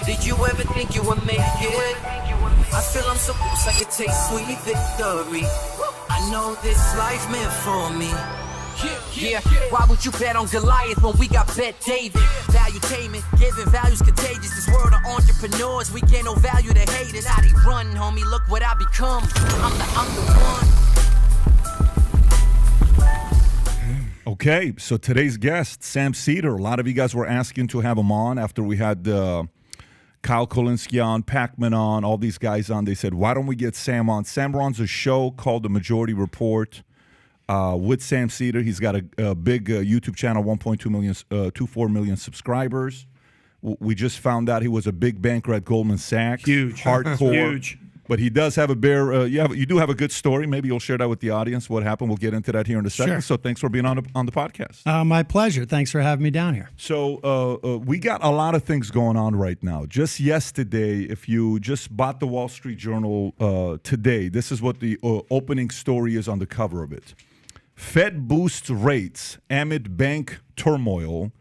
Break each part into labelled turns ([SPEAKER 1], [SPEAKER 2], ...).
[SPEAKER 1] Did you ever think you would make it? I feel I'm so close, I could taste sweet victory. I know this life meant for me. Yeah, why would you bet on Goliath when we got Bet David? Valuetainment, giving values contagious. This world of entrepreneurs, we get no value to haters. How they run, homie, look what I become. I'm the one.
[SPEAKER 2] Okay, so today's guest, Sam Seder. A lot of you guys were asking to have him on after we had Kyle Kolinsky on, Pacman on, all these guys on. They said, why don't we get Sam on? Sam runs a show called The Majority Report with Sam Seder. He's got a big YouTube channel, 24 million subscribers. We just found out he was a big banker at Goldman Sachs.
[SPEAKER 3] Huge.
[SPEAKER 2] Hardcore.
[SPEAKER 3] Huge.
[SPEAKER 2] But he does have a bear. You do have a good story. Maybe you'll share that with the audience. What happened? We'll get into that here in a second.
[SPEAKER 3] Sure.
[SPEAKER 2] So thanks for being on the podcast.
[SPEAKER 4] My pleasure. Thanks for having me down here.
[SPEAKER 2] So we got a lot of things going on right now. Just yesterday, if you just bought the Wall Street Journal today, this is what the opening story is on the cover of it. Fed boosts rates amid bank turmoil.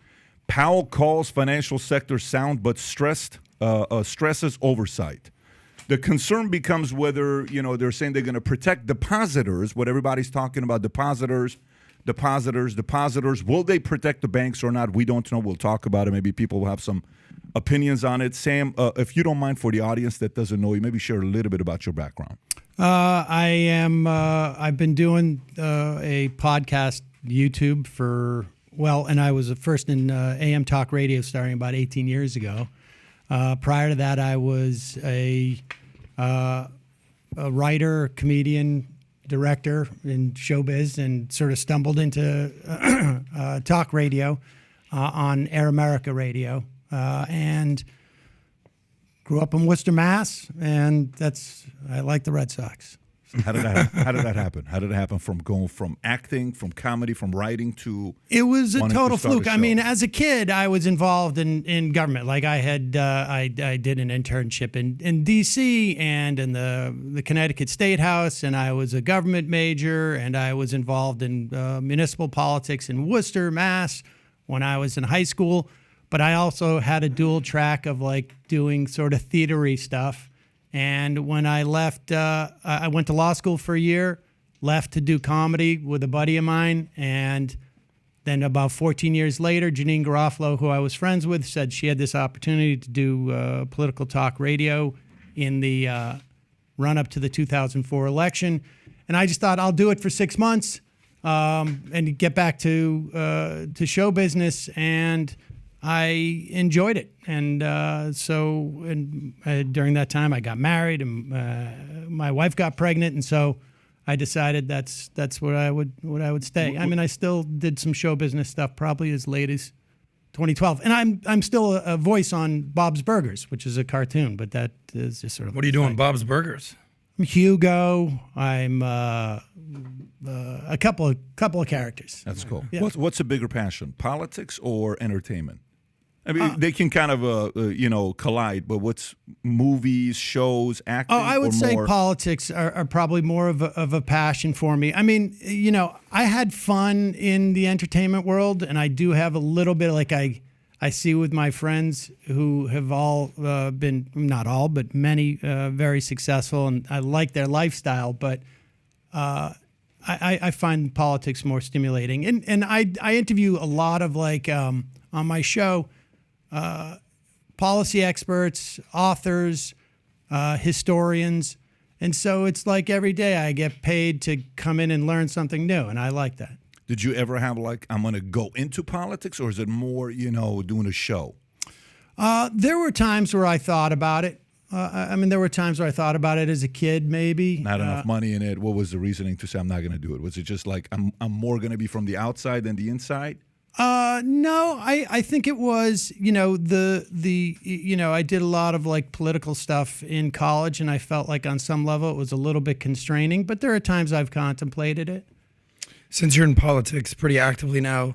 [SPEAKER 2] Powell calls financial sector sound but stresses oversight. The concern becomes whether, they're saying they're going to protect depositors, what everybody's talking about, depositors. Will they protect the banks or not? We don't know. We'll talk about it. Maybe people will have some opinions on it. Sam, if you don't mind, for the audience that doesn't know you, maybe share a little bit about your background.
[SPEAKER 4] I've been doing a podcast, YouTube and I was first in AM talk radio starting about 18 years ago. Prior to that, I was a writer, comedian, director in showbiz, and sort of stumbled into talk radio on Air America Radio, and grew up in Worcester, Mass, and I like the Red Sox.
[SPEAKER 2] How did that happen? How did it happen from going from acting, from comedy, from writing to?
[SPEAKER 4] It was a total fluke.
[SPEAKER 2] I
[SPEAKER 4] mean, as a kid, I was involved in government. Like I had, I did an internship in D.C. and in the Connecticut State House, and I was a government major, and I was involved in municipal politics in Worcester, Mass, when I was in high school. But I also had a dual track of like doing sort of theatery stuff. And when I left, I went to law school for a year, left to do comedy with a buddy of mine. And then about 14 years later, Janine Garofalo, who I was friends with, said she had this opportunity to do political talk radio in the run-up to the 2004 election. And I just thought, I'll do it for 6 months and get back to show business. And I enjoyed it, and during that time I got married, and my wife got pregnant, and so I decided that's what I would stay. I mean, I still did some show business stuff probably as late as 2012, and I'm still a voice on Bob's Burgers, which is a cartoon, but that is just sort of.
[SPEAKER 3] What are you doing, Bob's Burgers?
[SPEAKER 4] I'm Hugo. I'm a couple of characters.
[SPEAKER 2] That's cool.
[SPEAKER 4] Yeah.
[SPEAKER 2] What's a bigger passion, politics or entertainment? I mean, they can kind of, collide, but what's movies, shows, acting?
[SPEAKER 4] I would say politics are probably more of a passion for me. I mean, I had fun in the entertainment world, and I do have a little bit like I see with my friends who have all been, not all, but many very successful, and I like their lifestyle, but I find politics more stimulating. And I interview a lot of on my show, policy experts, authors, historians. And so it's like every day I get paid to come in and learn something new, and I like that.
[SPEAKER 2] Did you ever have I'm going to go into politics, or is it more, doing a show?
[SPEAKER 4] There were times where I thought about it. There were times where I thought about it as a kid, maybe.
[SPEAKER 2] Not enough money in it. What was the reasoning to say I'm not going to do it? Was it just like I'm more going to be from the outside than the inside?
[SPEAKER 4] No, I think it was, I did a lot of political stuff in college, and I felt like on some level it was a little bit constraining, but there are times I've contemplated it.
[SPEAKER 3] Since you're in politics pretty actively now,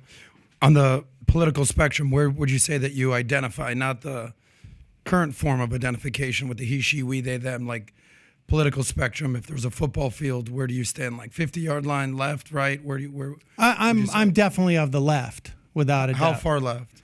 [SPEAKER 3] on the political spectrum, where would you say that you identify, not the current form of identification with the he, she, we, they, them, political spectrum? If there's a football field, where do you stand? 50-yard line, left, right? Where?
[SPEAKER 4] I'm definitely of the left, without a doubt.
[SPEAKER 3] How far left?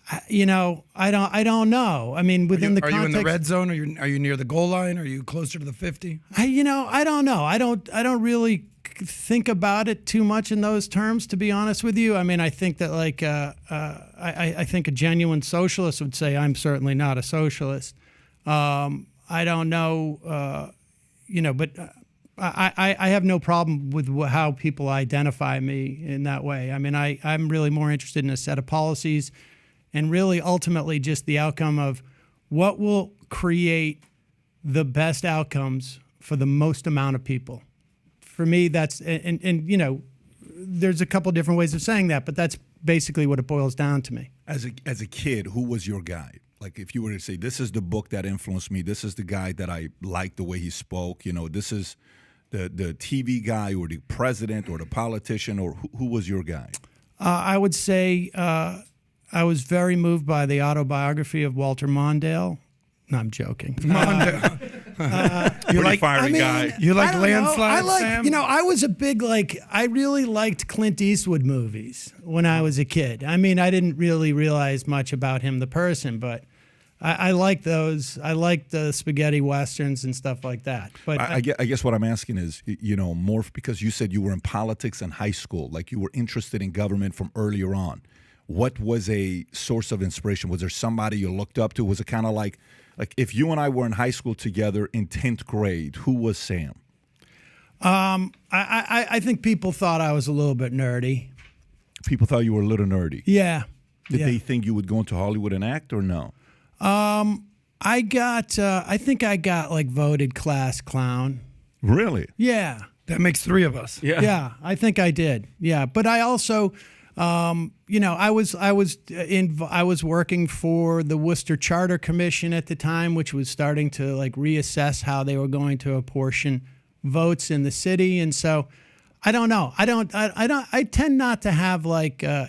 [SPEAKER 4] I don't know. I mean, within the
[SPEAKER 3] Are
[SPEAKER 4] context,
[SPEAKER 3] you in the red zone? Are you near the goal line? Are you closer to the 50?
[SPEAKER 4] I don't know. I don't really think about it too much in those terms, to be honest with you. I mean, I think that I think a genuine socialist would say I'm certainly not a socialist. I don't know, but I have no problem with how people identify me in that way. I mean, I'm really more interested in a set of policies and really ultimately just the outcome of what will create the best outcomes for the most amount of people. For me, that's, and there's a couple different ways of saying that, but that's basically what it boils down to me.
[SPEAKER 2] As a kid, who was your guy? Like, if you were to say, this is the book that influenced me, this is the guy that I liked the way he spoke, this is the TV guy or the president or the politician, or who was your guy?
[SPEAKER 4] I would say I was very moved by the autobiography of Walter Mondale. No, I'm joking.
[SPEAKER 2] You're like fiery guy.
[SPEAKER 3] You like
[SPEAKER 4] I don't know.
[SPEAKER 3] Landslide, Sam?
[SPEAKER 4] I was a big, I really liked Clint Eastwood movies when I was a kid. I mean, I didn't really realize much about him, the person, but I like those. I like the spaghetti westerns and stuff like that. But
[SPEAKER 2] I guess what I'm asking is, more because you said you were in politics in high school, like you were interested in government from earlier on. What was a source of inspiration? Was there somebody you looked up to? Was it kind of like if you and I were in high school together in 10th grade, who was Sam?
[SPEAKER 4] I think people thought I was a little bit nerdy.
[SPEAKER 2] People thought you were a little nerdy.
[SPEAKER 4] Yeah.
[SPEAKER 2] Did they think you would go into Hollywood and act, or no?
[SPEAKER 4] I think I got voted class clown.
[SPEAKER 2] Really?
[SPEAKER 4] Yeah.
[SPEAKER 3] That makes three of us.
[SPEAKER 4] Yeah, I think I did. Yeah, but I also, I was working for the Worcester Charter Commission at the time, which was starting to reassess how they were going to apportion votes in the city, and so I don't know. I tend not to have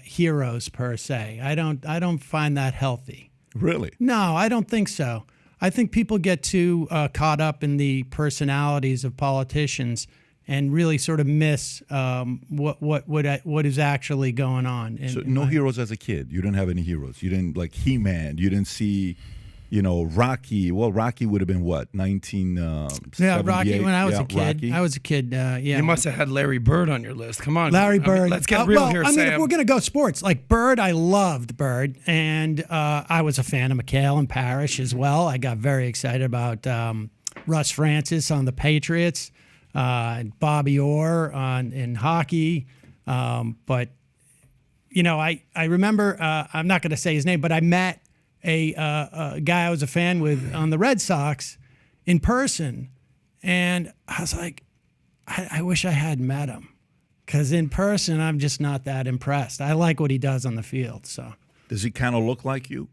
[SPEAKER 4] heroes per se. I don't find that healthy.
[SPEAKER 2] Really?
[SPEAKER 4] No, I don't think so. I think people get too caught up in the personalities of politicians and really sort of miss what is actually going on.
[SPEAKER 2] So no heroes as a kid. You didn't have any heroes. You didn't like He-Man. You didn't see, Rocky. Well, Rocky would have been what, 1978?
[SPEAKER 4] Yeah, Rocky. When I was a kid,
[SPEAKER 2] Rocky.
[SPEAKER 4] I was a kid. Yeah.
[SPEAKER 3] You must have had Larry Bird on your list. Come on,
[SPEAKER 4] Larry Bird.
[SPEAKER 3] Let's get real here, Sam.
[SPEAKER 4] If we're gonna go sports, Bird, I loved Bird, and I was a fan of McHale and Parrish as well. I got very excited about Russ Francis on the Patriots, and Bobby Orr in hockey. But I remember. I'm not going to say his name, but I met a guy I was a fan with on the Red Sox in person, and I was like, I wish I had met him, because in person I'm just not that impressed. I like what he does on the field. So
[SPEAKER 2] does he kind of look like you?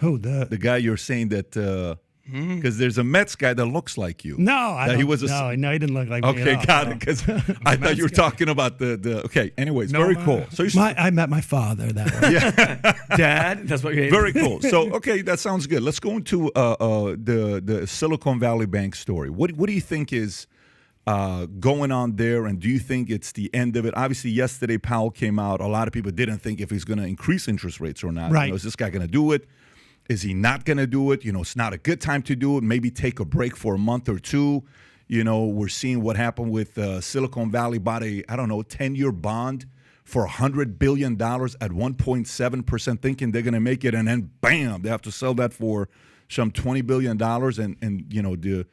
[SPEAKER 4] Who, the
[SPEAKER 2] guy you're saying that? Because there's a Mets guy that looks like you.
[SPEAKER 4] No,
[SPEAKER 2] he
[SPEAKER 4] didn't look like me.
[SPEAKER 2] Okay,
[SPEAKER 4] at all,
[SPEAKER 2] got
[SPEAKER 4] no.
[SPEAKER 2] it. Because I thought you were talking about the. Okay, anyways, very cool. So
[SPEAKER 4] I met my father that way.
[SPEAKER 2] Yeah,
[SPEAKER 3] Dad. That's what you.
[SPEAKER 2] Very cool. So okay, that sounds good. Let's go into the Silicon Valley Bank story. What do you think is going on there, and do you think it's the end of it? Obviously, yesterday Powell came out. A lot of people didn't think if he's going to increase interest rates or not.
[SPEAKER 4] Right.
[SPEAKER 2] Is this guy going to do it? Is he not going to do it? It's not a good time to do it. Maybe take a break for a month or two. We're seeing what happened with Silicon Valley bought a 10-year bond for $100 billion at 1.7%, thinking they're going to make it, and then bam, they have to sell that for some $20 billion. And the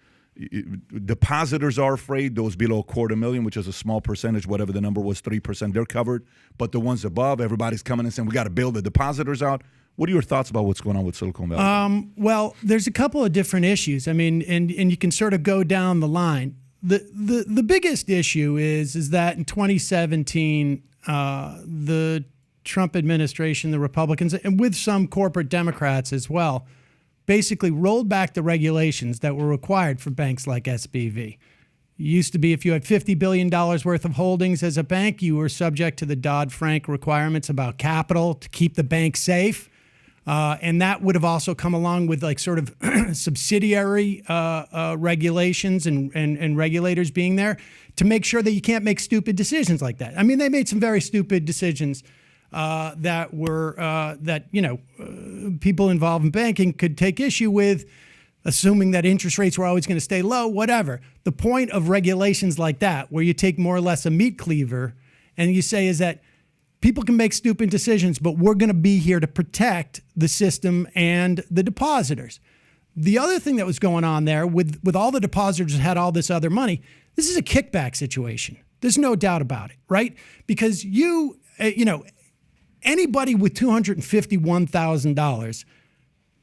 [SPEAKER 2] depositors are afraid. Those below $250,000, which is a small percentage, whatever the number was, 3%, they're covered. But the ones above, everybody's coming and saying, we got to bail the depositors out. What are your thoughts about what's going on with Silicon Valley?
[SPEAKER 4] Well, there's a couple of different issues. I mean, and you can sort of go down the line. The biggest issue is that in 2017, the Trump administration, the Republicans, and with some corporate Democrats as well, basically rolled back the regulations that were required for banks like SBV. It used to be if you had $50 billion worth of holdings as a bank, you were subject to the Dodd-Frank requirements about capital to keep the bank safe. And that would have also come along with sort of subsidiary regulations and regulators being there to make sure that you can't make stupid decisions like that. I mean, they made some very stupid decisions people involved in banking could take issue with, assuming that interest rates were always going to stay low, whatever. The point of regulations like that, where you take more or less a meat cleaver and you say is that people can make stupid decisions, but we're going to be here to protect the system and the depositors. The other thing that was going on there with all the depositors that had all this other money, this is a kickback situation. There's no doubt about it, right? Because anybody with $251,000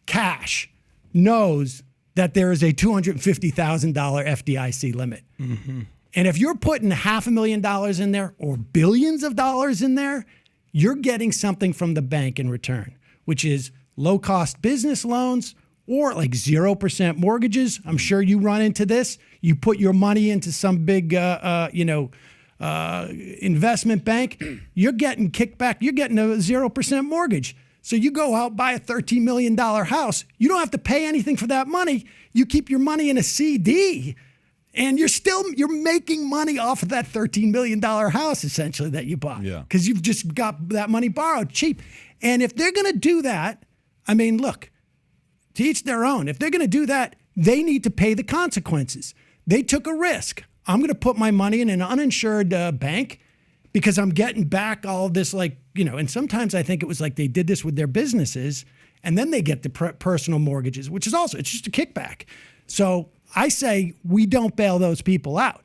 [SPEAKER 4] cash knows that there is a $250,000 FDIC limit. Mm-hmm. And if you're putting $500,000 in there or billions of dollars in there, you're getting something from the bank in return, which is low-cost business loans or like 0% mortgages. I'm sure you run into this. You put your money into some big, investment bank. You're getting kickback. You're getting a 0% mortgage. So you go out, buy a $13 million house. You don't have to pay anything for that money. You keep your money in a CD, and you're making money off of that $13 million house, essentially, that you bought.
[SPEAKER 2] Yeah.
[SPEAKER 4] Because you've just got that money borrowed cheap. And if they're going to do that, I mean, look, to each their own. If they're going to do that, they need to pay the consequences. They took a risk. I'm going to put my money in an uninsured bank because I'm getting back all this, and sometimes I think it was like they did this with their businesses, and then they get the personal mortgages, which is also, it's just a kickback. So I say we don't bail those people out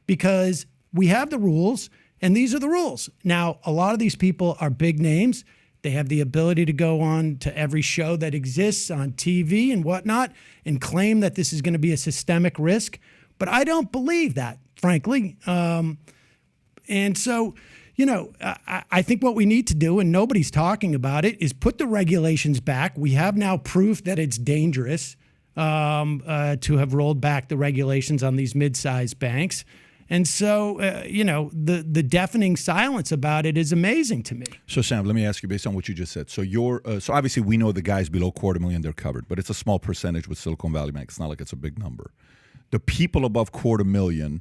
[SPEAKER 4] because we have the rules, and these are the rules. Now, a lot of these people are big names. They have the ability to go on to every show that exists on TV and whatnot and claim that this is going to be a systemic risk. But I don't believe that, frankly. And so, I think what we need to do, and nobody's talking about it, is put the regulations back. We have now proof that it's dangerous to have rolled back the regulations on these mid-sized banks. And so, the deafening silence about it is amazing to me.
[SPEAKER 2] So, Sam, let me ask you, based on what you just said. So, so obviously we know the guys below $250,000, they're covered, but it's a small percentage with Silicon Valley Bank. It's not like it's a big number. The people above $250,000,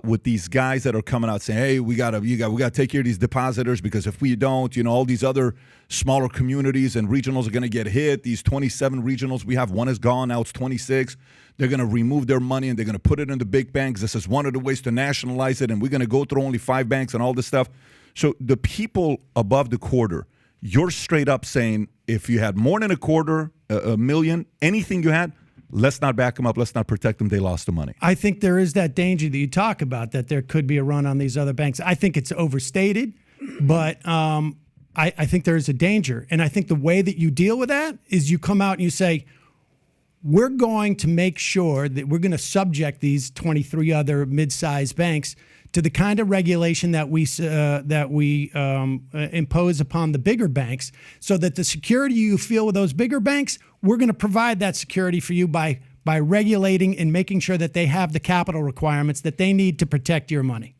[SPEAKER 2] with these guys that are coming out saying, "Hey, we gotta take care of these depositors because if we don't, all these other smaller communities and regionals are gonna get hit. These 27 regionals we have, one is gone, now it's 26. They're gonna remove their money and they're gonna put it in the big banks. This is one of the ways to nationalize it, and we're gonna go through only 5 banks and all this stuff." So the people above the quarter, you're straight up saying, if you had more than a million, anything you had, let's not back them up. Let's not protect them. They lost the money.
[SPEAKER 4] I think there is that danger that you talk about, that there could be a run on these other banks. I think it's overstated, but I think there is a danger. And I think the way that you deal with that is you come out and you say, we're going to make sure that we're going to subject these 23 other mid-sized banks to the kind of regulation that we impose upon the bigger banks, so that the security you feel with those bigger banks, we're going to provide that security for you by regulating and making sure that they have the capital requirements that they need to protect your money.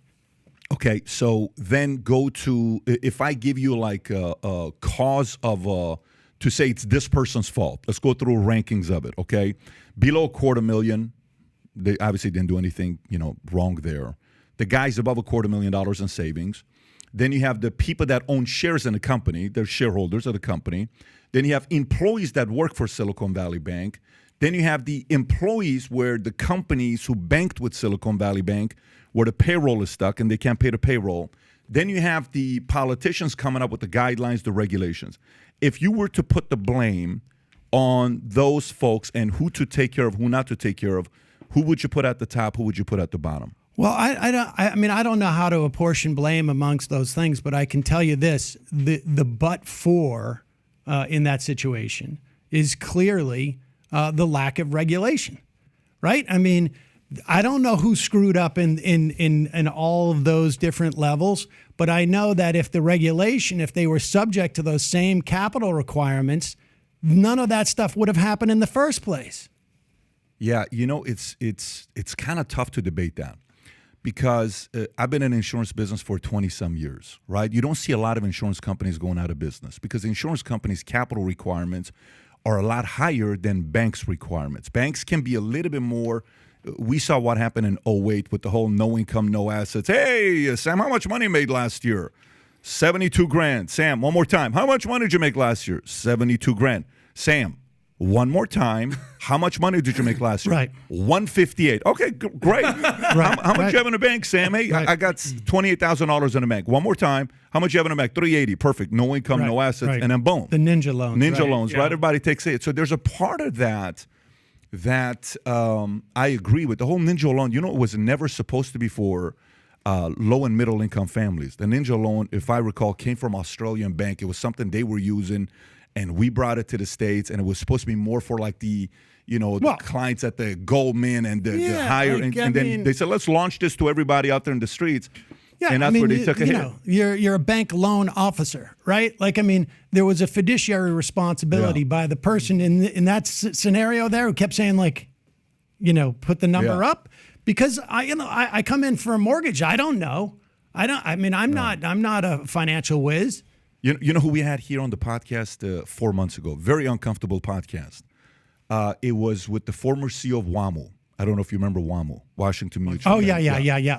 [SPEAKER 2] Okay, so then go to, if I give you like a cause of, to say it's this person's fault, let's go through rankings of it, okay? Below $250,000, they obviously didn't do anything, wrong there. The guys above $250,000 in savings. Then you have the people that own shares in the company. They're shareholders of the company. Then you have employees that work for Silicon Valley Bank. Then you have the employees where the companies who banked with Silicon Valley Bank, where the payroll is stuck and they can't pay the payroll. Then you have the politicians coming up with the guidelines, the regulations. If you were to put the blame on those folks and who to take care of, who not to take care of, who would you put at the top? Who would you put at the bottom?
[SPEAKER 4] Well, I don't know how to apportion blame amongst those things, but I can tell you this: the but for in that situation is clearly the lack of regulation, right? I mean, I don't know who screwed up in all of those different levels, but I know that if they were subject to those same capital requirements, none of that stuff would have happened in the first place.
[SPEAKER 2] Yeah, it's kind of tough to debate that. Because I've been in the insurance business for 20-some years, right? You don't see a lot of insurance companies going out of business because insurance companies' capital requirements are a lot higher than banks' requirements. Banks can be a little bit more. We saw what happened in 2008 with the whole no income, no assets. Hey, Sam, how much money you made last year? 72 grand. Sam, one more time. How much money did you make last year? 72 grand. Sam, one more time. How much money did you make last year?
[SPEAKER 4] Right.
[SPEAKER 2] 158. Okay, great. How much you have in the bank, Sam? Hey, I got $28,000 in the bank. One more time. How much you have in the bank? 380. Perfect. No income, no assets, and then boom.
[SPEAKER 4] The ninja loans.
[SPEAKER 2] Ninja loans, right? Everybody takes it. So there's a part of that I agree with. The whole ninja loan, it was never supposed to be for low and middle income families. The ninja loan, if I recall, came from Australian bank. It was something they were using, and we brought it to the States, and it was supposed to be more for like the clients at the Goldman and the higher. And then they said, let's launch this to everybody out there in the streets.
[SPEAKER 4] Yeah,
[SPEAKER 2] and that's where they took a hit.
[SPEAKER 4] You're a bank loan officer, right? Like, there was a fiduciary responsibility by the person in that scenario there who kept saying, like, put the number up, because I come in for a mortgage. I don't know. I'm not a financial whiz.
[SPEAKER 2] You know who we had here on the podcast 4 months ago? Very uncomfortable podcast. It was with the former CEO of WAMU. I don't know if you remember WAMU, Washington Mutual.
[SPEAKER 4] Oh, yeah.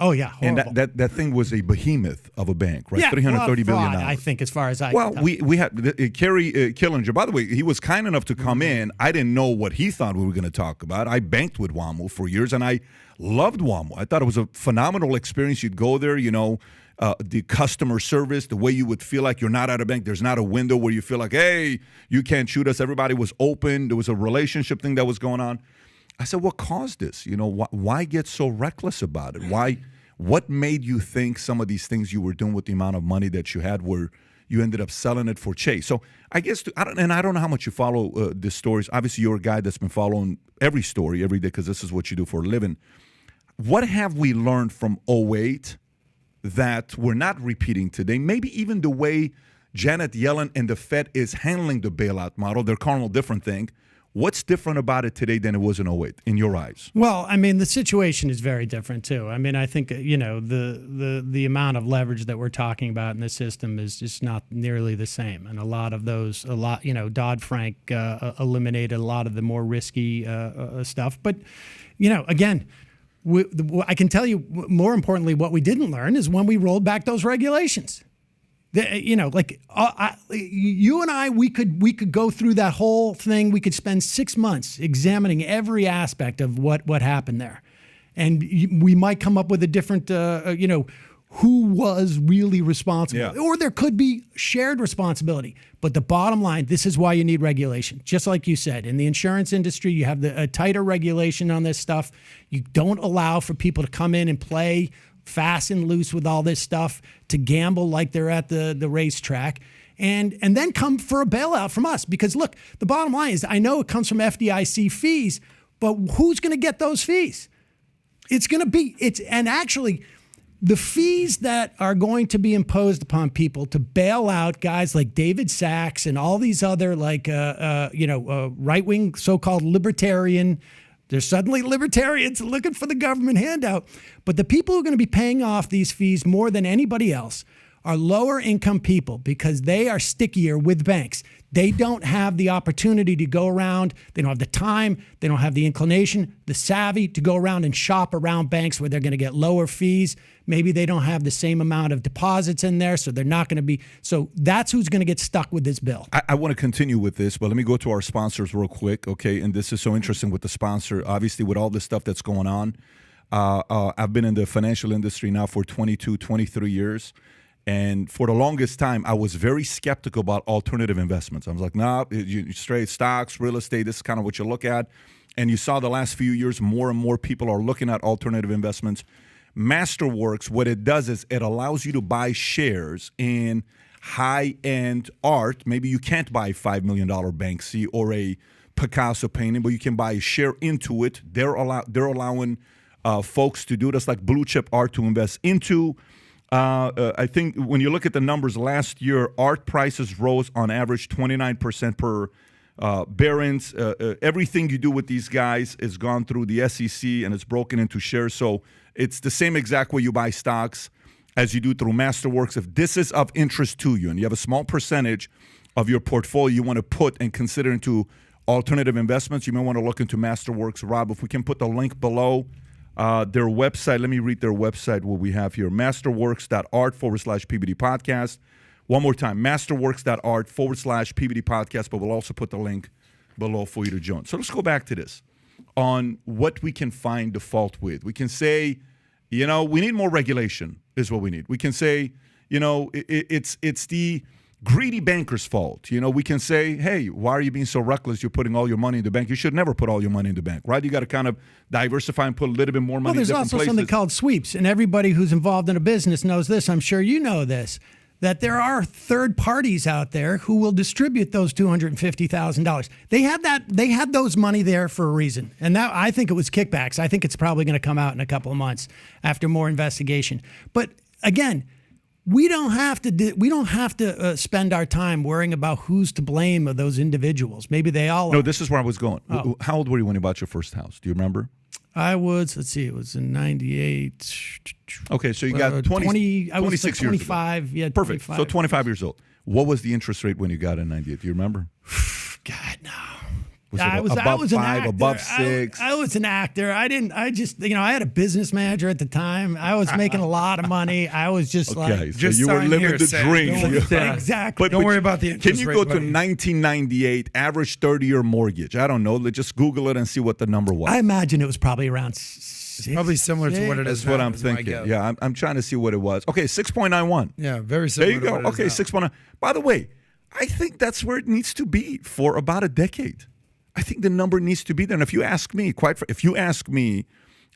[SPEAKER 4] Oh, yeah. Horrible.
[SPEAKER 2] And that thing was a behemoth of a bank, right? $330 billion.
[SPEAKER 4] I think, as far as I
[SPEAKER 2] Well, we had Kerry Killinger. By the way, he was kind enough to come in. I didn't know what he thought we were going to talk about. I banked with WAMU for years, and I loved WAMU. I thought it was a phenomenal experience. You'd go there, the customer service, the way you would feel like you're not at a bank. There's not a window where you feel like, hey, you can't shoot us. Everybody was open. There was a relationship thing that was going on. I said, what caused this? Why get so reckless about it? What made you think some of these things you were doing with the amount of money that you had were you ended up selling it for chase? So I guess, I don't know how much you follow the stories. Obviously, you're a guy that's been following every story every day because this is what you do for a living. What have we learned from 2008 that we're not repeating today? Maybe even the way Janet Yellen and the Fed is handling the bailout model. They're calling it a different thing. What's different about it today than it was in 2008, in your eyes?
[SPEAKER 4] Well, the situation is very different, too. I think, the amount of leverage that we're talking about in the system is just not nearly the same. And a lot, Dodd-Frank eliminated a lot of the more risky stuff. But, again, I can tell you, more importantly, what we didn't learn is when we rolled back those regulations. You and I, we could go through that whole thing. We could spend 6 months examining every aspect of what happened there, and we might come up with a different, who was really responsible, or there could be shared responsibility. But the bottom line, this is why you need regulation. Just like you said, in the insurance industry, you have a tighter regulation on this stuff. You don't allow for people to come in and play fast and loose with all this stuff, to gamble like they're at the racetrack, and then come for a bailout from us. Because look, the bottom line is, I know it comes from FDIC fees, but who's going to get those fees? And actually, the fees that are going to be imposed upon people to bail out guys like David Sachs and all these other right-wing so-called libertarian. There's suddenly libertarians looking for the government handout. But the people who are going to be paying off these fees more than anybody else are lower income people, because they are stickier with banks. They don't have the opportunity to go around. They don't have the time. They don't have the inclination, the savvy to go around and shop around banks where they're going to get lower fees. Maybe they don't have the same amount of deposits in there, so they're not going to be. So that's who's going to get stuck with this bill.
[SPEAKER 2] I want to continue with this, but let me go to our sponsors real quick, okay? And this is so interesting with the sponsor. Obviously, with all this stuff that's going on, I've been in the financial industry now for 22, 23 years. And for the longest time, I was very skeptical about alternative investments. I was like, nah, straight stocks, real estate, this is kind of what you look at. And you saw the last few years, more and more people are looking at alternative investments. Masterworks, what it does is it allows you to buy shares in high-end art. Maybe you can't buy a $5 million Banksy or a Picasso painting, but you can buy a share into it. They're allowing folks to do this, like blue chip art, to invest into. I think when you look at the numbers last year, art prices rose on average 29% per Barron's. Everything you do with these guys is gone through the SEC and it's broken into shares. So it's the same exact way you buy stocks as you do through Masterworks. If this is of interest to you and you have a small percentage of your portfolio you want to put and consider into alternative investments, you may want to look into Masterworks. Rob, if we can put the link below, Their website, let me read their website, what we have here, masterworks.art/PBD podcast. One more time, masterworks.art/PBD podcast, but we'll also put the link below for you to join. So let's go back to this on what we can find the fault with. We can say, we need more regulation is what we need. We can say, it's the greedy banker's fault. We can say, hey, why are you being so reckless? You're putting all your money in the bank. You should never put all your money in the bank, right? You got to kind of diversify and put a little bit more money in different places.
[SPEAKER 4] Well, there's also something called sweeps, and everybody who's involved in a business knows this. I'm sure you know this, that there are third parties out there who will distribute those $250,000. They had those money there for a reason, and that I think it was kickbacks. I think it's probably going to come out in a couple of months after more investigation. But again, we don't have to spend our time worrying about who's to blame of those individuals. Maybe they all are.
[SPEAKER 2] No, this is where I was going. Oh. How old were you when you bought your first house? Do you remember?
[SPEAKER 4] I was, it was in 98.
[SPEAKER 2] Okay, so you got 26
[SPEAKER 4] I was like
[SPEAKER 2] 25
[SPEAKER 4] years ago. Yeah,
[SPEAKER 2] perfect.
[SPEAKER 4] 25.
[SPEAKER 2] So 25 years old. What was the interest rate when you got in 98? Do you remember?
[SPEAKER 4] God, no.
[SPEAKER 2] I was above 5, above 6?
[SPEAKER 4] I was an actor. I had a business manager at the time. I was making a lot of money. I was just
[SPEAKER 2] so you were living the dream.
[SPEAKER 4] Exactly.
[SPEAKER 3] Don't worry about the interest rate.
[SPEAKER 2] Can you go to 1998 average 30-year mortgage? I don't know. Let's just Google it and see what the number was.
[SPEAKER 4] I imagine it was probably around 6.
[SPEAKER 3] Probably similar to what it is.
[SPEAKER 2] That's what I'm thinking. Yeah, I'm trying to see what it was. Okay, 6.91.
[SPEAKER 3] Yeah, very similar.
[SPEAKER 2] There you go. Okay, 6.9. By the way, I think that's where it needs to be for about a decade. I think the number needs to be there. And if you ask me,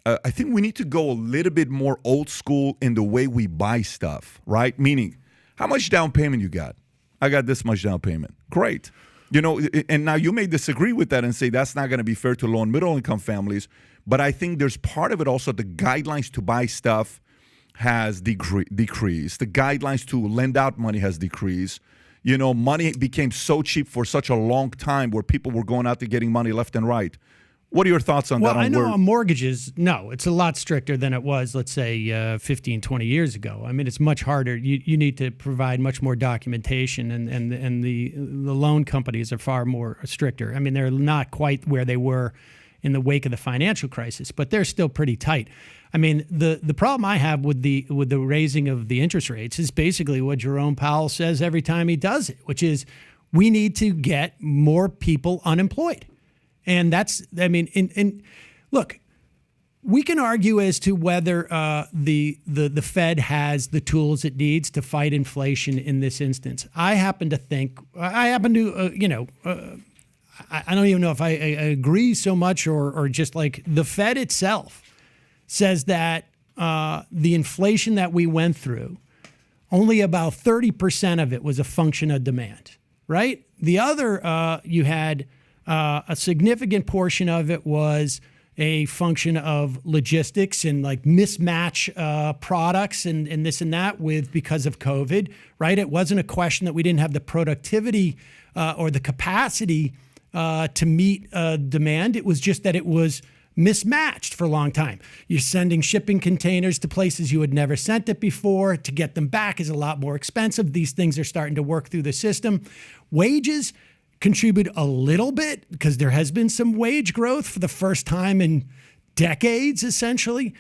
[SPEAKER 2] I think we need to go a little bit more old school in the way we buy stuff, right? Meaning, how much down payment you got? I got this much down payment. Great. And now you may disagree with that and say that's not going to be fair to low and middle income families. But I think there's part of it also, the guidelines to buy stuff has decreased. The guidelines to lend out money has decreased. Money became so cheap for such a long time where people were going out there getting money left and right. What are your thoughts on that?
[SPEAKER 4] Well, I know on mortgages, no, it's a lot stricter than it was, let's say, 15, 20 years ago. I mean, it's much harder. You need to provide much more documentation, and the loan companies are far more stricter. I mean, they're not quite where they were in the wake of the financial crisis, but they're still pretty tight. I mean, the problem I have with the raising of the interest rates is basically what Jerome Powell says every time he does it, which is we need to get more people unemployed. And look, we can argue as to whether the Fed has the tools it needs to fight inflation in this instance. I don't even know if I agree so much or just like the Fed itself says that the inflation that we went through, only about 30% of it was a function of demand, right? The other, you had a significant portion of it was a function of logistics and like mismatch products and this and that because of COVID, right? It wasn't a question that we didn't have the productivity or the capacity to meet demand. It was just that it was mismatched for a long time. You're sending shipping containers to places you had never sent it before. To get them back is a lot more expensive. These things are starting to work through the system. Wages contribute a little bit because there has been some wage growth for the first time in decades, essentially.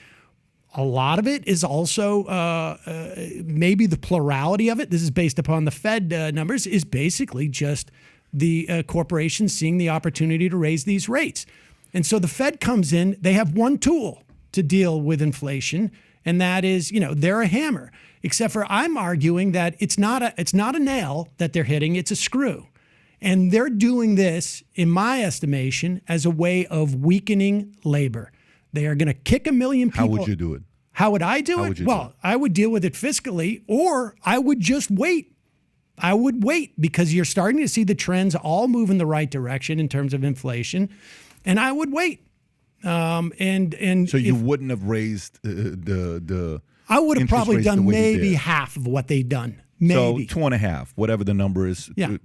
[SPEAKER 4] A lot of it is also maybe the plurality of it. This is based upon the Fed numbers, is basically just the corporations seeing the opportunity to raise these rates. And so the Fed comes in, they have one tool to deal with inflation, and that is, they're a hammer. Except for I'm arguing that it's not a nail that they're hitting, it's a screw. And they're doing this, in my estimation, as a way of weakening labor. They are going to kick 1 million people.
[SPEAKER 2] How would you do it?
[SPEAKER 4] How would I do it? Well, I would deal with it fiscally, or I would just wait. I would wait because you're starting to see the trends all move in the right direction in terms of inflation. And I would wait. So
[SPEAKER 2] you wouldn't have raised the
[SPEAKER 4] I would have probably done maybe half of what they've done. Maybe.
[SPEAKER 2] So 2.5, whatever the number is.
[SPEAKER 3] Yeah.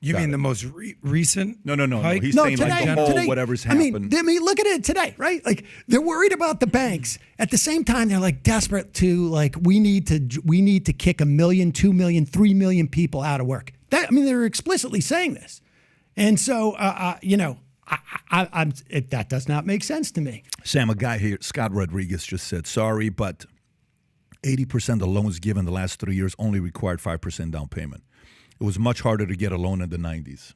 [SPEAKER 3] You mean the most recent?
[SPEAKER 2] No. He's saying
[SPEAKER 4] today,
[SPEAKER 2] like the whole whatever's happened.
[SPEAKER 4] I mean, look at it today, right? Like they're worried about the banks. At the same time, they're like desperate to like we need to kick 1 million, 2 million, 3 million people out of work. They're explicitly saying this, and so that does not make sense to me.
[SPEAKER 2] Sam, a guy here, Scott Rodriguez, just said, sorry, but 80% of loans given the last 3 years only required 5% down payment. It was much harder to get a loan in the 90s.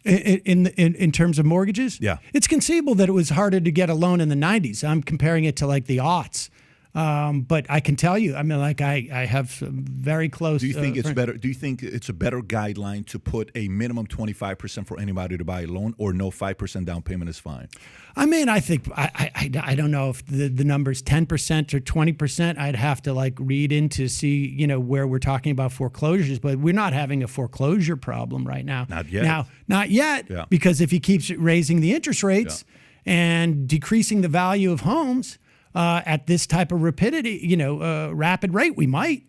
[SPEAKER 4] In terms of mortgages?
[SPEAKER 2] Yeah.
[SPEAKER 4] It's conceivable that it was harder to get a loan in the 90s. I'm comparing it to like the aughts. But I can tell you, I mean, like I have some very close.
[SPEAKER 2] Do you think it's better? Do you think it's a better guideline to put a minimum 25% for anybody to buy a loan, or no 5% down payment is fine?
[SPEAKER 4] I mean, I think I don't know if the number's 10% or 20%. I'd have to like read in to see where we're talking about foreclosures, but we're not having a foreclosure problem right now.
[SPEAKER 2] Not yet.
[SPEAKER 4] Not yet,
[SPEAKER 2] Yeah.
[SPEAKER 4] because if he keeps raising the interest rates and decreasing the value of homes. At this type of rapidity, rapid rate, we might.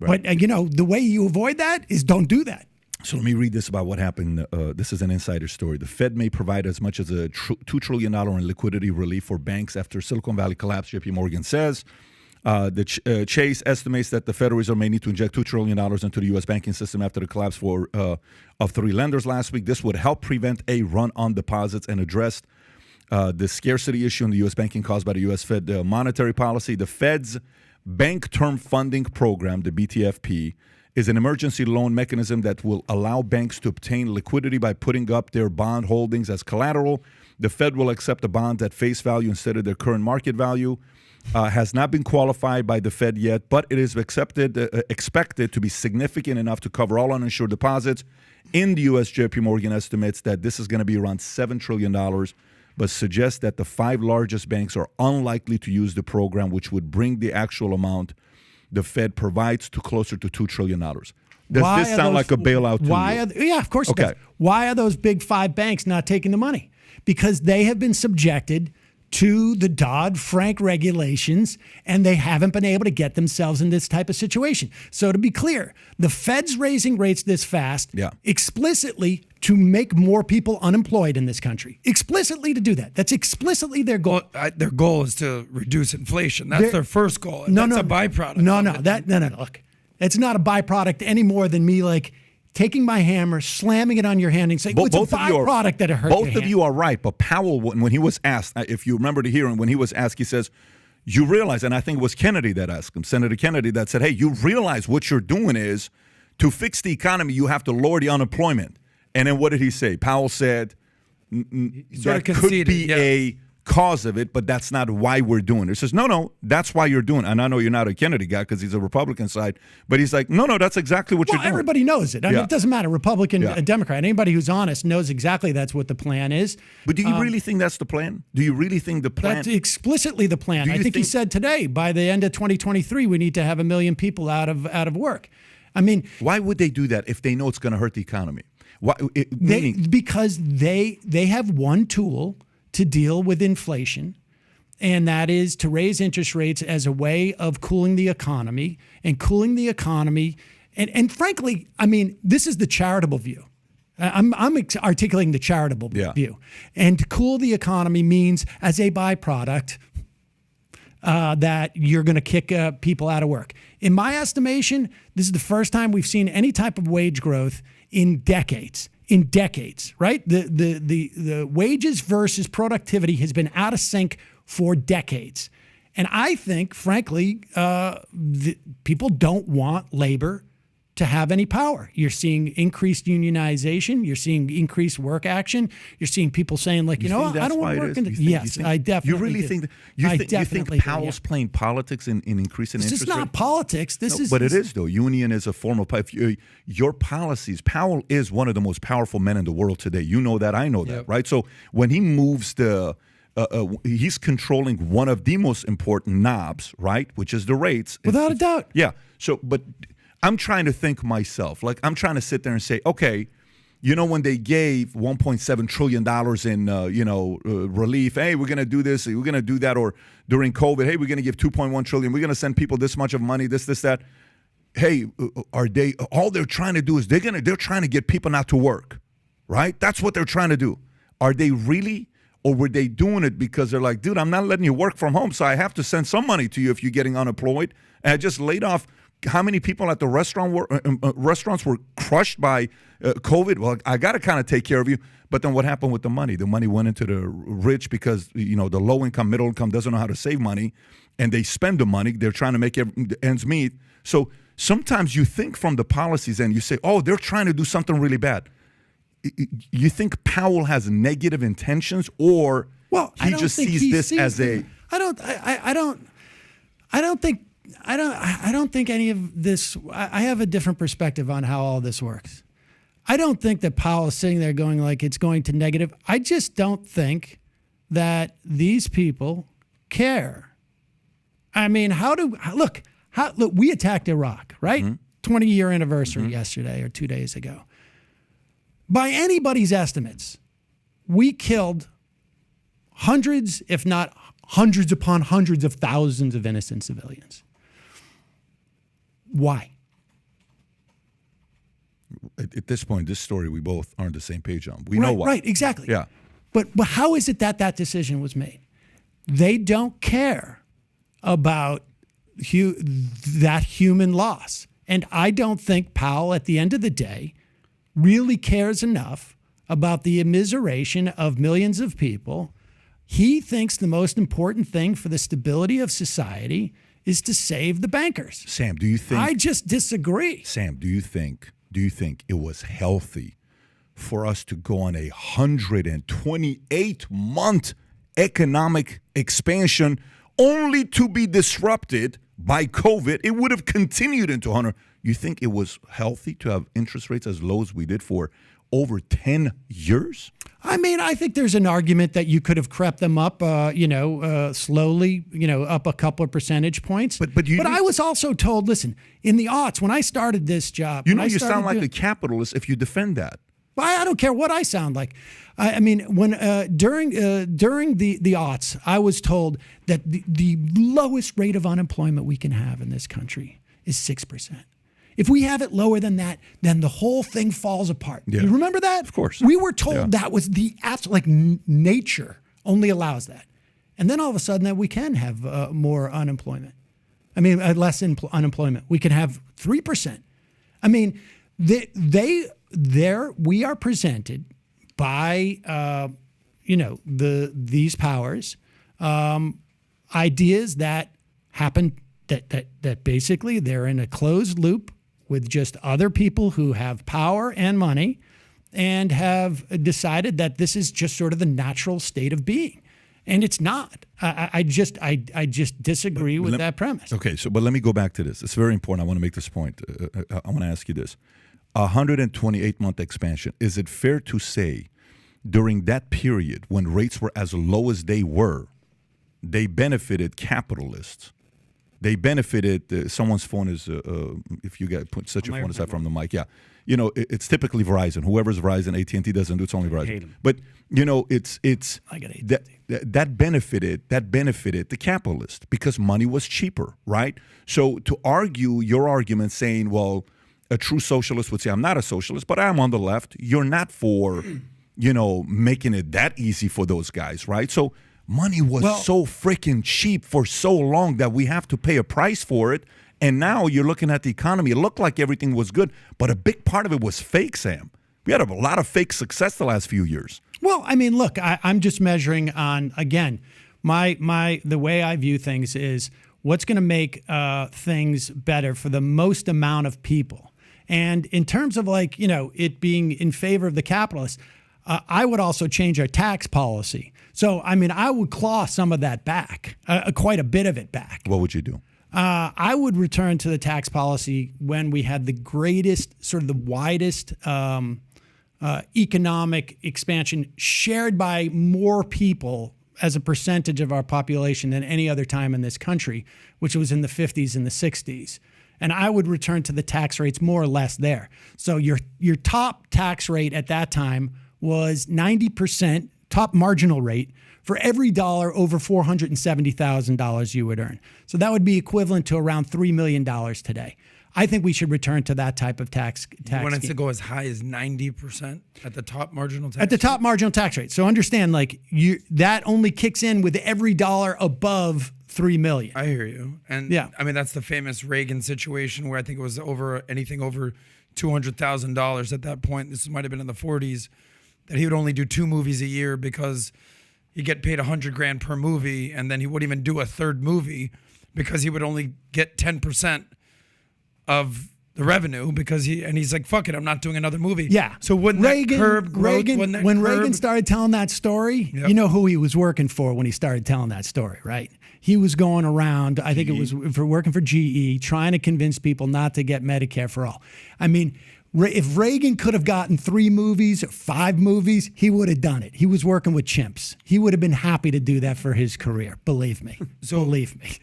[SPEAKER 2] Right.
[SPEAKER 4] But, the way you avoid that is don't do that.
[SPEAKER 2] So let me read this about what happened. This is an insider story. The Fed may provide as much as a $2 trillion in liquidity relief for banks after Silicon Valley collapse, JP Morgan says. Chase estimates that the Federal Reserve may need to inject $2 trillion into the U.S. banking system after the collapse of 3 lenders last week. This would help prevent a run on deposits and address the scarcity issue in the U.S. banking caused by the U.S. Fed monetary policy. The Fed's Bank Term Funding Program, the BTFP, is an emergency loan mechanism that will allow banks to obtain liquidity by putting up their bond holdings as collateral. The Fed will accept the bonds at face value instead of their current market value. Has not been qualified by the Fed yet, but it is expected to be significant enough to cover all uninsured deposits. In the U.S., JP Morgan estimates that this is going to be around $7 trillion, but suggests that the 5 largest banks are unlikely to use the program, which would bring the actual amount the Fed provides to closer to $2 trillion. Does this sound like a bailout to you?
[SPEAKER 4] Yeah, of course it does. Why are those big 5 banks not taking the money? Because they have been subjected to the Dodd-Frank regulations, and they haven't been able to get themselves in this type of situation. So to be clear, the Fed's raising rates this fast explicitly to make more people unemployed in this country. Explicitly to do that. That's explicitly their goal.
[SPEAKER 3] Well, their goal is to reduce inflation. That's their first goal. And that's a byproduct.
[SPEAKER 4] No. Look, it's not a byproduct any more than me like taking my hammer, slamming it on your hand, and saying, it's a byproduct that it hurt your hand.
[SPEAKER 2] Both of you are right, but Powell, when he was asked, if you remember the hearing, when he was asked, he says, you realize, and I think it was Kennedy that asked him, Senator Kennedy, that said, hey, you realize what you're doing is, to fix the economy, you have to lower the unemployment. And then what did he say? Powell said, that could be a cause of it, but that's not why we're doing it. He says, no, that's why you're doing it. And I know you're not a Kennedy guy because he's a Republican side, but he's like, no, that's exactly what you're doing.
[SPEAKER 4] Everybody knows it. I mean, it doesn't matter, Republican, Democrat. Anybody who's honest knows exactly that's what the plan is.
[SPEAKER 2] But do you really think that's the plan? Do you really think the plan?
[SPEAKER 4] That's explicitly the plan. I think he said today, by the end of 2023, we need to have 1 million people out of work. I mean,
[SPEAKER 2] why would they do that if they know it's going to hurt the economy?
[SPEAKER 4] Because they have one tool to deal with inflation, and that is to raise interest rates as a way of cooling the economy. And frankly, I mean, this is the charitable view. I'm articulating the charitable view. And to cool the economy means, as a byproduct, that you're going to kick people out of work. In my estimation, this is the first time we've seen any type of wage growth in decades. Right? The wages versus productivity has been out of sync for decades. And I think, frankly, people don't want labor to have any power. You're seeing increased unionization. You're seeing increased work action. You're seeing people saying, like, I don't want to work in the... Yes, I definitely
[SPEAKER 2] You really think... You think Powell's playing politics in increasing interest rates?
[SPEAKER 4] This is not politics.
[SPEAKER 2] But it is, though. Union is a form of... Your policies... Powell is one of the most powerful men in the world today. You know that. I know that, right? So when he moves he's controlling one of the most important knobs, right? Which is the rates.
[SPEAKER 4] Without a doubt.
[SPEAKER 2] Yeah. So, but... I'm trying to think myself. Like, I'm trying to sit there and say, okay, when they gave $1.7 trillion in, relief, hey, we're going to do this, we're going to do that, or during COVID, hey, we're going to give $2.1 trillion, we're going to send people this much of money, this, that. Hey, all they're trying to do is they're trying to get people not to work, right? That's what they're trying to do. Are they really, or were they doing it because they're like, dude, I'm not letting you work from home, so I have to send some money to you if you're getting unemployed, and I just laid off how many people at the restaurants were crushed by COVID? Well, I got to kind of take care of you. But then what happened with the money? The money went into the rich because, the low income, middle income doesn't know how to save money, and they spend the money. They're trying to make ends meet. So sometimes you think from the policies and you say, oh, they're trying to do something really bad. You think Powell has negative intentions, or he just sees this as a...
[SPEAKER 4] I don't think any of this. I have a different perspective on how all this works. I don't think that Powell is sitting there going like it's going to negative. I just don't think that these people care. I mean, look, we attacked Iraq, right? 20-year anniversary yesterday or 2 days ago. By anybody's estimates, we killed hundreds, if not hundreds upon hundreds of thousands of innocent civilians. Why?
[SPEAKER 2] At this point, this story, we both are on the same page on. We know why.
[SPEAKER 4] Right, exactly.
[SPEAKER 2] Yeah.
[SPEAKER 4] But how is it that decision was made? They don't care about that human loss. And I don't think Powell, at the end of the day, really cares enough about the immiseration of millions of people. He thinks the most important thing for the stability of society is to save the bankers.
[SPEAKER 2] Sam, do you think...
[SPEAKER 4] I just disagree.
[SPEAKER 2] Sam, do you think it was healthy for us to go on a 128-month economic expansion only to be disrupted by COVID? It would have continued into 100. You think it was healthy to have interest rates as low as we did for over 10 years?
[SPEAKER 4] I mean, I think there's an argument that you could have crept them up, slowly, up a couple of percentage points. But I was also told, listen, in the aughts, when I started this job,
[SPEAKER 2] you sound like a capitalist if you defend that.
[SPEAKER 4] I don't care what I sound like. I mean, when during the aughts, I was told that the lowest rate of unemployment we can have in this country is 6%. If we have it lower than that, then the whole thing falls apart. Yeah. You remember that?
[SPEAKER 2] Of course.
[SPEAKER 4] We were told that was the absolute, nature only allows that. And then all of a sudden that we can have more unemployment. I mean, less unemployment. We can have 3%. I mean, we are presented by, these powers, ideas that happen that basically they're in a closed loop with just other people who have power and money and have decided that this is just sort of the natural state of being. And it's not. I just disagree with that premise.
[SPEAKER 2] Okay, but let me go back to this. It's very important. I want to make this point. I want to ask you this. 128-month expansion. Is it fair to say during that period when rates were as low as they were, they benefited capitalists? They benefited. Someone's phone is. If you guys put such your phone aside from the mic, it's typically Verizon. Whoever's Verizon, AT&T doesn't do. It's only Verizon. But it's.
[SPEAKER 4] I got AT&T.
[SPEAKER 2] That benefited the capitalist because money was cheaper, right? So to argue your argument, saying, well, a true socialist would say, I'm not a socialist, but I'm on the left. You're not for, making it that easy for those guys, right? So. Money was so freaking cheap for so long that we have to pay a price for it. And now you're looking at the economy. It looked like everything was good, but a big part of it was fake, Sam. We had a lot of fake success the last few years.
[SPEAKER 4] Well, I mean, look, I'm just measuring on, again, the way I view things is what's going to make things better for the most amount of people. And in terms of it being in favor of the capitalists, I would also change our tax policy. So, I mean, I would claw some of that back, quite a bit of it back.
[SPEAKER 2] What would you do?
[SPEAKER 4] I would return to the tax policy when we had the greatest, sort of the widest economic expansion shared by more people as a percentage of our population than any other time in this country, which was in the 50s and the 60s. And I would return to the tax rates more or less there. So your top tax rate at that time was 90%, top marginal rate, for every dollar over $470,000 you would earn. So that would be equivalent to around $3 million today. I think we should return to that type of tax
[SPEAKER 3] You want it
[SPEAKER 4] scheme.
[SPEAKER 3] to go as high as 90% at the top marginal tax
[SPEAKER 4] At the top marginal tax rate. So understand, that only kicks in with every dollar above $3 million.
[SPEAKER 3] I hear you. And I mean, that's the famous Reagan situation where I think it was anything over $200,000 at that point. This might have been in the 40s. that he would only do 2 movies a year because he'd get paid $100,000 per movie, and then he wouldn't even do a third movie because he would only get 10% of the revenue he's like, fuck it, I'm not doing another movie.
[SPEAKER 4] Yeah.
[SPEAKER 3] So wouldn't that curb growth?
[SPEAKER 4] When Reagan started telling that story,
[SPEAKER 3] Yep.
[SPEAKER 4] you know who he was working for when he started telling that story, right? He was going around, I think it was working for GE, trying to convince people not to get Medicare for all. I mean, if Reagan could have gotten 3 movies or 5 movies, he would have done it. He was working with chimps. He would have been happy to do that for his career. Believe me. Believe me.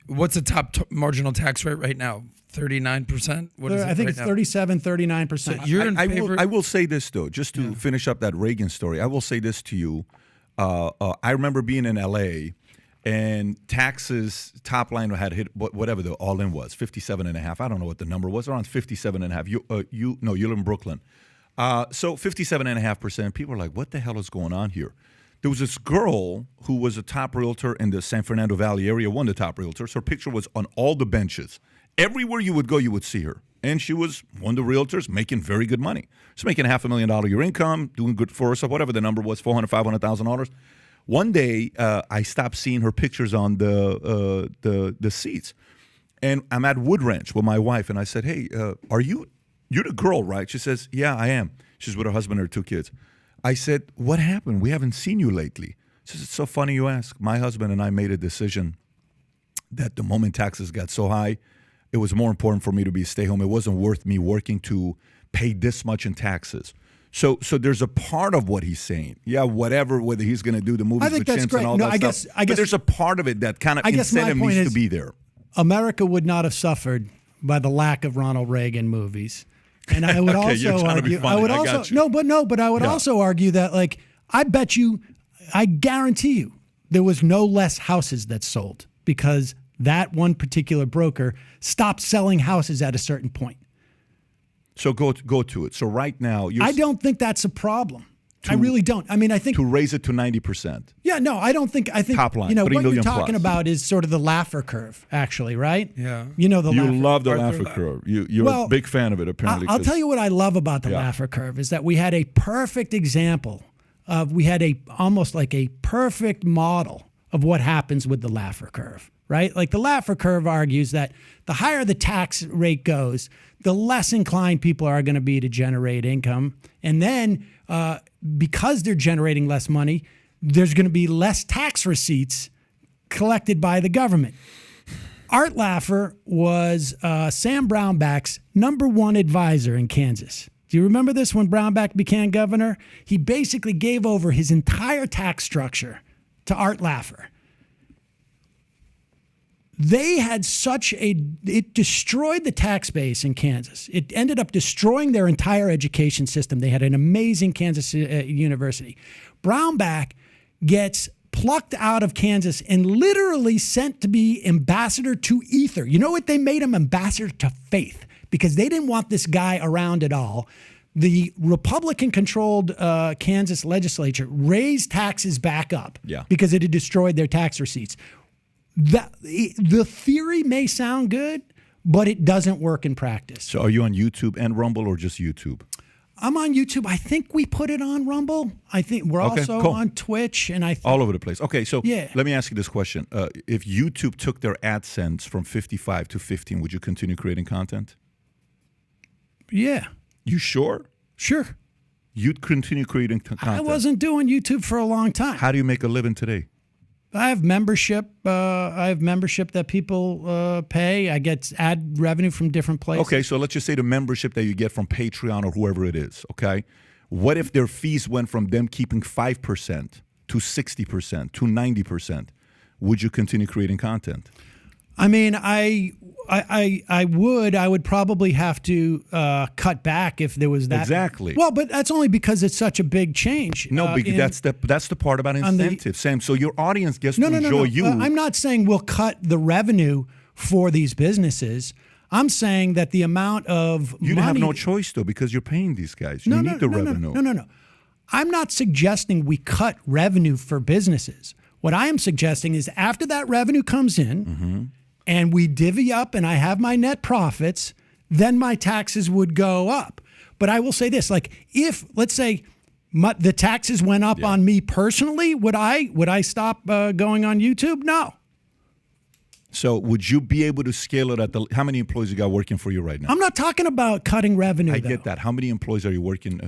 [SPEAKER 3] What's the top marginal tax rate right now? 39%? What is it?
[SPEAKER 4] I think it's 37, 39%.
[SPEAKER 3] So you're in favor.
[SPEAKER 2] I will say this, though, just to finish up that Reagan story. I will say this to you. I remember being in L.A., and taxes top line had hit whatever the all-in was, 57.5. I don't know what the number was, around 57.5. You live in Brooklyn. So 57.5%. People are like, what the hell is going on here? There was this girl who was a top realtor in the San Fernando Valley area, one of the top realtors. Her picture was on all the benches. Everywhere you would go, you would see her. And she was one of the realtors making very good money. She's making $500,000 a year income, doing good for herself, whatever the number was, $400,000, $500,000. One day, I stopped seeing her pictures on the seats. And I'm at Wood Ranch with my wife, and I said, hey, you're the girl, right? She says, yeah, I am. She's with her husband and her 2 kids. I said, what happened? We haven't seen you lately. She says, it's so funny you ask. My husband and I made a decision that the moment taxes got so high, it was more important for me to be stay home. It wasn't worth me working to pay this much in taxes. So there's a part of what he's saying. Yeah, whether he's going to do the movies with chimps and all that stuff. But there's a part of it that kind of incentive needs to be there.
[SPEAKER 4] America would not have suffered by the lack of Ronald Reagan movies. And I would also argue, I would also argue that, like, I guarantee you there was no less houses that sold because that one particular broker stopped selling houses at a certain point.
[SPEAKER 2] So go to it. So right now,
[SPEAKER 4] I don't think that's a problem. I really don't. I mean, I think
[SPEAKER 2] to raise it to 90%.
[SPEAKER 4] Yeah, no, I don't think. I think
[SPEAKER 2] top line.
[SPEAKER 4] What you're talking about is sort of the Laffer curve, actually, right?
[SPEAKER 3] Yeah.
[SPEAKER 4] You know the.
[SPEAKER 2] You
[SPEAKER 4] Laffer
[SPEAKER 2] love the Laffer curve. You're a big fan of it, apparently.
[SPEAKER 4] I'll tell you what I love about the Laffer curve is that we had a perfect example of almost like a perfect model of what happens with the Laffer curve, right? Like the Laffer curve argues that the higher the tax rate goes, the less inclined people are going to be to generate income, and then because they're generating less money, there's going to be less tax receipts collected by the government. Art Laffer was Sam Brownback's #1 advisor in Kansas. Do you remember this when Brownback became governor? He basically gave over his entire tax structure to Art Laffer. They had it destroyed the tax base in Kansas. It ended up destroying their entire education system. They had an amazing Kansas university. Brownback gets plucked out of Kansas and literally sent to be ambassador to Ether. You know what? They made him ambassador to faith because they didn't want this guy around at all. The Republican-controlled Kansas legislature raised taxes back up because it had destroyed their tax receipts. The theory may sound good, but it doesn't work in practice.
[SPEAKER 2] So are you on YouTube and Rumble or just YouTube?
[SPEAKER 4] I'm on YouTube. I think we put it on Rumble. I think we're also on Twitch. And all
[SPEAKER 2] over the place. Okay, so let me ask you this question. If YouTube took their AdSense from 55 to 15, would you continue creating content?
[SPEAKER 4] Yeah.
[SPEAKER 2] You sure?
[SPEAKER 4] Sure.
[SPEAKER 2] You'd continue creating content?
[SPEAKER 4] I wasn't doing YouTube for a long time.
[SPEAKER 2] How do you make a living today?
[SPEAKER 4] I have membership. That people pay. I get ad revenue from different places.
[SPEAKER 2] Okay, so let's just say the membership that you get from Patreon or whoever it is, okay? What if their fees went from them keeping 5% to 60% to 90%? Would you continue creating content?
[SPEAKER 4] I mean, I would. I would probably have to cut back if there was that.
[SPEAKER 2] Exactly.
[SPEAKER 4] Well, but that's only because it's such a big change.
[SPEAKER 2] No, that's the part about incentive, Sam. So your audience gets to enjoy you.
[SPEAKER 4] I'm not saying we'll cut the revenue for these businesses. I'm saying that the amount of
[SPEAKER 2] You'd
[SPEAKER 4] money...
[SPEAKER 2] have no choice, though, because you're paying these guys. You need the revenue.
[SPEAKER 4] No. I'm not suggesting we cut revenue for businesses. What I am suggesting is after that revenue comes in... and we divvy up and I have my net profits, then my taxes would go up. But I will say this, like if, let's say, the taxes went up on me personally, would I stop going on YouTube? No.
[SPEAKER 2] So would you be able to scale it at how many employees you got working for you right now?
[SPEAKER 4] I'm not talking about cutting revenue.
[SPEAKER 2] I get that. How many employees are working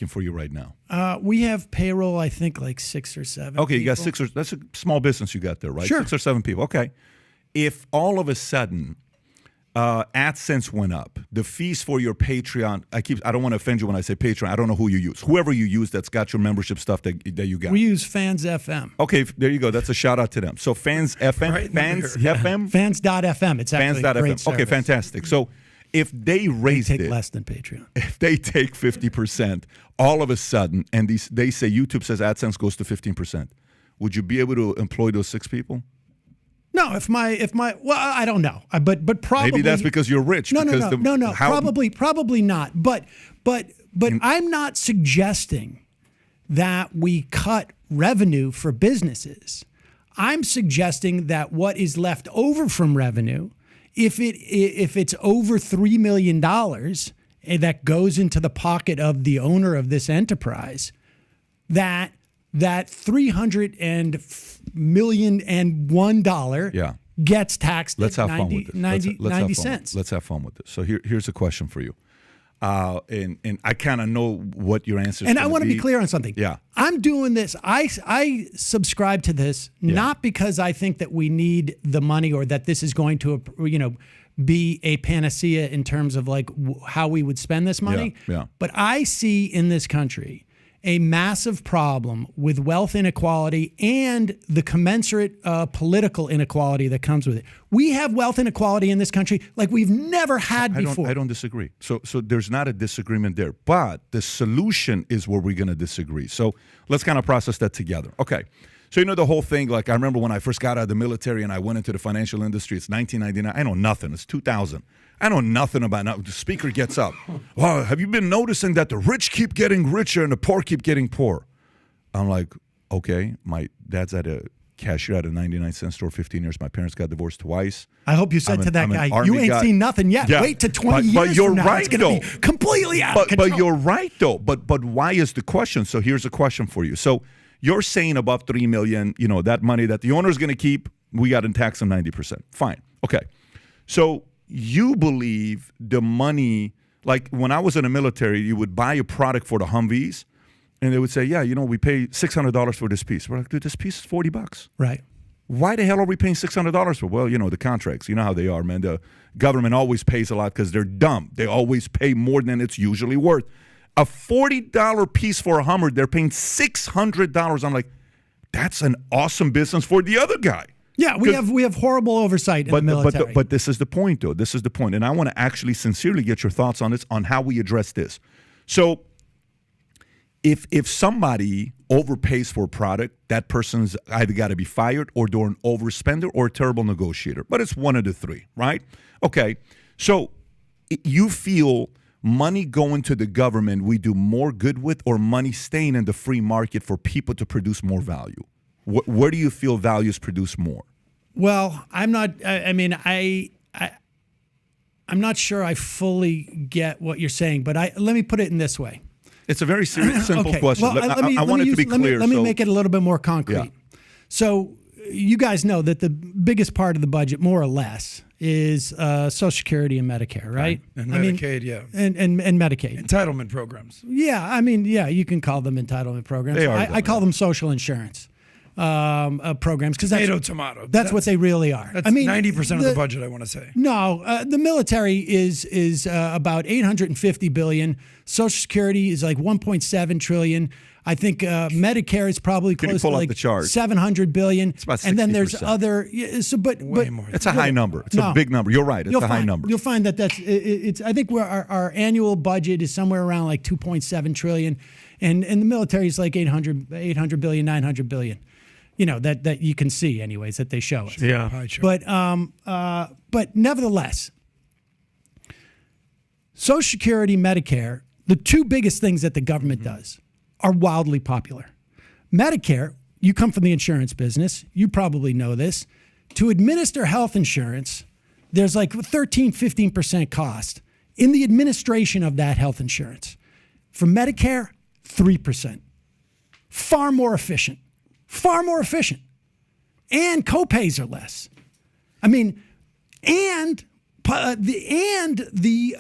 [SPEAKER 2] for you right now?
[SPEAKER 4] We have payroll, I think, like 6 or 7.
[SPEAKER 2] Okay, you got
[SPEAKER 4] people.
[SPEAKER 2] that's a small business you got there, right?
[SPEAKER 4] Sure.
[SPEAKER 2] 6 or 7 people. Okay. If all of a sudden AdSense went up, the fees for your Patreon, I don't want to offend you when I say Patreon. I don't know who you use. Whoever you use that's got your membership stuff that you got.
[SPEAKER 4] We use Fans FM.
[SPEAKER 2] Okay, there you go. That's a shout out to them. So Fans FM,
[SPEAKER 3] Right
[SPEAKER 2] Fans
[SPEAKER 3] there.
[SPEAKER 2] FM?
[SPEAKER 4] Fans.fm. It's actually a great service.
[SPEAKER 2] Okay, fantastic. So if they raised
[SPEAKER 4] Take
[SPEAKER 2] it,
[SPEAKER 4] less than Patreon.
[SPEAKER 2] if they take 50% all of a sudden, and they say YouTube says AdSense goes to 15%, would you be able to employ those 6 people?
[SPEAKER 4] No, if my well, I don't know, but probably
[SPEAKER 2] Maybe that's because you're rich.
[SPEAKER 4] No,
[SPEAKER 2] because
[SPEAKER 4] no, probably not. But I'm not suggesting that we cut revenue for businesses. I'm suggesting that what is left over from revenue, if it's over $3 million that goes into the pocket of the owner of this enterprise, that $300 million and $1 gets taxed
[SPEAKER 2] Let's
[SPEAKER 4] at
[SPEAKER 2] have fun with this.
[SPEAKER 4] 90 cents.
[SPEAKER 2] Let's have fun with this. So here's a question for you. And I kind of know what your answer is.
[SPEAKER 4] And I want to be clear on something.
[SPEAKER 2] Yeah.
[SPEAKER 4] I'm doing this. I subscribe to this not because I think that we need the money or that this is going to, be a panacea in terms of like how we would spend this money.
[SPEAKER 2] Yeah.
[SPEAKER 4] But I see in this country a massive problem with wealth inequality and the commensurate political inequality that comes with it. We have wealth inequality in this country like we've never had before.
[SPEAKER 2] I don't disagree. So there's not a disagreement there. But the solution is where we're going to disagree. So let's kind of process that together. Okay. So the whole thing, like I remember when I first got out of the military and I went into the financial industry, it's 1999. I know nothing. It's 2000. I know nothing about it. The speaker gets up. Wow, have you been noticing that the rich keep getting richer and the poor keep getting poor? I'm like, okay, my dad's at a cashier at a 99-cent store 15 years. My parents got divorced twice.
[SPEAKER 4] I hope you said to that guy, you ain't seen nothing yet.
[SPEAKER 2] Yeah.
[SPEAKER 4] Wait to 20 years
[SPEAKER 2] but you're
[SPEAKER 4] from now.
[SPEAKER 2] right,
[SPEAKER 4] It's going to be completely out of control.
[SPEAKER 2] But you're right, though. But why is the question? So here's a question for you. So you're saying above $3 million, that money that the owner's going to keep, we got to tax them 90%. Fine. Okay. So you believe the money, like when I was in the military, you would buy a product for the Humvees, and they would say, yeah, we pay $600 for this piece. We're like, dude, this piece is $40.
[SPEAKER 4] Right.
[SPEAKER 2] Why the hell are we paying $600 for? Well, the contracts. You know how they are, man. The government always pays a lot because they're dumb. They always pay more than it's usually worth. A $40 piece for a Hummer, they're paying $600. I'm like, that's an awesome business for the other guy.
[SPEAKER 4] Yeah, we have horrible oversight in the military.
[SPEAKER 2] But this is the point, though. This is the point. And I want to actually sincerely get your thoughts on this, on how we address this. So if somebody overpays for a product, that person's either got to be fired or they're an overspender or a terrible negotiator. But it's one of the three, right? Okay. So you feel money going to the government we do more good with, or money staying in the free market for people to produce more value? Where do you feel values produce more?
[SPEAKER 4] Well, I'm not. I'm not sure I fully get what you're saying, but let me put it in this way.
[SPEAKER 2] It's a very simple
[SPEAKER 4] Okay.
[SPEAKER 2] question.
[SPEAKER 4] Well,
[SPEAKER 2] I want it to be clear.
[SPEAKER 4] Let me make it a little bit more concrete.
[SPEAKER 2] Yeah.
[SPEAKER 4] So you guys know that the biggest part of the budget, more or less, is Social Security and Medicare, right?
[SPEAKER 3] And Medicaid, yeah.
[SPEAKER 4] And Medicaid.
[SPEAKER 3] Entitlement programs.
[SPEAKER 4] Yeah, you can call them entitlement programs.
[SPEAKER 2] They are,
[SPEAKER 4] I call them social insurance programs because
[SPEAKER 3] Tomato.
[SPEAKER 4] That's what they really are.
[SPEAKER 3] That's 90% of the budget, I want to say.
[SPEAKER 4] No, the military is about $850 billion. Social Security is like $1.7 trillion. I think Medicare is probably close to like $700 billion.
[SPEAKER 2] It's about 60%.
[SPEAKER 4] And then there's other. But
[SPEAKER 3] more.
[SPEAKER 2] It's a high number. It's a big number. You're right. It's a high number.
[SPEAKER 4] You'll find that it's. I think our annual budget is somewhere around like $2.7 trillion, and the military is like 800 billion, 900 billion. That you can see anyways that they show us.
[SPEAKER 3] Yeah.
[SPEAKER 4] But nevertheless, Social Security, Medicare, the two biggest things that the government does are wildly popular. Medicare, you come from the insurance business, you probably know this. To administer health insurance, there's like 13, 15% cost. in the administration of that health insurance. For Medicare, 3%. Far more efficient. Far more efficient. And copays are less. I mean, and the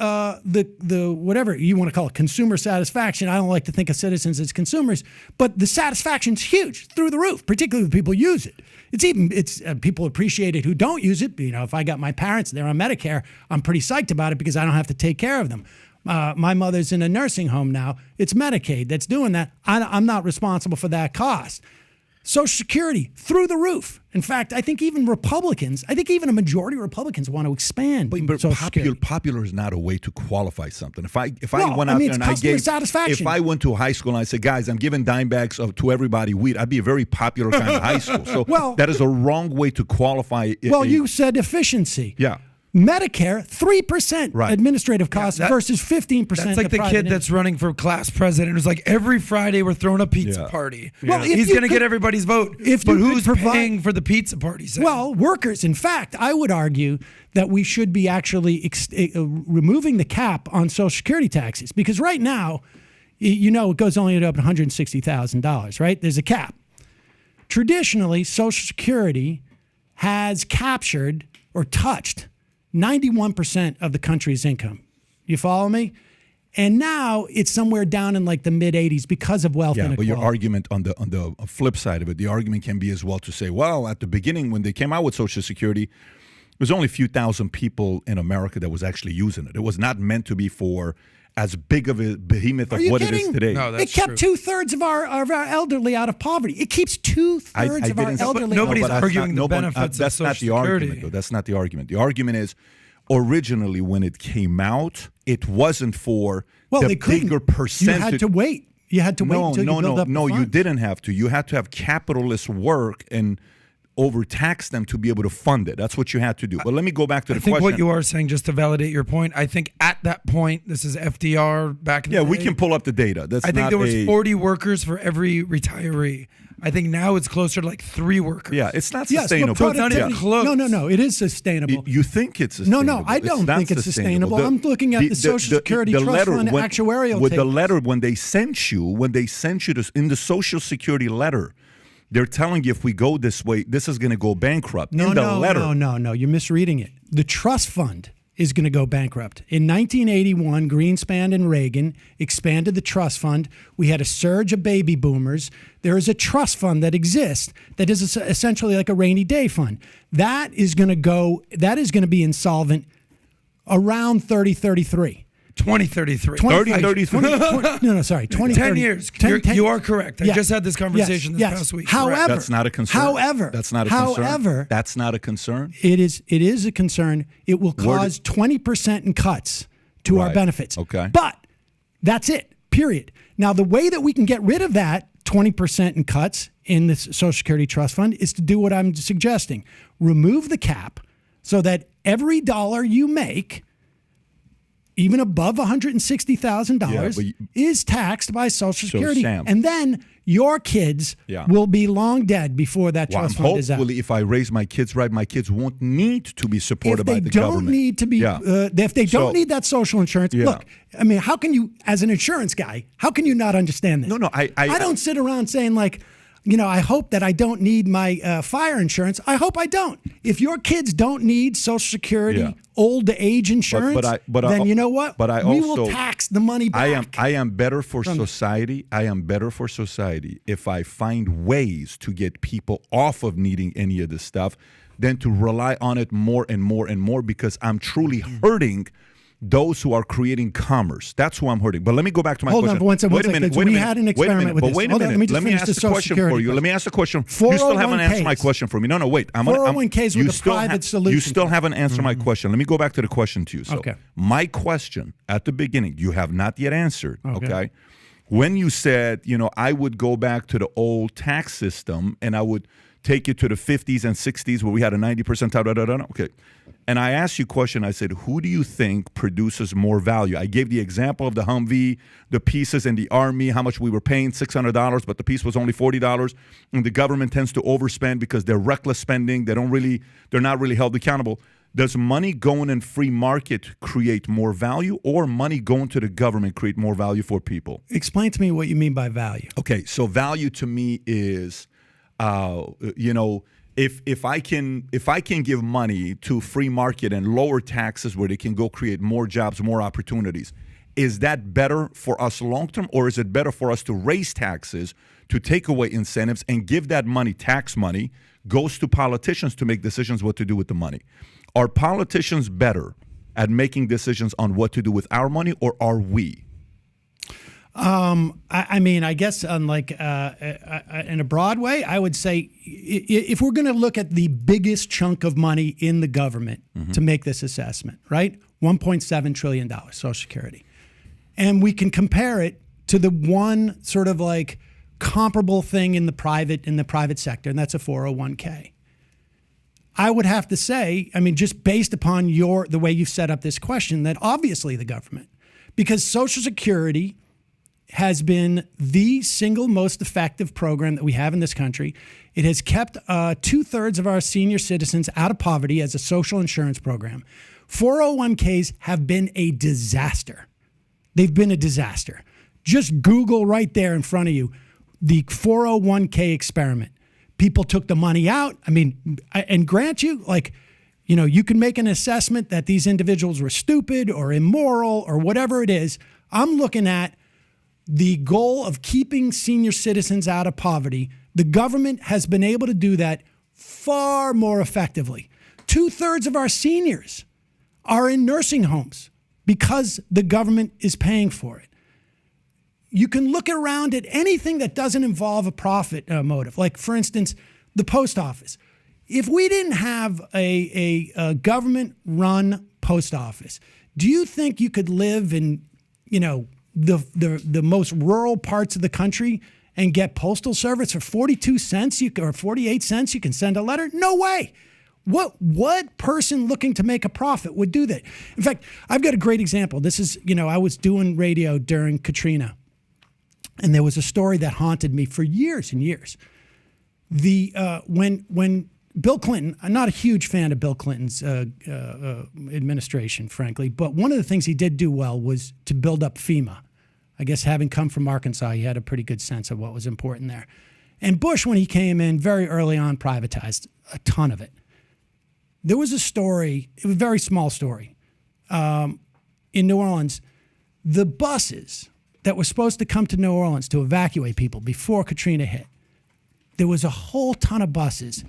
[SPEAKER 4] whatever you want to call it, consumer satisfaction. I don't like to think of citizens as consumers, but the satisfaction's huge, through the roof, particularly when people use it. It's people appreciate it who don't use it. You know, if I got my parents, they're on Medicare, I'm pretty psyched about it because I don't have to take care of them. My mother's in a nursing home now. It's Medicaid that's doing that. I'm not responsible for that cost. Social Security, through the roof. In fact, I think even Republicans, a majority of Republicans want to expand.
[SPEAKER 2] But popular is not a way to qualify something. If I went out there and
[SPEAKER 4] satisfaction.
[SPEAKER 2] If I went to high school and I said, guys, I'm giving dime bags to everybody weed, I'd be a very popular kind of high school. So that is a wrong way to qualify.
[SPEAKER 4] You said efficiency.
[SPEAKER 2] Yeah.
[SPEAKER 4] Medicare, 3% administrative costs versus 15%.
[SPEAKER 3] That's like the kid that's running for class president who's like, every Friday we're throwing a pizza party. Well, he's going to get everybody's vote. But who's paying for the pizza party?
[SPEAKER 4] Well, workers. In fact, I would argue that we should be actually removing the cap on Social Security taxes because right now, you know, it goes only up to $160,000, right? There's a cap. Traditionally, Social Security has captured or touched 91% of the country's income. You follow me? And now it's somewhere down in like the mid 80s because of wealth inequality.
[SPEAKER 2] But your argument on the flip side of it, the argument can be as well to say, well, at the beginning when they came out with Social Security, there's only a few thousand people in America that was actually using it. It was not meant to be for as big of a behemoth of what it is today.
[SPEAKER 3] No,
[SPEAKER 4] it kept
[SPEAKER 3] true.
[SPEAKER 4] 2/3 of our elderly out of poverty. It keeps 2/3 of our elderly.
[SPEAKER 3] Nobody's arguing the benefits of Social Security.
[SPEAKER 2] That's not the argument, though. That's not the argument. The argument is, originally when it came out, it wasn't for the bigger percentage.
[SPEAKER 4] You had to wait. You had to wait until you build up the funds.
[SPEAKER 2] You didn't have to. You had to have capitalists work and overtax them to be able to fund it. That's what you had to do. But let me go back to the question.
[SPEAKER 3] I think what you are saying, just to validate your point, I think at that point, this is FDR back in the day.
[SPEAKER 2] Yeah, we can pull up the data.
[SPEAKER 3] I think there was 40 workers for every retiree. I think now it's closer to like 3 workers.
[SPEAKER 2] Yeah, it's not sustainable.
[SPEAKER 3] But it's not even close.
[SPEAKER 4] No, it is sustainable.
[SPEAKER 2] You think it's sustainable.
[SPEAKER 4] No, I don't think it's sustainable. I'm looking at the Social Security Trust Fund actuarial
[SPEAKER 2] with
[SPEAKER 4] table.
[SPEAKER 2] the letter when they sent you this, in the Social Security letter, they're telling you if we go this way, this is going to go bankrupt.
[SPEAKER 4] No, you're misreading it. The trust fund is going to go bankrupt. In 1981, Greenspan and Reagan expanded the trust fund. We had a surge of baby boomers. There is a trust fund that exists that is essentially like a rainy day fund. That is going to be insolvent around 2033.
[SPEAKER 3] 2033.
[SPEAKER 4] 10
[SPEAKER 3] years. You are correct. I just had this conversation this past week.
[SPEAKER 4] However,
[SPEAKER 2] that's not a concern. That's not a concern.
[SPEAKER 4] It is a concern. It will cause 20% in cuts to our benefits.
[SPEAKER 2] Okay.
[SPEAKER 4] But that's it. Period. Now, the way that we can get rid of that 20% in cuts in the Social Security Trust Fund is to do what I'm suggesting. Remove the cap so that every dollar you make, even above $160,000, is taxed by Social Security.
[SPEAKER 2] Sam,
[SPEAKER 4] and then your kids will be long dead before that trust fund is out.
[SPEAKER 2] Hopefully, if I raise my kids right, my kids won't need to be supported by the
[SPEAKER 4] If
[SPEAKER 2] government.
[SPEAKER 4] they don't need that social insurance, look, I mean, how can you, as an insurance guy, how can you not understand this?
[SPEAKER 2] No,
[SPEAKER 4] I don't sit around saying like, you know, I hope that I don't need my fire insurance. I hope I don't. If your kids don't need Social Security, old age insurance, then you know what? We will tax the money back.
[SPEAKER 2] I am better for society. I am better for society if I find ways to get people off of needing any of this stuff than to rely on it more and more and more, because I'm truly hurting those who are creating commerce. That's who I'm hurting. But let me go back to my question.
[SPEAKER 4] Hold on, wait a minute. We had an experiment with this.
[SPEAKER 2] Wait a minute. Let me ask the question for you. Let me ask the question. You still haven't answered my question for me. No, wait.
[SPEAKER 4] 401ks with a private solution.
[SPEAKER 2] You still haven't answered my question. Let me go back to the question to you. So my question at the beginning, you have not yet answered. Okay. When you said, you know, I would go back to the old tax system and I would take it to the 50s and 60s where we had a 90%. Okay. And I asked you a question. I said, who do you think produces more value? I gave the example of the Humvee, the pieces in the Army, how much we were paying, $600, but the piece was only $40. And the government tends to overspend because they're reckless spending. They're not really held accountable. Does money going in free market create more value, or money going to the government create more value for people?
[SPEAKER 4] Explain to me what you mean by value.
[SPEAKER 2] Okay, so value to me is, if I can give money to free market and lower taxes where they can go create more jobs, more opportunities, is that better for us long term, or is it better for us to raise taxes, to take away incentives, and give that money, tax money, goes to politicians to make decisions what to do with the money? Are politicians better at making decisions on what to do with our money, or are we?
[SPEAKER 4] I mean, I guess in a broad way, I would say if we're going to look at the biggest chunk of money in the government to make this assessment, right? $1.7 trillion, Social Security. And we can compare it to the one sort of like comparable thing in the private sector, and that's a 401k. I would have to say, I mean, just based upon the way you've set up this question, that obviously the government, because Social Security has been the single most effective program that we have in this country. It has kept 2/3 of our senior citizens out of poverty as a social insurance program. 401ks have been a disaster. They've been a disaster. Just Google right there in front of you, the 401k experiment. People took the money out. I mean, and grant you, you can make an assessment that these individuals were stupid or immoral or whatever it is. I'm looking at the goal of keeping senior citizens out of poverty. The government has been able to do that far more effectively. 2/3 of our seniors are in nursing homes because the government is paying for it. You can look around at anything that doesn't involve a profit motive. Like, for instance, the post office. If we didn't have a government-run post office, do you think you could live in, the most rural parts of the country and get postal service for 42 cents or 48 cents? You can send a letter? No way. What person looking to make a profit would do that? In fact, I've got a great example. This is, I was doing radio during Katrina, and there was a story that haunted me for years and years. When Bill Clinton, I'm not a huge fan of Bill Clinton's administration, frankly, but one of the things he did do well was to build up FEMA. I guess having come from Arkansas, he had a pretty good sense of what was important there. And Bush, when he came in very early on, privatized a ton of it. There was a story, it was a very small story, in New Orleans. The buses that were supposed to come to New Orleans to evacuate people before Katrina hit, there was a whole ton of buses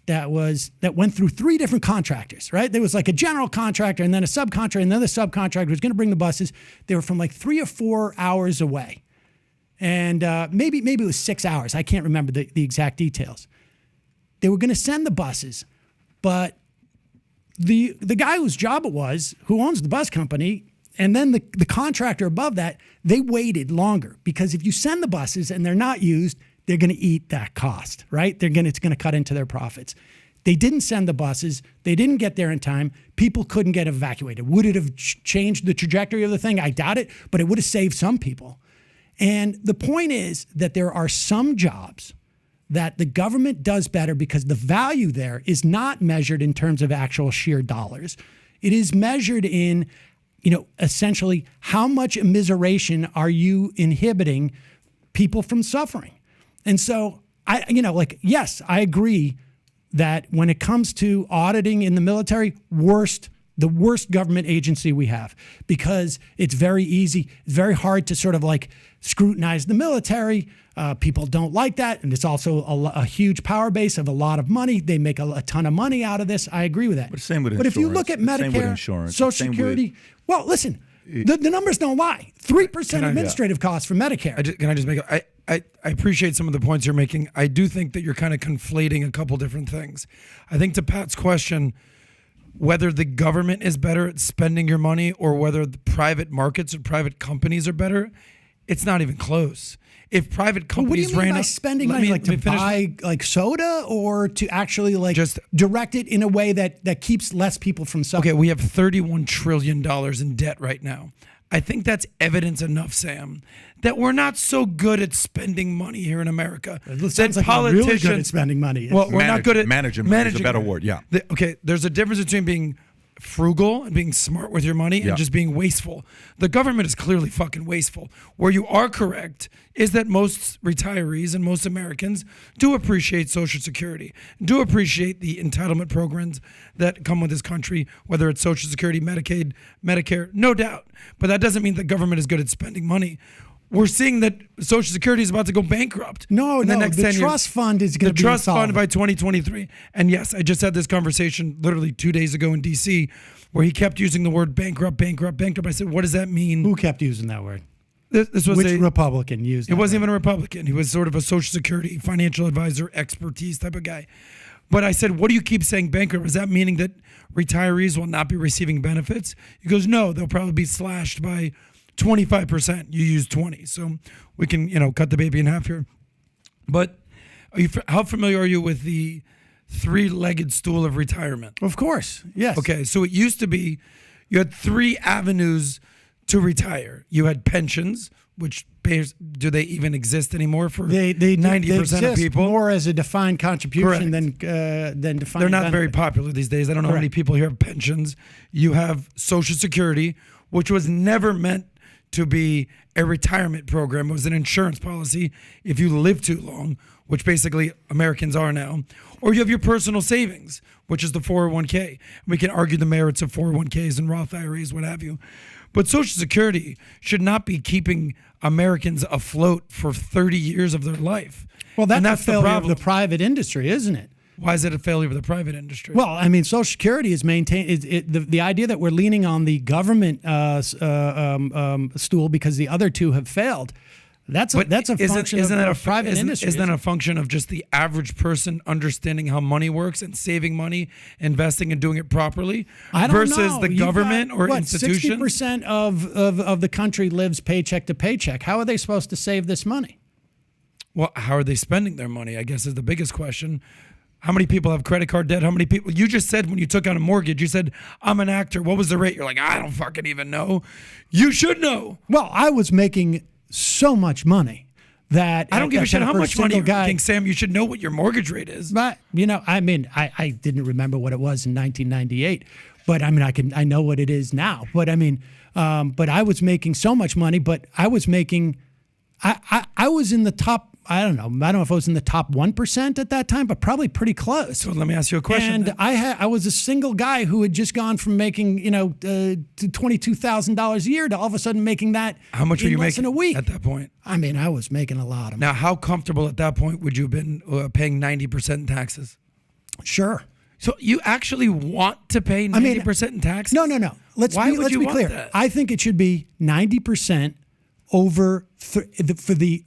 [SPEAKER 4] that went through 3 different contractors, right? There was like a general contractor and then a subcontractor, and then the subcontractor was going to bring the buses. They were from like 3 or 4 hours away. And maybe it was 6 hours. I can't remember the exact details. They were going to send the buses, but the guy whose job it was, who owns the bus company, and then the contractor above that, they waited longer, because if you send the buses and they're not used, they're going to eat that cost, right? It's going to cut into their profits. They didn't send the buses. They didn't get there in time. People couldn't get evacuated. Would it have changed the trajectory of the thing? I doubt it, but it would have saved some people. And the point is that there are some jobs that the government does better because the value there is not measured in terms of actual sheer dollars. It is measured in, essentially how much immiseration are you inhibiting people from suffering? And so yes, I agree that when it comes to auditing in the military, the worst government agency we have, because it's very easy, it's very hard to sort of like scrutinize the military. People don't like that. And it's also a huge power base of a lot of money. They make a ton of money out of this. I agree with that.
[SPEAKER 2] But same with
[SPEAKER 4] But
[SPEAKER 2] insurance.
[SPEAKER 4] if you look at Medicare, Social Security, well, listen, the numbers don't lie. 3% administrative costs for Medicare.
[SPEAKER 3] Can I just make I appreciate some of the points you're making. I do think that you're kind of conflating a couple different things. I think to Pat's question, whether the government is better at spending your money or whether the private markets or private companies are better, it's not even close. If private companies
[SPEAKER 4] what do you mean by spending money, like to buy like soda, or to actually like just direct it in a way that keeps less people from suffering?
[SPEAKER 3] Okay, we have $31 trillion in debt right now. I think that's evidence enough, Sam, that we're not so good at spending money here in America.
[SPEAKER 4] It sounds like we're really good at spending money.
[SPEAKER 3] Well, we're not good at
[SPEAKER 2] managing money is a better word, yeah.
[SPEAKER 3] Okay, there's a difference between being frugal and being smart with your money and just being wasteful. The government is clearly fucking wasteful. Where you are correct is that most retirees and most Americans do appreciate Social Security, do appreciate the entitlement programs that come with this country, whether it's Social Security, Medicaid, Medicare, no doubt. But that doesn't mean the government is good at spending money. We're seeing that Social Security is about to go bankrupt.
[SPEAKER 4] The trust fund is going to be
[SPEAKER 3] the trust
[SPEAKER 4] insolvent.
[SPEAKER 3] fund by 2023. And yes, I just had this conversation literally 2 days ago in D.C. where he kept using the word bankrupt. I said, what does that mean?
[SPEAKER 4] Who kept using that word?
[SPEAKER 3] This was
[SPEAKER 4] Which Republican used it?
[SPEAKER 3] It wasn't even a Republican. He was sort of a Social Security financial advisor, expertise type of guy. But I said, what do you keep saying bankrupt? Is that meaning that retirees will not be receiving benefits? He goes, no, they'll probably be slashed by 25%. You use 20, so we can, cut the baby in half here. But how familiar are you with the three-legged stool of retirement?
[SPEAKER 4] Of course, yes.
[SPEAKER 3] Okay, so it used to be you had three avenues to retire. You had pensions, which do they even exist anymore for 90% of people?
[SPEAKER 4] More as a defined contribution than defined.
[SPEAKER 3] They're not very popular these days. I don't know how many people here have pensions. You have Social Security, which was never meant to be a retirement program. It was an insurance policy if you live too long, which basically Americans are now. Or you have your personal savings, which is the 401k. We can argue the merits of 401ks and Roth IRAs, what have you. But Social Security should not be keeping Americans afloat for 30 years of their life.
[SPEAKER 4] Well, that's a failure
[SPEAKER 3] the problem.
[SPEAKER 4] of the private industry, isn't it?
[SPEAKER 3] Why is it a failure of the private industry?
[SPEAKER 4] Well, I mean, Social Security is maintained. The idea that we're leaning on the government stool because the other two have failed. That's a function of the private industry.
[SPEAKER 3] Isn't that a function of just the average person understanding how money works and saving money, investing and doing it properly,
[SPEAKER 4] I don't
[SPEAKER 3] versus
[SPEAKER 4] know.
[SPEAKER 3] the government or institution?
[SPEAKER 4] 60% of the country lives paycheck to paycheck. How are they supposed to save this money?
[SPEAKER 3] Well, how are they spending their money, I guess, is the biggest question. How many people have credit card debt? How many people? You just said when you took out a mortgage, you said, I'm an actor. What was the rate? You're like, I don't fucking even know. You should know.
[SPEAKER 4] Well, I was making so much money that
[SPEAKER 3] I don't give a shit how much money you're making, Sam. You should know what your mortgage rate is.
[SPEAKER 4] But, I mean, I didn't remember what it was in 1998. But I mean, I know what it is now. But I mean, but I was making so much money, but I was making, I was in the top. I don't know if I was in the top 1% at that time, but probably pretty close.
[SPEAKER 3] So let me ask you a question.
[SPEAKER 4] And I was a single guy who had just gone from making, to $22,000 a year to all of a sudden making that.
[SPEAKER 3] How much were you making
[SPEAKER 4] in a week
[SPEAKER 3] at that point?
[SPEAKER 4] I mean, I was making a lot of money.
[SPEAKER 3] Now, how comfortable at that point would you have been paying 90% in taxes?
[SPEAKER 4] Sure.
[SPEAKER 3] So you actually want to pay 90% in taxes?
[SPEAKER 4] No. Let's be clear.
[SPEAKER 3] That?
[SPEAKER 4] I think it should be 90% over for the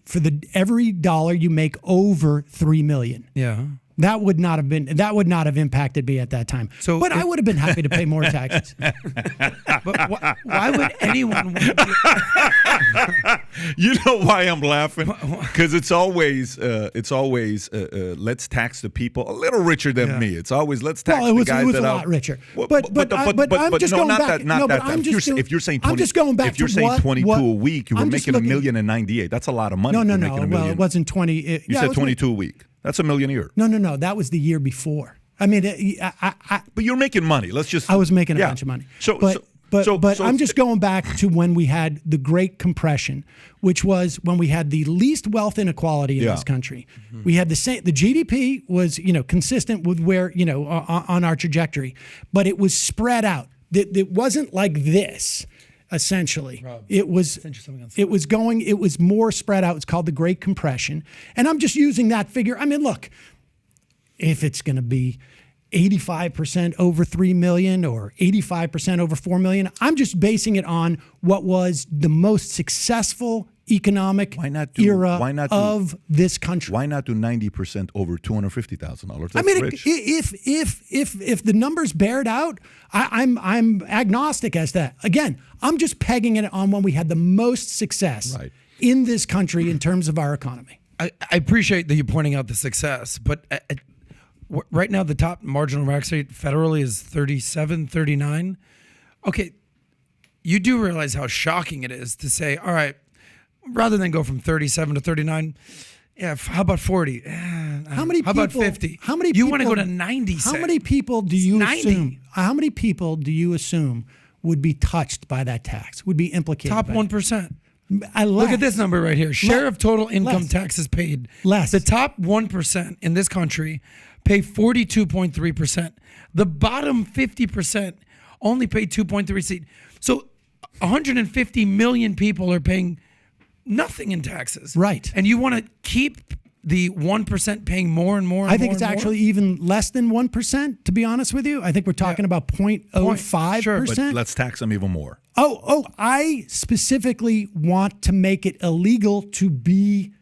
[SPEAKER 4] every dollar you make over $3 million.
[SPEAKER 3] Yeah.
[SPEAKER 4] That would not have impacted me at that time. But I would have been happy to pay more taxes.
[SPEAKER 3] But why would anyone want to
[SPEAKER 2] You know why I'm laughing? Because it's always let's tax the people a little richer than me. It's always let's tax the guys that
[SPEAKER 4] it was a lot richer. But I'm just going back.
[SPEAKER 2] If you're saying 20,
[SPEAKER 4] I'm just going back.
[SPEAKER 2] If you're saying 22 a week, you were making $1,098,000. That's a lot of money.
[SPEAKER 4] No. Well, it wasn't 20.
[SPEAKER 2] You said 22 a week. That's $1 million a year.
[SPEAKER 4] No. That was the year before. I mean,
[SPEAKER 2] but you're making money.
[SPEAKER 4] I was making a bunch of money. But I'm just going back to when we had the Great Compression, which was when we had the least wealth inequality in this country. Mm-hmm. We had the GDP was, consistent with where, on our trajectory, but it was spread out. It wasn't like this. Essentially, Rob, it was more spread out. It's called the Great Compression. And I'm just using that figure. I mean, look, if it's going to be 85% over 3 million or 85% over 4 million, I'm just basing it on what was the most successful economic era of this country.
[SPEAKER 2] Why not do 90% over $250,000?
[SPEAKER 4] I mean,
[SPEAKER 2] rich.
[SPEAKER 4] if the numbers bear it out, I'm agnostic as to that. Again, I'm just pegging it on when we had the most success in this country in terms of our economy.
[SPEAKER 3] I appreciate that you're pointing out the success, but right now the top marginal tax rate federally is 37, 39. Okay, you do realize how shocking it is to say, all right, rather than go from 37 to 39, Yeah, how about 40?
[SPEAKER 4] How many
[SPEAKER 3] How
[SPEAKER 4] people,
[SPEAKER 3] about 50?
[SPEAKER 4] How many
[SPEAKER 3] You
[SPEAKER 4] people,
[SPEAKER 3] want to go to 90?
[SPEAKER 4] How
[SPEAKER 3] say.
[SPEAKER 4] many people do you
[SPEAKER 3] 90.
[SPEAKER 4] assume? How many people do you assume would be touched by that tax? Would be implicated?
[SPEAKER 3] Top
[SPEAKER 4] by
[SPEAKER 3] 1%.
[SPEAKER 4] it?
[SPEAKER 3] Look at this number right here. Share of total income
[SPEAKER 4] Less.
[SPEAKER 3] taxes paid.
[SPEAKER 4] Less.
[SPEAKER 3] The top 1% in this country pay 42.3%. The bottom 50% only pay 2.3%. So 150 million people are paying nothing in taxes.
[SPEAKER 4] Right.
[SPEAKER 3] And you want to keep the 1% paying more and more and
[SPEAKER 4] I think
[SPEAKER 3] more
[SPEAKER 4] it's
[SPEAKER 3] and more?
[SPEAKER 4] actually even less than 1%, to be honest with you. I think we're talking about 0.05%.
[SPEAKER 3] Sure,
[SPEAKER 2] But let's tax them even more.
[SPEAKER 4] I specifically want to make it illegal to be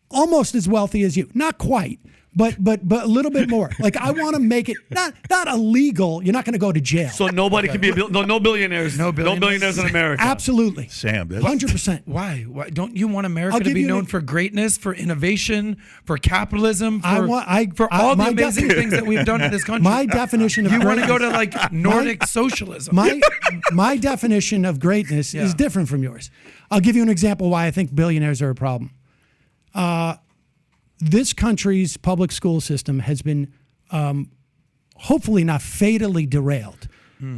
[SPEAKER 4] almost as wealthy as you. Not quite, but a little bit more. Like I want to make it not illegal. You're not going to go to jail.
[SPEAKER 5] So nobody can be no billionaires.
[SPEAKER 3] No billionaires.
[SPEAKER 5] in America.
[SPEAKER 4] Absolutely.
[SPEAKER 2] Sam, that's
[SPEAKER 4] 100%.
[SPEAKER 3] Why? Don't you want America
[SPEAKER 4] I'll
[SPEAKER 3] to
[SPEAKER 4] give
[SPEAKER 3] be
[SPEAKER 4] you
[SPEAKER 3] known
[SPEAKER 4] an-
[SPEAKER 3] for greatness, for innovation, for capitalism, for, for
[SPEAKER 4] I-
[SPEAKER 3] all the
[SPEAKER 4] my
[SPEAKER 3] amazing things that we've done in this country?
[SPEAKER 4] My definition of
[SPEAKER 3] You want to go
[SPEAKER 4] greatness-
[SPEAKER 3] to like Nordic socialism?
[SPEAKER 4] my definition of greatness is different from yours. I'll give you an example why I think billionaires are a problem. This country's public school system has been hopefully not fatally derailed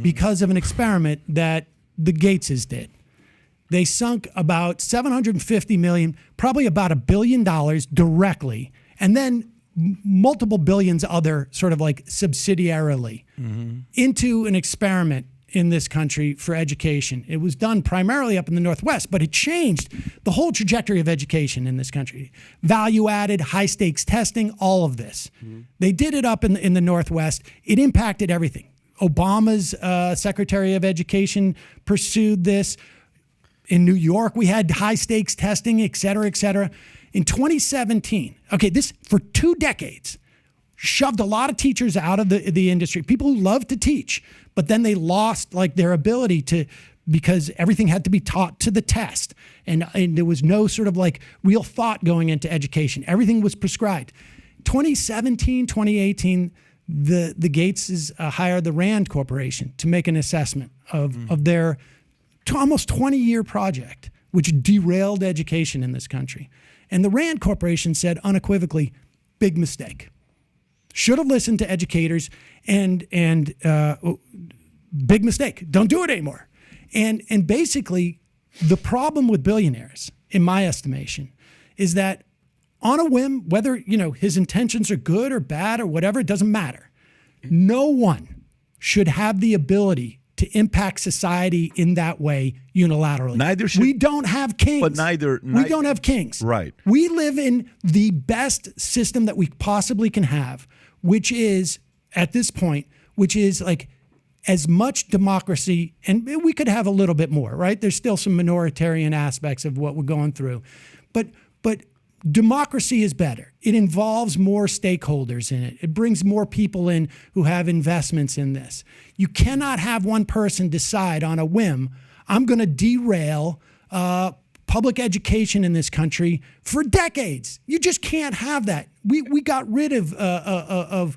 [SPEAKER 4] because of an experiment that the Gateses did. They sunk about $750 million, probably about $1 billion directly, and then multiple billions other sort of like subsidiarily into an experiment in this country for education. It was done primarily up in the Northwest, but it changed the whole trajectory of education in this country. Value added, high stakes testing, all of this. They did it up in the Northwest. It impacted everything. Obama's Secretary of Education pursued this. In New York, we had high stakes testing, et cetera, et cetera. In 2017, this for 2 decades, shoved a lot of teachers out of the industry, people who love to teach, but then they lost like their ability to, because everything had to be taught to the test. And there was no sort of like real thought going into education. Everything was prescribed. 2017, 2018, the Gateses hired the Rand Corporation to make an assessment of their almost 20-year project, which derailed education in this country. And the Rand Corporation said unequivocally, big mistake. Should have listened to educators and big mistake. Don't do it anymore. And basically, the problem with billionaires, in my estimation, is that on a whim, whether his intentions are good or bad or whatever, it doesn't matter. No one should have the ability to impact society in that way unilaterally.
[SPEAKER 2] Neither should
[SPEAKER 4] we don't have kings.
[SPEAKER 2] But
[SPEAKER 4] we don't have kings.
[SPEAKER 2] Right.
[SPEAKER 4] We live in the best system that we possibly can have, which is at this point, which is like as much democracy, and we could have a little bit more, right? There's still some minoritarian aspects of what we're going through, but democracy is better. It involves more stakeholders in it. It brings more people in who have investments in this. You cannot have one person decide on a whim, I'm going to derail public education in this country for decades. You just can't have that. We got rid of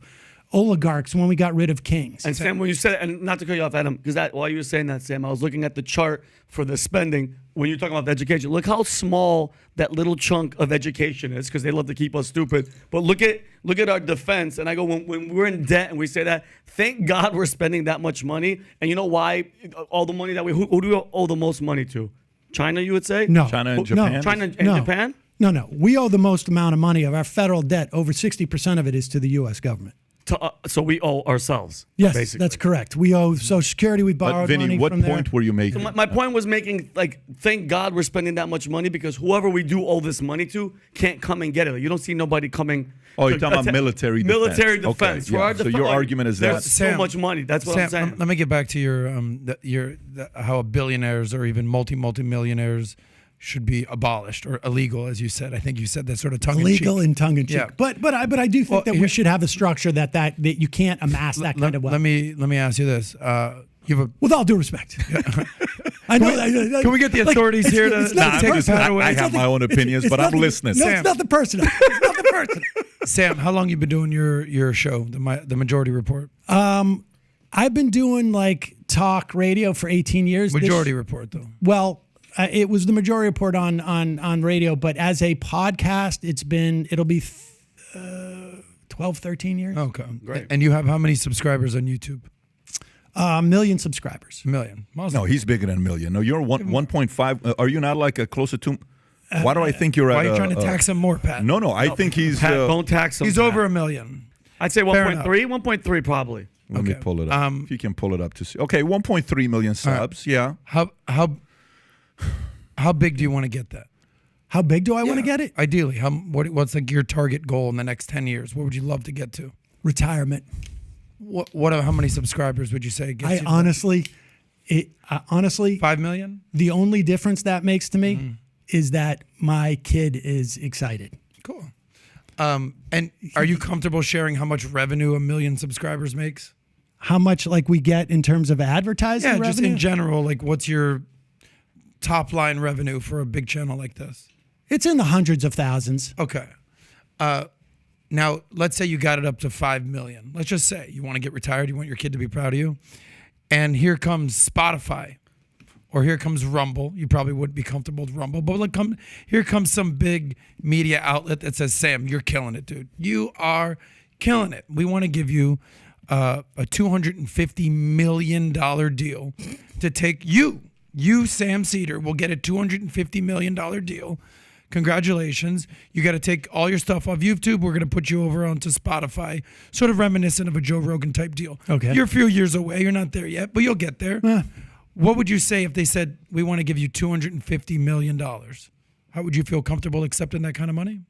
[SPEAKER 4] oligarchs when we got rid of kings.
[SPEAKER 5] And Sam, when you said, and not to cut you off, Adam, because while you were saying that, Sam, I was looking at the chart for the spending. When you're talking about education, look how small that little chunk of education is, because they love to keep us stupid. But look at our defense. And I go, when we're in debt and we say that, thank God we're spending that much money. And you know why? All the money that who do we owe the most money to? China, you would say?
[SPEAKER 4] No.
[SPEAKER 2] China and Japan?
[SPEAKER 5] China and
[SPEAKER 4] No.
[SPEAKER 5] Japan?
[SPEAKER 4] No. We owe the most amount of money of our federal debt. Over 60% of it is to the U.S. government.
[SPEAKER 5] So we owe ourselves.
[SPEAKER 4] Yes,
[SPEAKER 5] basically.
[SPEAKER 4] that's correct. We owe Social Security. We
[SPEAKER 2] But
[SPEAKER 4] borrowed
[SPEAKER 2] Vinny,
[SPEAKER 4] money
[SPEAKER 2] what
[SPEAKER 4] from there.
[SPEAKER 2] point were you making?
[SPEAKER 5] My point was making, like, thank God we're spending that much money, because whoever we do owe this money to can't come and get it. You don't see nobody coming.
[SPEAKER 2] Oh, you're talking about military defense.
[SPEAKER 5] Military
[SPEAKER 2] Okay,
[SPEAKER 5] defense.
[SPEAKER 2] yeah.
[SPEAKER 5] For our
[SPEAKER 2] So
[SPEAKER 5] defense,
[SPEAKER 2] your
[SPEAKER 5] like,
[SPEAKER 2] argument is
[SPEAKER 5] there's
[SPEAKER 2] that-
[SPEAKER 5] so
[SPEAKER 3] Sam,
[SPEAKER 5] much money. That's what I'm saying.
[SPEAKER 3] Let me get back to your how billionaires or even multi-millionaires should be abolished or illegal, as you said. I think you said that sort of tongue in cheek.
[SPEAKER 4] Legal and tongue in cheek.
[SPEAKER 3] Yeah.
[SPEAKER 4] But I do think that we should have a structure that you can't amass that kind of wealth.
[SPEAKER 3] Let me ask you this. You have a
[SPEAKER 4] With all due respect. I know.
[SPEAKER 3] Can we get the authorities here to
[SPEAKER 4] not
[SPEAKER 3] take
[SPEAKER 4] the
[SPEAKER 3] this
[SPEAKER 4] person.
[SPEAKER 3] out away?
[SPEAKER 2] I have my own opinions, but I'm listening.
[SPEAKER 4] No,
[SPEAKER 3] Sam.
[SPEAKER 4] it's not the personal. It's not the personal.
[SPEAKER 3] Sam, how long you been doing your show, the Majority Report?
[SPEAKER 4] I've been doing like talk radio for 18 years.
[SPEAKER 3] Majority Report, though.
[SPEAKER 4] Well, It was the majority report on radio, but as a podcast, it'll be 12, 13 years.
[SPEAKER 3] Okay, great. And you have how many subscribers on YouTube?
[SPEAKER 4] 1 million subscribers.
[SPEAKER 3] A million.
[SPEAKER 2] No, he's bigger than a million. No, you're 1.5. Are you not like a closer to? Why do I think you're at?
[SPEAKER 3] Why are you trying to tax him more, Pat?
[SPEAKER 2] No, I think he's.
[SPEAKER 5] Pat, don't tax him.
[SPEAKER 3] He's
[SPEAKER 5] Pat.
[SPEAKER 3] over 1 million.
[SPEAKER 5] I'd say
[SPEAKER 3] Fair
[SPEAKER 5] 1.3, 1.3 probably.
[SPEAKER 2] Let me pull it up. If you can pull it up to see. Okay, 1.3 million subs. Yeah.
[SPEAKER 3] How big do you want to get that?
[SPEAKER 4] How big do I want to get it?
[SPEAKER 3] Ideally, what's like your target goal in the next 10 years? What would you love to get to?
[SPEAKER 4] Retirement.
[SPEAKER 3] How many subscribers would you say it gets you?
[SPEAKER 4] Honestly,
[SPEAKER 3] 5 million?
[SPEAKER 4] The only difference that makes to me is that my kid is excited.
[SPEAKER 3] Cool. And are you comfortable sharing how much revenue 1 million subscribers makes?
[SPEAKER 4] How much like we get in terms of advertising revenue?
[SPEAKER 3] Just in general, like what's your top line revenue for a big channel like this?
[SPEAKER 4] It's in the hundreds of thousands.
[SPEAKER 3] Okay. Now, let's say you got it up to 5 million. Let's just say you want to get retired. You want your kid to be proud of you. And here comes Spotify or here comes Rumble. You probably wouldn't be comfortable with Rumble. But here comes some big media outlet that says, Sam, you're killing it, dude. You are killing it. We want to give you a $250 million deal to take you, Sam Seder, will get a $250 million deal. Congratulations. You got to take all your stuff off YouTube. We're going to put you over onto Spotify, sort of reminiscent of a Joe Rogan type deal.
[SPEAKER 4] Okay.
[SPEAKER 3] You're a few years away. You're not there yet, but you'll get there. What would you say if they said, we want to give you $250 million? How would you feel comfortable accepting that kind of money?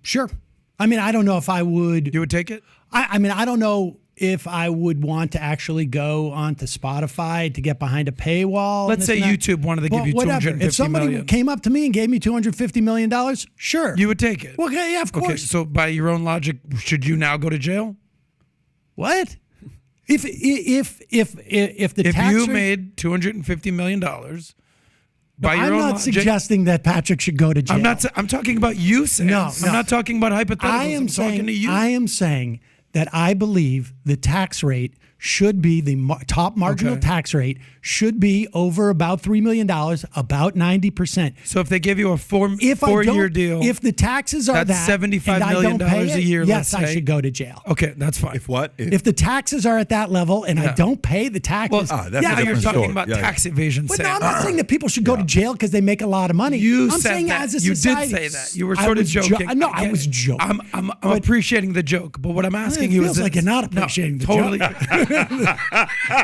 [SPEAKER 4] Sure. I mean, I don't know if I would.
[SPEAKER 3] You would take it?
[SPEAKER 4] I mean, I don't know if I would want to actually go onto Spotify to get behind a paywall.
[SPEAKER 3] Let's say YouTube wanted to give you $250 million.
[SPEAKER 4] If somebody came up to me and gave me $250 million, sure.
[SPEAKER 3] You would take it?
[SPEAKER 4] Well, yeah, of course.
[SPEAKER 3] Okay, so by your own logic, should you now go to jail?
[SPEAKER 4] What? If the tax
[SPEAKER 3] you
[SPEAKER 4] rate,
[SPEAKER 3] made $250 million by your
[SPEAKER 4] I'm
[SPEAKER 3] own
[SPEAKER 4] not
[SPEAKER 3] logic,
[SPEAKER 4] suggesting that Patrick should go to jail.
[SPEAKER 3] I'm talking about you, Sam.
[SPEAKER 4] No.
[SPEAKER 3] I'm not talking about hypotheticals. I'm talking to you.
[SPEAKER 4] I am saying that I believe the tax rate should be top marginal tax rate should be over about $3 million, about 90%.
[SPEAKER 3] So if they give you a four-year deal,
[SPEAKER 4] if the taxes are
[SPEAKER 3] that's
[SPEAKER 4] that,
[SPEAKER 3] $75
[SPEAKER 4] and I
[SPEAKER 3] million
[SPEAKER 4] don't pay
[SPEAKER 3] a year.
[SPEAKER 4] yes,
[SPEAKER 3] let's
[SPEAKER 4] I
[SPEAKER 3] say.
[SPEAKER 4] should go to jail.
[SPEAKER 3] Okay, that's fine.
[SPEAKER 2] If what?
[SPEAKER 4] If the taxes are at that level and I don't pay the taxes,
[SPEAKER 2] that's a
[SPEAKER 3] now you're
[SPEAKER 2] different
[SPEAKER 3] talking
[SPEAKER 2] story.
[SPEAKER 3] about
[SPEAKER 2] Yeah.
[SPEAKER 3] tax evasion.
[SPEAKER 4] but
[SPEAKER 3] Sam.
[SPEAKER 4] no, I'm not saying that people should go to jail because they make a lot of money.
[SPEAKER 3] You
[SPEAKER 4] I'm
[SPEAKER 3] said
[SPEAKER 4] saying
[SPEAKER 3] that.
[SPEAKER 4] as a
[SPEAKER 3] You
[SPEAKER 4] society,
[SPEAKER 3] did say that. You were
[SPEAKER 4] I
[SPEAKER 3] sort of
[SPEAKER 4] was
[SPEAKER 3] joking.
[SPEAKER 4] I was joking.
[SPEAKER 3] I'm appreciating the joke, but what I'm asking
[SPEAKER 4] It
[SPEAKER 3] you
[SPEAKER 4] feels
[SPEAKER 3] is
[SPEAKER 4] like you're not appreciating the
[SPEAKER 3] totally,
[SPEAKER 4] joke.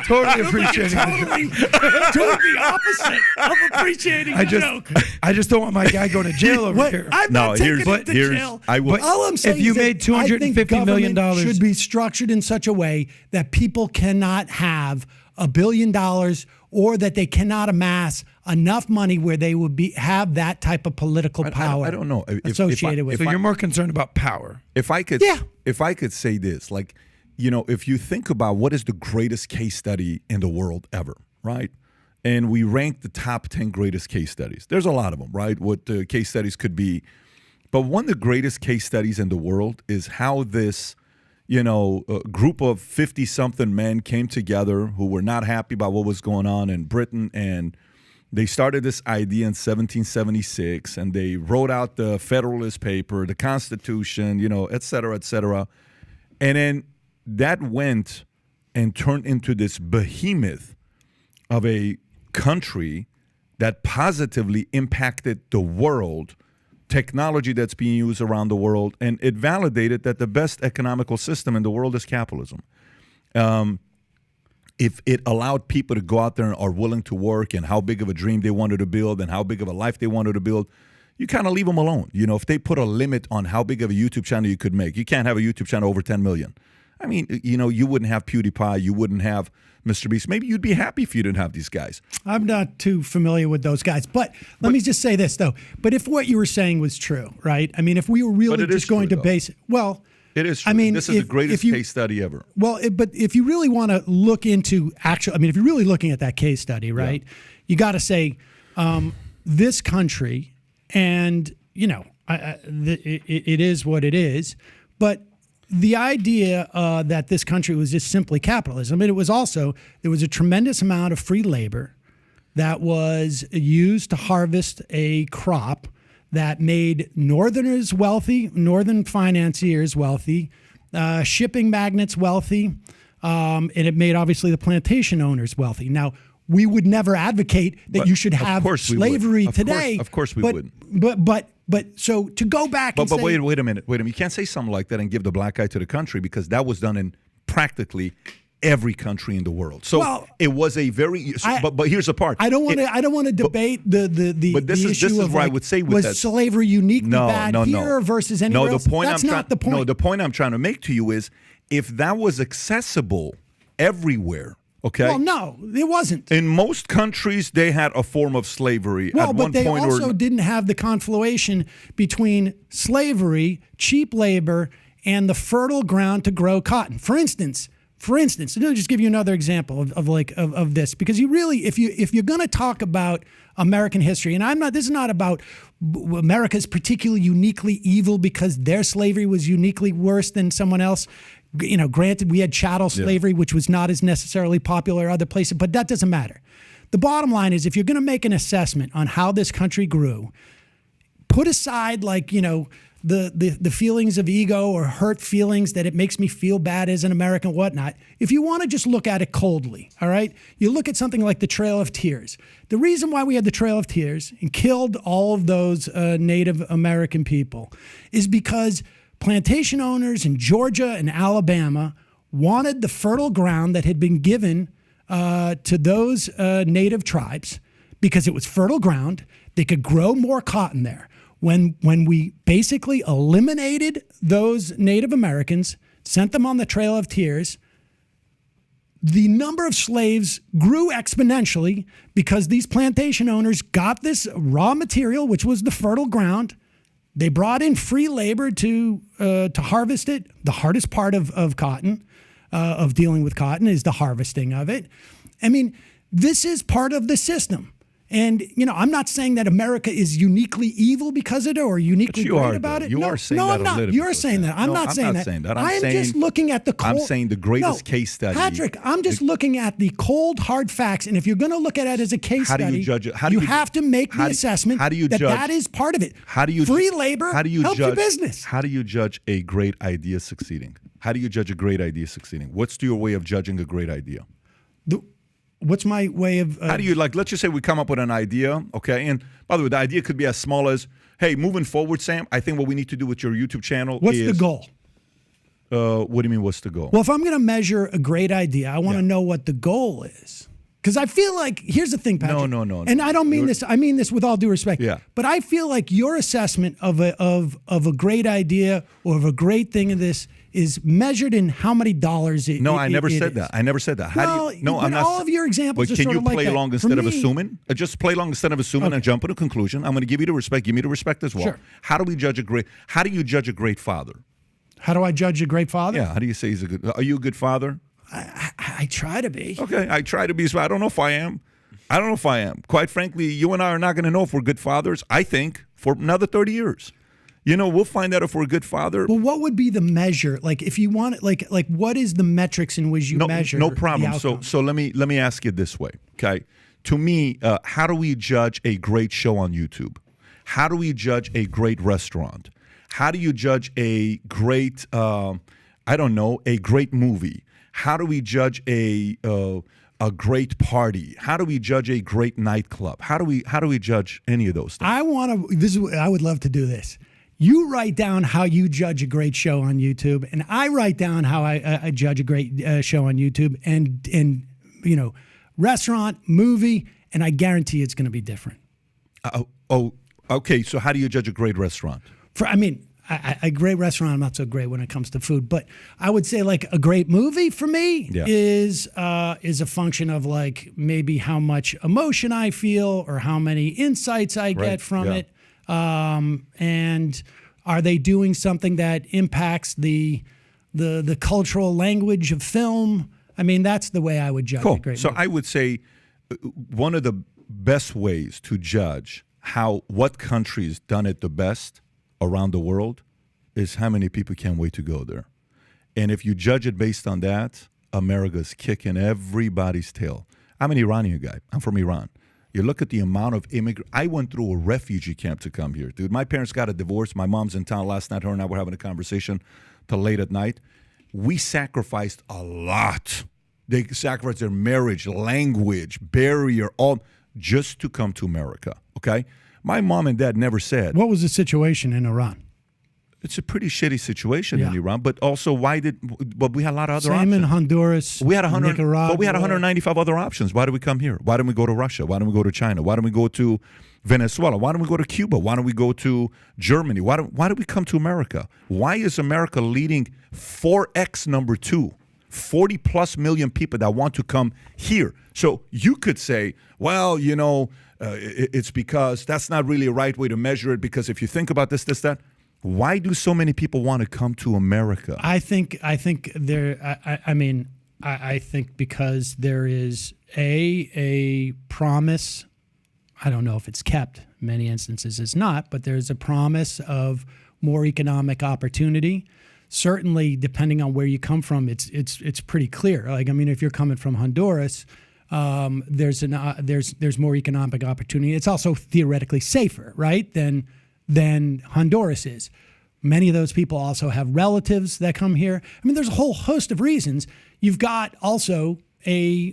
[SPEAKER 3] totally appreciating the joke.
[SPEAKER 4] Doing the opposite of appreciating the joke.
[SPEAKER 3] I just don't want my guy going to jail over here.
[SPEAKER 4] I'm
[SPEAKER 2] No,
[SPEAKER 4] not taking
[SPEAKER 2] here's-
[SPEAKER 4] it to
[SPEAKER 2] here's-
[SPEAKER 4] jail.
[SPEAKER 2] I will-
[SPEAKER 4] All I'm saying
[SPEAKER 3] If you
[SPEAKER 4] is that
[SPEAKER 3] made $250 million
[SPEAKER 4] government should be structured in such a way that people cannot have $1 billion or that they cannot amass enough money where they would have that type of political power.
[SPEAKER 2] I don't know.
[SPEAKER 4] Associated with
[SPEAKER 3] So
[SPEAKER 4] it.
[SPEAKER 3] you're more concerned about power.
[SPEAKER 2] If I could,
[SPEAKER 4] Yeah.
[SPEAKER 2] if I could say this, like, if you think about what is the greatest case study in the world ever, right? And we rank the top 10 greatest case studies. There's a lot of them, right? What the case studies could be. But one of the greatest case studies in the world is how this, group of 50-something men came together who were not happy about what was going on in Britain. And they started this idea in 1776. And they wrote out the Federalist Paper, the Constitution, et cetera, et cetera. And then that went and turned into this behemoth of a country that positively impacted the world, technology that's being used around the world, and it validated that the best economical system in the world is capitalism. If it allowed people to go out there and are willing to work and how big of a dream they wanted to build and how big of a life they wanted to build, you kind of leave them alone. If they put a limit on how big of a YouTube channel you could make, you can't have a YouTube channel over 10 million. I mean, you wouldn't have PewDiePie, you wouldn't have Mr. Beast. Maybe you'd be happy if you didn't have these guys.
[SPEAKER 4] I'm not too familiar with those guys. But let me just say this, though. But if what you were saying was true, right? I mean, if we were really
[SPEAKER 2] But it is
[SPEAKER 4] just going
[SPEAKER 2] true,
[SPEAKER 4] to
[SPEAKER 2] though.
[SPEAKER 4] base it, well,
[SPEAKER 2] It is true.
[SPEAKER 4] I mean,
[SPEAKER 2] this is the greatest case study ever.
[SPEAKER 4] Well, but if you really want to look into if you're really looking at that case study, right, you got to say this country, and, it is what it is, but the idea that this country was just simply capitalism, I mean, it was also, there was a tremendous amount of free labor that was used to harvest a crop that made Northerners wealthy, Northern financiers wealthy, shipping magnates wealthy, and it made obviously the plantation owners wealthy. Now, we would never advocate that you should have slavery today.
[SPEAKER 2] Of course we would.
[SPEAKER 4] But so to go back
[SPEAKER 2] but
[SPEAKER 4] and say,
[SPEAKER 2] wait a minute. You can't say something like that and give the black guy to the country, because that was done in practically every country in the world. So it was a very. But here's the part.
[SPEAKER 4] I don't want to debate the
[SPEAKER 2] But this
[SPEAKER 4] the
[SPEAKER 2] is
[SPEAKER 4] issue of
[SPEAKER 2] where I
[SPEAKER 4] like,
[SPEAKER 2] would say with
[SPEAKER 4] was
[SPEAKER 2] that,
[SPEAKER 4] slavery uniquely bad here versus anywhere else? That's not the point.
[SPEAKER 2] No, the point I'm trying to make to you is, if that was accessible everywhere. Okay.
[SPEAKER 4] Well, no, it wasn't.
[SPEAKER 2] In most countries, they had a form of slavery at one point.
[SPEAKER 4] But they also didn't have the confluation between slavery, cheap labor, and the fertile ground to grow cotton. For instance, let me just give you another example of this, because you really, if you're going to talk about American history, and this is not about America's particularly uniquely evil because their slavery was uniquely worse than someone else. Granted, we had chattel slavery, which was not as necessarily popular other places, but that doesn't matter. The bottom line is, if you're going to make an assessment on how this country grew, put aside the feelings of ego or hurt feelings that it makes me feel bad as an American, whatnot. If you want to just look at it coldly, all right, you look at something like the Trail of Tears. The reason why we had the Trail of Tears and killed all of those Native American people is because plantation owners in Georgia and Alabama wanted the fertile ground that had been given to those native tribes because it was fertile ground. They could grow more cotton there. When we basically eliminated those Native Americans, sent them on the Trail of Tears, the number of slaves grew exponentially because these plantation owners got this raw material, which was the fertile ground. They brought in free labor to harvest it. The hardest part of cotton, of dealing with cotton, is the harvesting of it. I mean, this is part of the system. And, I'm not saying that America is uniquely evil because of it or uniquely great about it.
[SPEAKER 2] You are saying that.
[SPEAKER 4] No, I'm not. You're saying that. I'm not saying that. I'm just looking at the cold.
[SPEAKER 2] I'm saying the greatest case study.
[SPEAKER 4] Patrick, I'm just looking at the cold, hard facts. And if you're going to look at it as a case study,
[SPEAKER 2] how do you judge it?
[SPEAKER 4] You have to make the assessment that is part of it. Free labor helps your business.
[SPEAKER 2] How do you judge a great idea succeeding? How do you judge a great idea succeeding? What's your way of judging a great idea?
[SPEAKER 4] What's my way of...
[SPEAKER 2] how do you, let's just say we come up with an idea, okay? And by the way, the idea could be as small as, hey, moving forward, Sam, I think what we need to do with your YouTube channel
[SPEAKER 4] What's the goal?
[SPEAKER 2] What do you mean, what's the goal?
[SPEAKER 4] Well, if I'm going to measure a great idea, I want to know what the goal is. Because I feel like, here's the thing, Patrick.
[SPEAKER 2] No.
[SPEAKER 4] And I don't mean this, I mean this with all due respect.
[SPEAKER 2] Yeah.
[SPEAKER 4] But I feel like your assessment of a great idea or of a great thing of this is measured in how many dollars it
[SPEAKER 2] No, I never
[SPEAKER 4] it
[SPEAKER 2] said
[SPEAKER 4] is.
[SPEAKER 2] that. I never said that. How do you? No,
[SPEAKER 4] but
[SPEAKER 2] I'm not.
[SPEAKER 4] All of your examples
[SPEAKER 2] But
[SPEAKER 4] are
[SPEAKER 2] can
[SPEAKER 4] sort
[SPEAKER 2] you
[SPEAKER 4] of like
[SPEAKER 2] play
[SPEAKER 4] that.
[SPEAKER 2] along
[SPEAKER 4] For
[SPEAKER 2] instead of
[SPEAKER 4] me-
[SPEAKER 2] assuming? Just play along instead of assuming and jump in a conclusion. I'm going to give you the respect. Give me the respect as well.
[SPEAKER 4] Sure.
[SPEAKER 2] How do you judge a great father?
[SPEAKER 4] How do I judge a great father?
[SPEAKER 2] Yeah. How do you say he's a good? Are you a good father?
[SPEAKER 4] I try to be.
[SPEAKER 2] Okay, I try to be. So I don't know if I am. Quite frankly, you and I are not going to know if we're good fathers, I think, for another 30 years. We'll find out if we're a good father.
[SPEAKER 4] Well, what would be the measure? Like, if you want, like, what is the metrics in which you measure?
[SPEAKER 2] No problem.
[SPEAKER 4] The outcome?
[SPEAKER 2] So let me ask you this way, okay? To me, how do we judge a great show on YouTube? How do we judge a great restaurant? How do you judge a great, a great movie? How do we judge a great party? How do we judge a great nightclub? How do we judge any of those things?
[SPEAKER 4] I would love to do this. You write down how you judge a great show on YouTube, and I write down how I judge a great show on YouTube, and restaurant, movie, and I guarantee it's going to be different.
[SPEAKER 2] Okay. So how do you judge a great restaurant?
[SPEAKER 4] A great restaurant, I'm not so great when it comes to food, but I would say like a great movie for me is a function of like maybe how much emotion I feel or how many insights I get from it. And are they doing something that impacts the cultural language of film? That's the way I would judge a great movie.
[SPEAKER 2] I would say one of the best ways to judge what country's done it the best around the world is how many people can't wait to go there. And if you judge it based on that, America's kicking everybody's tail. I'm an Iranian guy. I'm from Iran. You look at the amount of immigrants. I went through a refugee camp to come here, dude. My parents got a divorce. My mom's in town last night. Her and I were having a conversation till late at night. We sacrificed a lot. They sacrificed their marriage, language, barrier, all just to come to America, okay? My mom and dad never said.
[SPEAKER 4] What was the situation in Iran?
[SPEAKER 2] It's a pretty shitty situation in Iran, but also but we had a lot of other
[SPEAKER 4] Same
[SPEAKER 2] options.
[SPEAKER 4] in Honduras,
[SPEAKER 2] We had
[SPEAKER 4] Nicaragua.
[SPEAKER 2] but we had 195 other options. Why did we come here? Why don't we go to Russia? Why don't we go to China? Why don't we go to Venezuela? Why don't we go to Cuba? Why don't we go to Germany? Why do we come to America? Why is America leading 4x number 2? 40 plus million people that want to come here. So you could say, well, it's because that's not really a right way to measure it, because if you think about this, that. Why do so many people want to come to America?
[SPEAKER 4] I think because there is a promise. I don't know if it's kept. In many instances it's not, but there's a promise of more economic opportunity. Certainly, depending on where you come from, it's pretty clear. Like, I mean, if you're coming from Honduras, there's more economic opportunity. It's also theoretically safer, right, than Honduras is. Many of those people also have relatives that come here. I mean, there's a whole host of reasons. You've got also a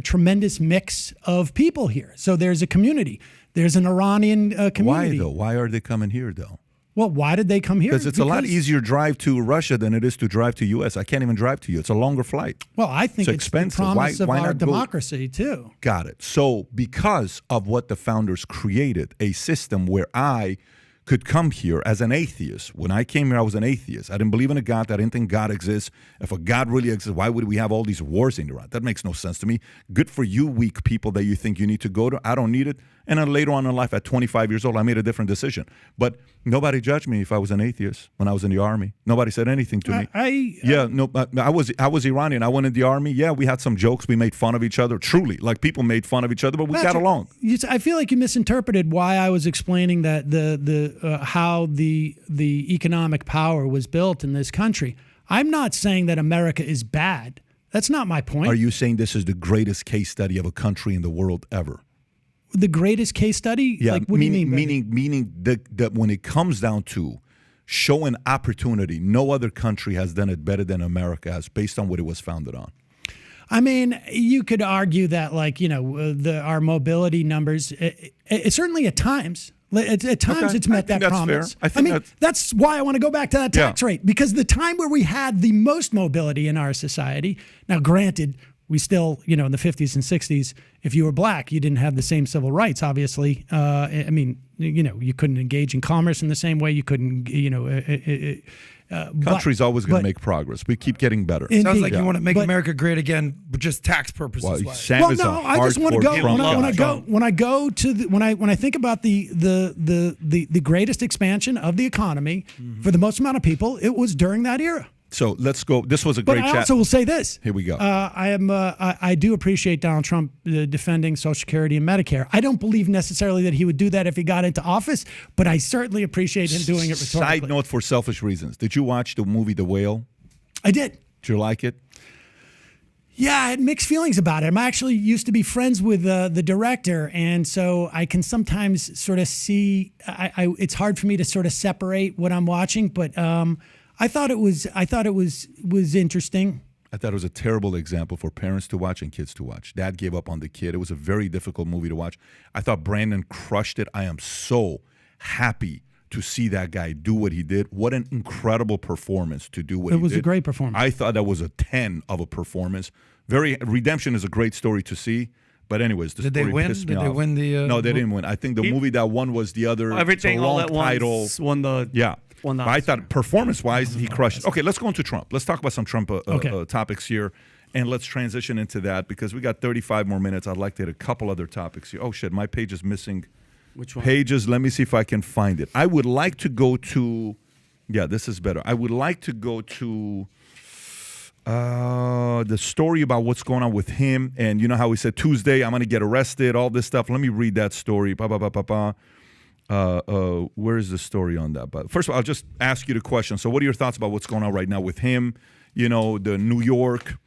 [SPEAKER 4] tremendous mix of people here. So there's a community. There's an Iranian community.
[SPEAKER 2] Why, though? Why are they coming here, though?
[SPEAKER 4] Well, why did they come here?
[SPEAKER 2] Because it's a lot easier drive to Russia than it is to drive to U.S. I can't even drive to you. It's a longer flight.
[SPEAKER 4] Well, I think it's
[SPEAKER 2] expensive.
[SPEAKER 4] the promise
[SPEAKER 2] Why
[SPEAKER 4] of our
[SPEAKER 2] not go?
[SPEAKER 4] democracy, too.
[SPEAKER 2] Got it. So because of what the founders created, a system where I could come here as an atheist. When I came here, I was an atheist. I didn't believe in a God. I didn't think God exists. If a God really exists, why would we have all these wars in Iran? That makes no sense to me. Good for you, weak people, that you think you need to go to. I don't need it. And then later on in life, at 25 years old, I made a different decision. But nobody judged me if I was an atheist when I was in the army. Nobody said anything to me. I was Iranian. I went in the army. Yeah, we had some jokes. We made fun of each other. Truly, like people made fun of each other, but we got along.
[SPEAKER 4] I feel like you misinterpreted why I was explaining that how the economic power was built in this country. I'm not saying that America is bad. That's not my point.
[SPEAKER 2] Are you saying this is the greatest case study of a country in the world ever?
[SPEAKER 4] The greatest case study?
[SPEAKER 2] Yeah,
[SPEAKER 4] like, what do you mean?
[SPEAKER 2] Meaning that when it comes down to showing opportunity, no other country has done it better than America has, based on what it was founded on.
[SPEAKER 4] I mean, you could argue that, like, our mobility numbers, certainly at times. At times, it's met that promise.
[SPEAKER 2] Fair. I mean,
[SPEAKER 4] that's why I want to go back to that tax rate, because the time where we had the most mobility in our society. Now, granted, we still, in the 50s and 60s, if you were black, you didn't have the same civil rights. Obviously, I mean, you couldn't engage in commerce in the same way. You couldn't,
[SPEAKER 2] country's always going to make progress. We keep getting better.
[SPEAKER 3] Sounds like you want to make America great again, but just tax purposes.
[SPEAKER 4] I just want to go when I think about the greatest expansion of the economy for the most amount of people, it was during that era.
[SPEAKER 2] So let's go. This was a great chat.
[SPEAKER 4] But I also will say this.
[SPEAKER 2] Here we go.
[SPEAKER 4] I do appreciate Donald Trump defending Social Security and Medicare. I don't believe necessarily that he would do that if he got into office, but I certainly appreciate him doing it rhetorically.
[SPEAKER 2] Side note, for selfish reasons. Did you watch the movie The Whale?
[SPEAKER 4] I did.
[SPEAKER 2] Did you like it?
[SPEAKER 4] Yeah, I had mixed feelings about it. I actually used to be friends with the director, and so I can sometimes sort of see. It's hard for me to sort of separate what I'm watching, but I thought it was interesting.
[SPEAKER 2] I thought it was a terrible example for parents to watch and kids to watch. Dad gave up on the kid. It was a very difficult movie to watch. I thought Brandon crushed it. I am so happy to see that guy do what he did. What an incredible performance to do what he did.
[SPEAKER 4] It was a great performance.
[SPEAKER 2] I thought that was a 10 of a performance. Redemption is a great story to see. But anyways, the story pissed me off.
[SPEAKER 3] Did they win the...
[SPEAKER 2] No, they didn't win. I think the movie that won was the other...
[SPEAKER 5] Everything All at Once won the...
[SPEAKER 2] Yeah.
[SPEAKER 5] But
[SPEAKER 2] I thought performance-wise, he crushed it. Okay, let's go into Trump. Let's talk about some Trump topics here, and let's transition into that because we got 35 more minutes. I'd like to hit a couple other topics here. Oh, shit, my page is missing.
[SPEAKER 5] Which one?
[SPEAKER 2] Pages. Let me see if I can find it. I would like to go to... Yeah, this is better. I would like to go to the story about what's going on with him, and you know how he said Tuesday, I'm going to get arrested, all this stuff. Let me read that story. Where is the story on that? But first of all, I'll just ask you the question. So what are your thoughts about what's going on right now with him? The New York,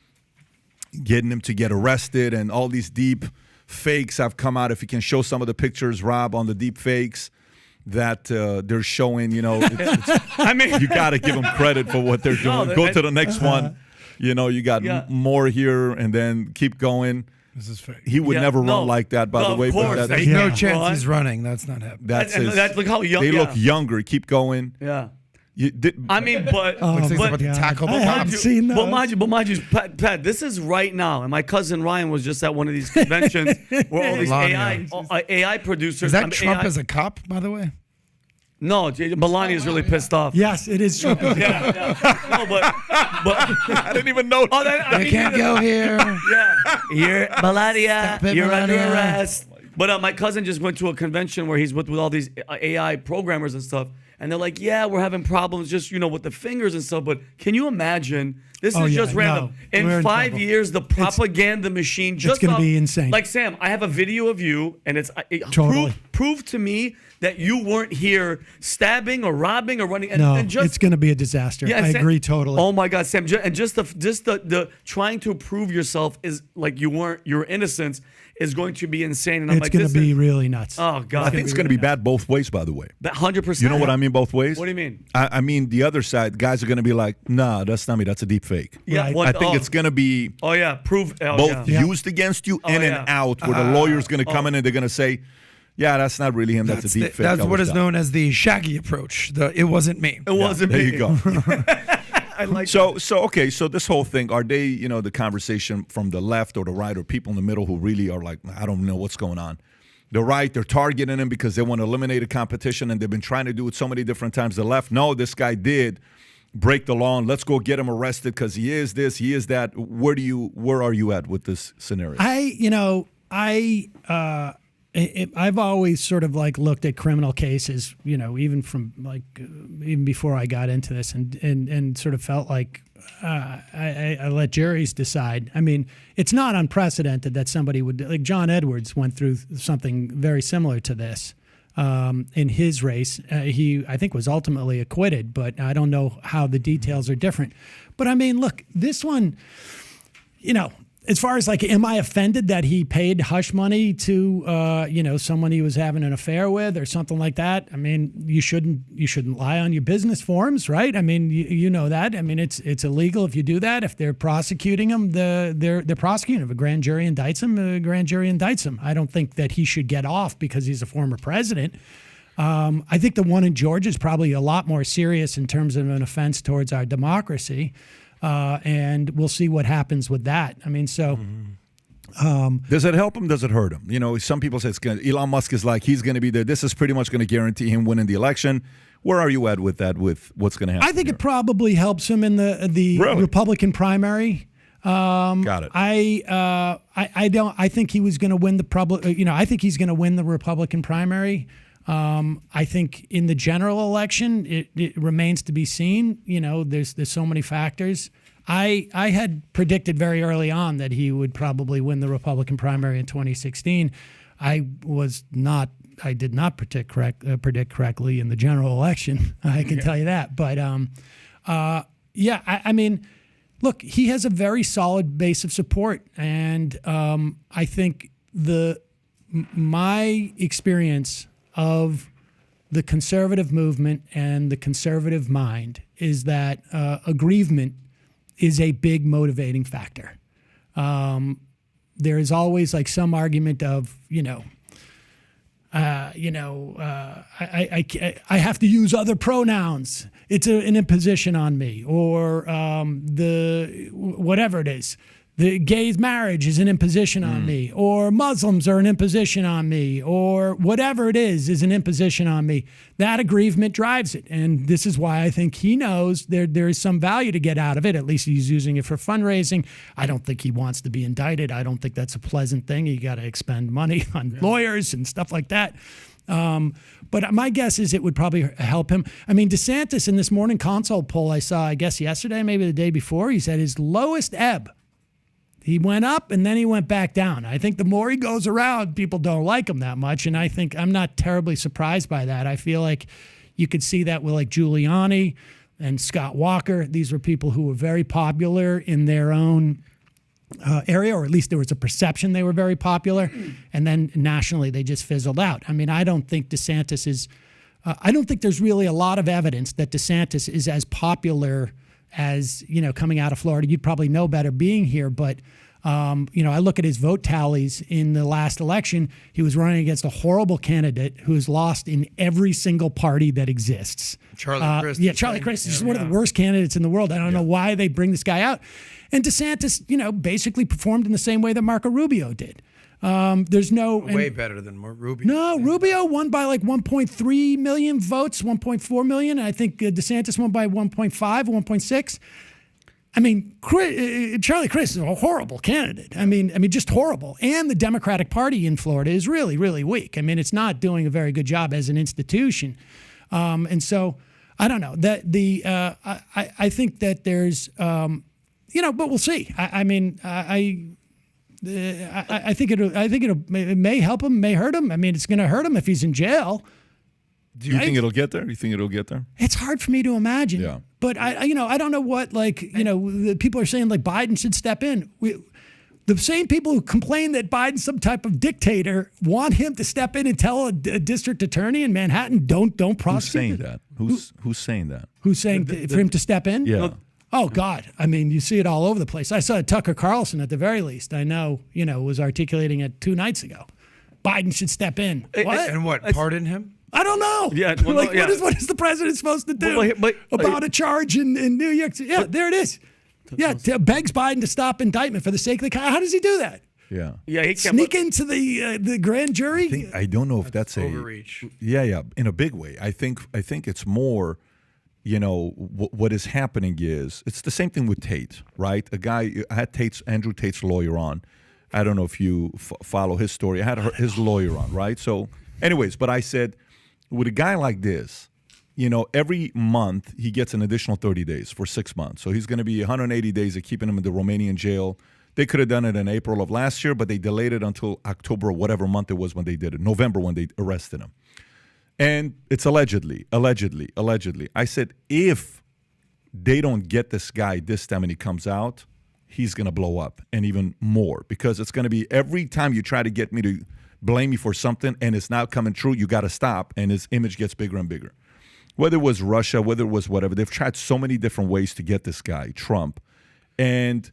[SPEAKER 2] getting him to get arrested and all these deep fakes have come out. If you can show some of the pictures, Rob, on the deep fakes that they're showing,
[SPEAKER 5] I mean,
[SPEAKER 2] you got to give them credit for what they're doing.
[SPEAKER 5] No,
[SPEAKER 2] Go to the next one. You got
[SPEAKER 5] Yeah.
[SPEAKER 2] more here, and then keep going.
[SPEAKER 3] This is fake.
[SPEAKER 2] He would never run like that, by
[SPEAKER 5] No,
[SPEAKER 2] the way.
[SPEAKER 5] of course.
[SPEAKER 2] But
[SPEAKER 3] There's
[SPEAKER 5] Yeah.
[SPEAKER 3] no chance
[SPEAKER 5] Run.
[SPEAKER 3] he's running. That's not happening.
[SPEAKER 2] that's
[SPEAKER 5] And
[SPEAKER 2] his,
[SPEAKER 5] look how young
[SPEAKER 2] they look
[SPEAKER 5] yeah.
[SPEAKER 2] younger. Keep going.
[SPEAKER 5] Yeah.
[SPEAKER 2] I
[SPEAKER 5] I mean, but
[SPEAKER 3] Looks like he's about to
[SPEAKER 4] God.
[SPEAKER 3] tackle the
[SPEAKER 4] I haven't
[SPEAKER 3] cops.
[SPEAKER 4] seen those.
[SPEAKER 5] but mind you, Pat, this is right now, and my cousin Ryan was just at one of these conventions where all these
[SPEAKER 3] Melania.
[SPEAKER 5] AI producers.
[SPEAKER 3] Is that
[SPEAKER 5] I mean,
[SPEAKER 3] Trump
[SPEAKER 5] AI
[SPEAKER 3] as a cop, by the way?
[SPEAKER 5] No, Melania is really pissed off.
[SPEAKER 4] Yes, it is true.
[SPEAKER 5] Yeah. No, but
[SPEAKER 2] I didn't even know.
[SPEAKER 5] oh, that, I
[SPEAKER 3] You
[SPEAKER 5] mean,
[SPEAKER 3] can't go here.
[SPEAKER 5] Yeah, you're Melania.
[SPEAKER 3] Stop it,
[SPEAKER 5] You're under
[SPEAKER 3] Melania.
[SPEAKER 5] arrest. But my cousin just went to a convention where he's with all these AI programmers and stuff, and they're like, "Yeah, we're having problems just with the fingers and stuff." But can you imagine? This
[SPEAKER 4] Oh,
[SPEAKER 5] is
[SPEAKER 4] yeah,
[SPEAKER 5] just random.
[SPEAKER 4] no, we're
[SPEAKER 5] In
[SPEAKER 4] in
[SPEAKER 5] 5
[SPEAKER 4] trouble.
[SPEAKER 5] years, the propaganda machine just
[SPEAKER 4] gonna
[SPEAKER 5] off-
[SPEAKER 4] be insane.
[SPEAKER 5] Like Sam, I have a video of you, and it's
[SPEAKER 4] Totally.
[SPEAKER 5] prove to me that you weren't here stabbing or robbing or running. And,
[SPEAKER 4] No,
[SPEAKER 5] and just
[SPEAKER 4] it's going to be a disaster.
[SPEAKER 5] yeah,
[SPEAKER 4] I
[SPEAKER 5] Sam-
[SPEAKER 4] agree totally.
[SPEAKER 5] Oh my God, Sam! And just the trying to prove yourself is like your innocence is going to be insane. And I'm
[SPEAKER 4] it's
[SPEAKER 5] like,
[SPEAKER 4] going
[SPEAKER 5] this
[SPEAKER 4] to be
[SPEAKER 5] is-
[SPEAKER 4] really nuts.
[SPEAKER 5] Oh God,
[SPEAKER 2] I think it's going to be bad both ways, by the way.
[SPEAKER 5] 100%.
[SPEAKER 2] You know what I mean both ways?
[SPEAKER 5] What do you mean?
[SPEAKER 2] I mean, the other side, guys are going to be like, nah, that's not me. That's a deep fake.
[SPEAKER 5] Yeah,
[SPEAKER 4] Right.
[SPEAKER 5] what-
[SPEAKER 2] I think
[SPEAKER 5] oh,
[SPEAKER 2] it's going to be
[SPEAKER 5] Oh yeah, prove
[SPEAKER 2] both
[SPEAKER 5] yeah.
[SPEAKER 2] used against you in
[SPEAKER 5] yeah.
[SPEAKER 2] and out, where the lawyer's going to come in and they're going to say, yeah, that's not really him. That's a deep fake.
[SPEAKER 3] That's
[SPEAKER 2] That
[SPEAKER 3] what
[SPEAKER 2] was
[SPEAKER 3] is
[SPEAKER 2] done.
[SPEAKER 3] known as the Shaggy approach. It wasn't me.
[SPEAKER 5] It wasn't
[SPEAKER 2] There
[SPEAKER 5] me.
[SPEAKER 2] you go.
[SPEAKER 5] I like
[SPEAKER 2] So okay, so this whole thing, are they, the conversation from the left or the right or people in the middle who really are like, I don't know what's going on. The right, they're targeting him because they want to eliminate a competition, and they've been trying to do it so many different times. The left, no, this guy did break the law, and let's go get him arrested because he is this, he is that. Where are you at with this scenario?
[SPEAKER 4] I've always sort of like looked at criminal cases, even from even before I got into this, and sort of felt like I let juries decide. I mean, it's not unprecedented that somebody would, like John Edwards went through something very similar to this in his race. He, I think, was ultimately acquitted, but I don't know how the details are different. But I mean, look, this one, as far as like, am I offended that he paid hush money to, someone he was having an affair with or something like that? I mean, you shouldn't lie on your business forms, right? I mean, you know that. I mean, it's illegal if you do that. If they're prosecuting him, they're prosecuting him. If a grand jury indicts him, a grand jury indicts him. I don't think that he should get off because he's a former president. I think the one in Georgia is probably a lot more serious in terms of an offense towards our democracy. And we'll see what happens with that. I mean, so.
[SPEAKER 2] Does it help him? Does it hurt him? Some people say Elon Musk is like, he's going to be there. This is pretty much going to guarantee him winning the election. Where are you at with that, with what's going to happen?
[SPEAKER 4] I think
[SPEAKER 2] here?
[SPEAKER 4] it probably helps him in the
[SPEAKER 2] Really?
[SPEAKER 4] Republican primary.
[SPEAKER 2] Got it.
[SPEAKER 4] I think he was going to win I think he's going to win the Republican primary. I think in the general election, it remains to be seen. There's so many factors. I had predicted very early on that he would probably win the Republican primary in 2016. I did not predict correctly in the general election. I can tell you that. But I mean, look, he has a very solid base of support, and I think my experience of the conservative movement and the conservative mind is that aggrievement is a big motivating factor. There is always like some argument of, I have to use other pronouns. It's an imposition on me, or whatever it is. The gay marriage is an imposition on me, or Muslims are an imposition on me, or whatever it is an imposition on me. That aggrievement drives it. And this is why I think he knows there is some value to get out of it. At least he's using it for fundraising. I don't think he wants to be indicted. I don't think that's a pleasant thing. You got to expend money on lawyers and stuff like that. But my guess is it would probably help him. I mean, DeSantis in this morning consult poll I saw, I guess yesterday, maybe the day before, he said his lowest ebb. He went up and then he went back down. I think the more he goes around, people don't like him that much. And I think I'm not terribly surprised by that. I feel like you could see that with like Giuliani and Scott Walker. These were people who were very popular in their own area, or at least there was a perception they were very popular. And then nationally, they just fizzled out. I mean, I don't think DeSantis is, I don't think there's really a lot of evidence that DeSantis is as popular as, coming out of Florida. You'd probably know better being here, but I look at his vote tallies in the last election. He was running against a horrible candidate who's lost in every single party that exists.
[SPEAKER 3] Charlie Crist.
[SPEAKER 4] Yeah, Charlie Crist is one of the worst candidates in the world. I don't know why they bring this guy out. And DeSantis, basically performed in the same way that Marco Rubio did. There's no
[SPEAKER 3] way better than Rubio.
[SPEAKER 4] No, Rubio won by like 1.3 million votes, 1.4 million. I think DeSantis won by 1.5, 1.6. I mean, Charlie Crist is a horrible candidate. I mean, just horrible. And the Democratic Party in Florida is really, really weak. I mean, it's not doing a very good job as an institution. And so I don't know that I think that there's, but we'll see. I think it may help him, may hurt him. I mean, it's going to hurt him if he's in jail.
[SPEAKER 2] Do you think it'll get there? You think it'll get there?
[SPEAKER 4] It's hard for me to imagine.
[SPEAKER 2] Yeah.
[SPEAKER 4] But I don't know what, the people are saying like Biden should step in. The same people who complain that Biden's some type of dictator want him to step in and tell a district attorney in Manhattan, don't prosecute.
[SPEAKER 2] Who's saying that? Who's saying that?
[SPEAKER 4] Who's saying for him to step in?
[SPEAKER 2] Yeah.
[SPEAKER 4] Oh, God. I mean, you see it all over the place. I saw Tucker Carlson at the very least. I know, was articulating it 2 nights ago. Biden should step in. What?
[SPEAKER 3] And what? Pardon him?
[SPEAKER 4] I don't know.
[SPEAKER 5] Yeah, well,
[SPEAKER 4] what is the president supposed to do about a charge in New York City? Yeah, there it is. Yeah, begs Biden to stop indictment for the sake of the. How does he do that?
[SPEAKER 2] Yeah.
[SPEAKER 5] Yeah, he can't
[SPEAKER 4] Sneak into the grand jury.
[SPEAKER 2] I don't know if that's
[SPEAKER 3] overreach.
[SPEAKER 2] Yeah, in a big way. I think it's more. What is happening is it's the same thing with Tate, right? I had Andrew Tate's lawyer on. I don't know if you follow his story. I had his lawyer on, right? So, anyways, but I said, with a guy like this, every month he gets an additional 30 days for 6 months. So he's going to be 180 days of keeping him in the Romanian jail. They could have done it in April of last year, but they delayed it until October or whatever month it was when they did it, November when they arrested him. And it's allegedly. I said, if they don't get this guy this time and he comes out, he's going to blow up, and even more, because it's going to be every time you try to get me to blame me for something and it's not coming true, you got to stop, and his image gets bigger and bigger. Whether it was Russia, whether it was whatever, they've tried so many different ways to get this guy, Trump. And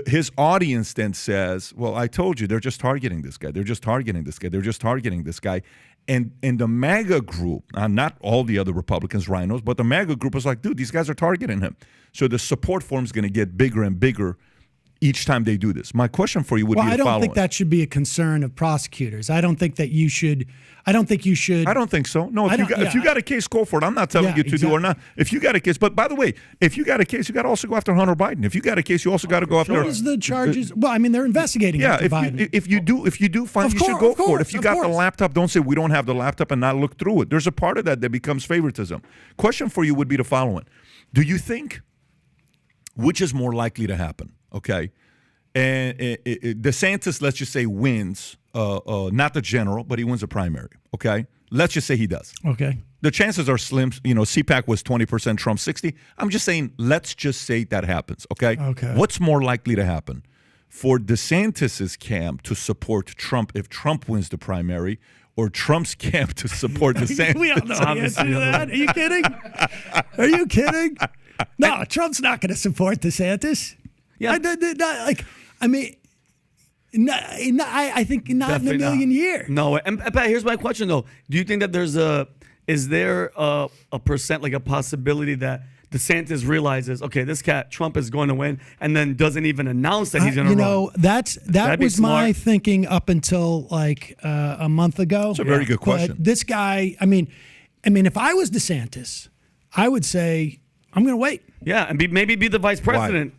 [SPEAKER 2] his audience then says, well, I told you, they're just targeting this guy. They're just targeting this guy. They're just targeting this guy. And the MAGA group, not all the other Republicans, rhinos, but the MAGA group was like, dude, these guys are targeting him. So the support for him is going to get bigger and bigger each time they do this. My question for you would be the following.
[SPEAKER 4] I don't think that should be a concern of prosecutors. I don't think you should. I don't think so. No, if you got a case, go for it. I'm not telling you to do or not. If you got a case, but by the way, if you got a case, you got to also go after Hunter Biden. If you got a case, you also got to go after. What is the charges? Well, I mean, they're investigating.
[SPEAKER 2] Yeah,
[SPEAKER 4] Biden.
[SPEAKER 2] if you do find, you should go for it. If you got the laptop, don't say we don't have the laptop and not look through it. There's a part of that becomes favoritism. Question for you would be the following: do you think which is more likely to happen? Okay. And DeSantis, let's just say, wins, not the general, but he wins a primary, okay? Let's just say he does.
[SPEAKER 4] Okay.
[SPEAKER 2] The chances are slim. CPAC was 20%, Trump 60%. I'm just saying, let's just say that happens, okay?
[SPEAKER 4] Okay.
[SPEAKER 2] What's more likely to happen? For DeSantis's camp to support Trump if Trump wins the primary, or Trump's camp to support DeSantis?
[SPEAKER 4] We all know the answer to that. Are you kidding? Are you kidding? No, Trump's not going to support DeSantis. Yeah. I think not
[SPEAKER 5] Definitely
[SPEAKER 4] in a million years.
[SPEAKER 5] No, and Pat, here's my question though: do you think that is there a percent, like a possibility that DeSantis realizes, okay, this cat Trump is going to win, and then doesn't even announce that he's going to run?
[SPEAKER 4] That was my thinking up until like a month ago.
[SPEAKER 2] That's a very good question.
[SPEAKER 4] But this guy, I mean, if I was DeSantis, I would say I'm going to wait.
[SPEAKER 5] Yeah, and maybe be the vice president.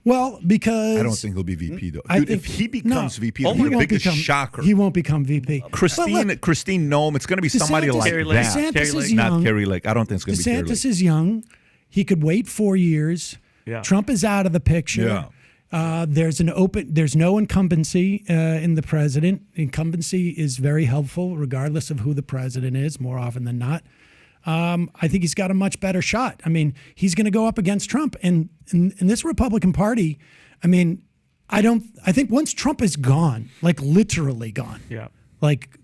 [SPEAKER 4] Well, because
[SPEAKER 2] I don't think he'll be VP though. Dude, if he becomes VP,
[SPEAKER 4] he
[SPEAKER 2] it'll be the
[SPEAKER 4] won't
[SPEAKER 2] biggest shocker.
[SPEAKER 4] He won't become VP.
[SPEAKER 2] Christine Noem, it's going to be somebody like
[SPEAKER 5] Carrie
[SPEAKER 2] that.
[SPEAKER 4] DeSantis is
[SPEAKER 2] Not
[SPEAKER 4] young.
[SPEAKER 2] Carrie Lake. I don't think it's going to be Carrie Lake.
[SPEAKER 4] DeSantis is young. He could wait 4 years.
[SPEAKER 5] Yeah.
[SPEAKER 4] Trump is out of the picture.
[SPEAKER 2] Yeah.
[SPEAKER 4] There's no incumbency in the president. Incumbency is very helpful, regardless of who the president is, more often than not. I think he's got a much better shot. I mean, he's going to go up against Trump. And this Republican Party, I mean, I think once Trump is gone, like literally gone,
[SPEAKER 5] Yeah.
[SPEAKER 4] like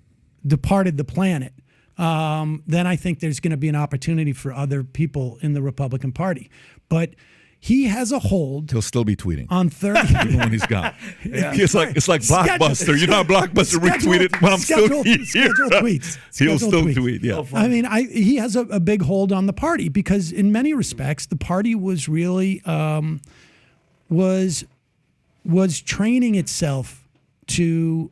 [SPEAKER 4] departed the planet, then I think there's going to be an opportunity for other people in the Republican Party. But he has a hold
[SPEAKER 2] He'll still be tweeting
[SPEAKER 4] on 30.
[SPEAKER 2] even when he's gone. It's like Blockbuster. You know how Blockbuster retweeted when I'm still here.
[SPEAKER 4] Scheduled tweets.
[SPEAKER 2] He'll
[SPEAKER 4] Scheduled
[SPEAKER 2] still
[SPEAKER 4] tweets.
[SPEAKER 2] tweet. Yeah.
[SPEAKER 4] I mean, he has a big hold on the party because in many respects, the party was really was training itself to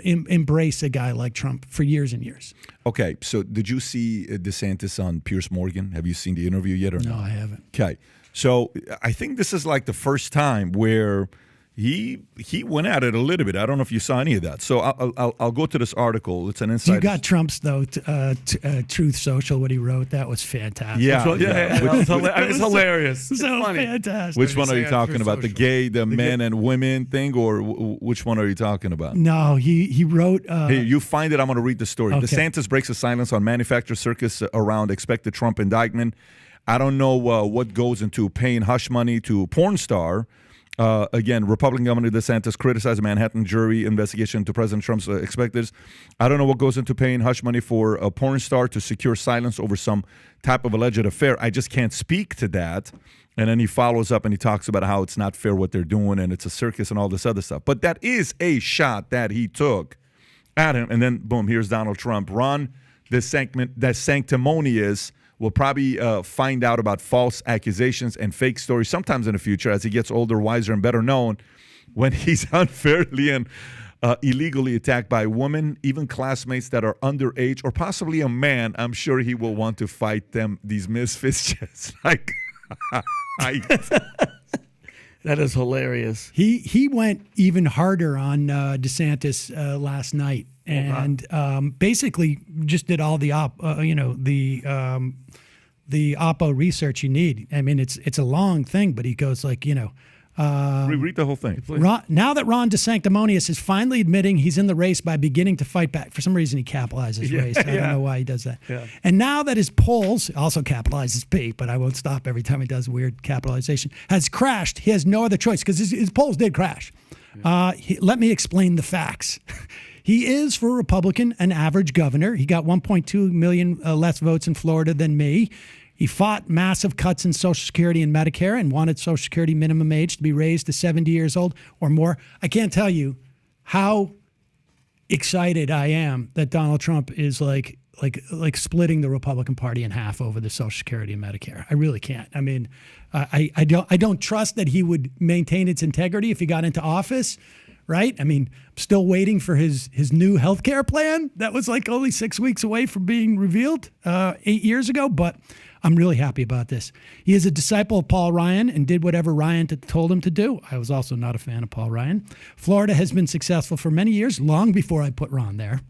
[SPEAKER 4] embrace a guy like Trump for years and years.
[SPEAKER 2] Okay, so did you see DeSantis on Piers Morgan? Have you seen the interview yet or
[SPEAKER 4] No,
[SPEAKER 2] not?
[SPEAKER 4] I haven't.
[SPEAKER 2] Okay, so I think this is like the first time where he went at it a little bit. I don't know if you saw any of that. So I'll go to this article. It's an insider.
[SPEAKER 4] You got Trump's though, Truth Social, what he wrote. That was fantastic.
[SPEAKER 2] Yeah,
[SPEAKER 5] It's hilarious. It's
[SPEAKER 4] So
[SPEAKER 5] funny.
[SPEAKER 4] fantastic.
[SPEAKER 2] Which one are
[SPEAKER 3] say
[SPEAKER 2] you
[SPEAKER 3] on
[SPEAKER 2] talking
[SPEAKER 3] Truth
[SPEAKER 2] about? The
[SPEAKER 3] Social?
[SPEAKER 2] gay, the men and women thing, or which one are you talking about?
[SPEAKER 4] No, he wrote.
[SPEAKER 2] Here, you find it. I'm going to read the story.
[SPEAKER 4] Okay.
[SPEAKER 2] DeSantis breaks the silence on manufacturer circus around expected Trump indictment. I don't know what goes into paying hush money to porn star. Again, Republican Governor DeSantis criticized a Manhattan jury investigation into President Trump's expecteds. I don't know what goes into paying hush money for a porn star to secure silence over some type of alleged affair. I just can't speak to that. And then he follows up and he talks about how it's not fair what they're doing and it's a circus and all this other stuff. But that is a shot that he took at him. And then, boom, here's Donald Trump. Ron DeSanctimonious will probably find out about false accusations and fake stories sometimes in the future as he gets older, wiser, and better known when he's unfairly and illegally attacked by women, even classmates that are underage, or possibly a man. I'm sure he will want to fight them, these misfits, just like
[SPEAKER 5] That is hilarious.
[SPEAKER 4] He went even harder on DeSantis last night, and basically just did all the oppo research you need. I mean, it's a long thing, but he goes like,
[SPEAKER 2] read the whole thing.
[SPEAKER 4] now that Ron DeSanctimonious is finally admitting he's in the race by beginning to fight back. For some reason, he capitalizes race. I don't know why he does that.
[SPEAKER 5] Yeah.
[SPEAKER 4] And now that his polls, also capitalizes P, but I won't stop every time he does weird capitalization, has crashed, he has no other choice because his polls did crash. Let me explain the facts. He is, for a Republican, an average governor. He got 1.2 million less votes in Florida than me. He fought massive cuts in Social Security and Medicare and wanted Social Security minimum age to be raised to 70 years old or more. I can't tell you how excited I am that Donald Trump is like splitting the Republican Party in half over the Social Security and Medicare. I really can't. I mean, I don't trust that he would maintain its integrity if he got into office. Right? I mean, I'm still waiting for his new health care plan. That was like only 6 weeks away from being revealed 8 years ago, but I'm really happy about this. He is a disciple of Paul Ryan and did whatever Ryan told him to do. I was also not a fan of Paul Ryan. Florida has been successful for many years, long before I put Ron there.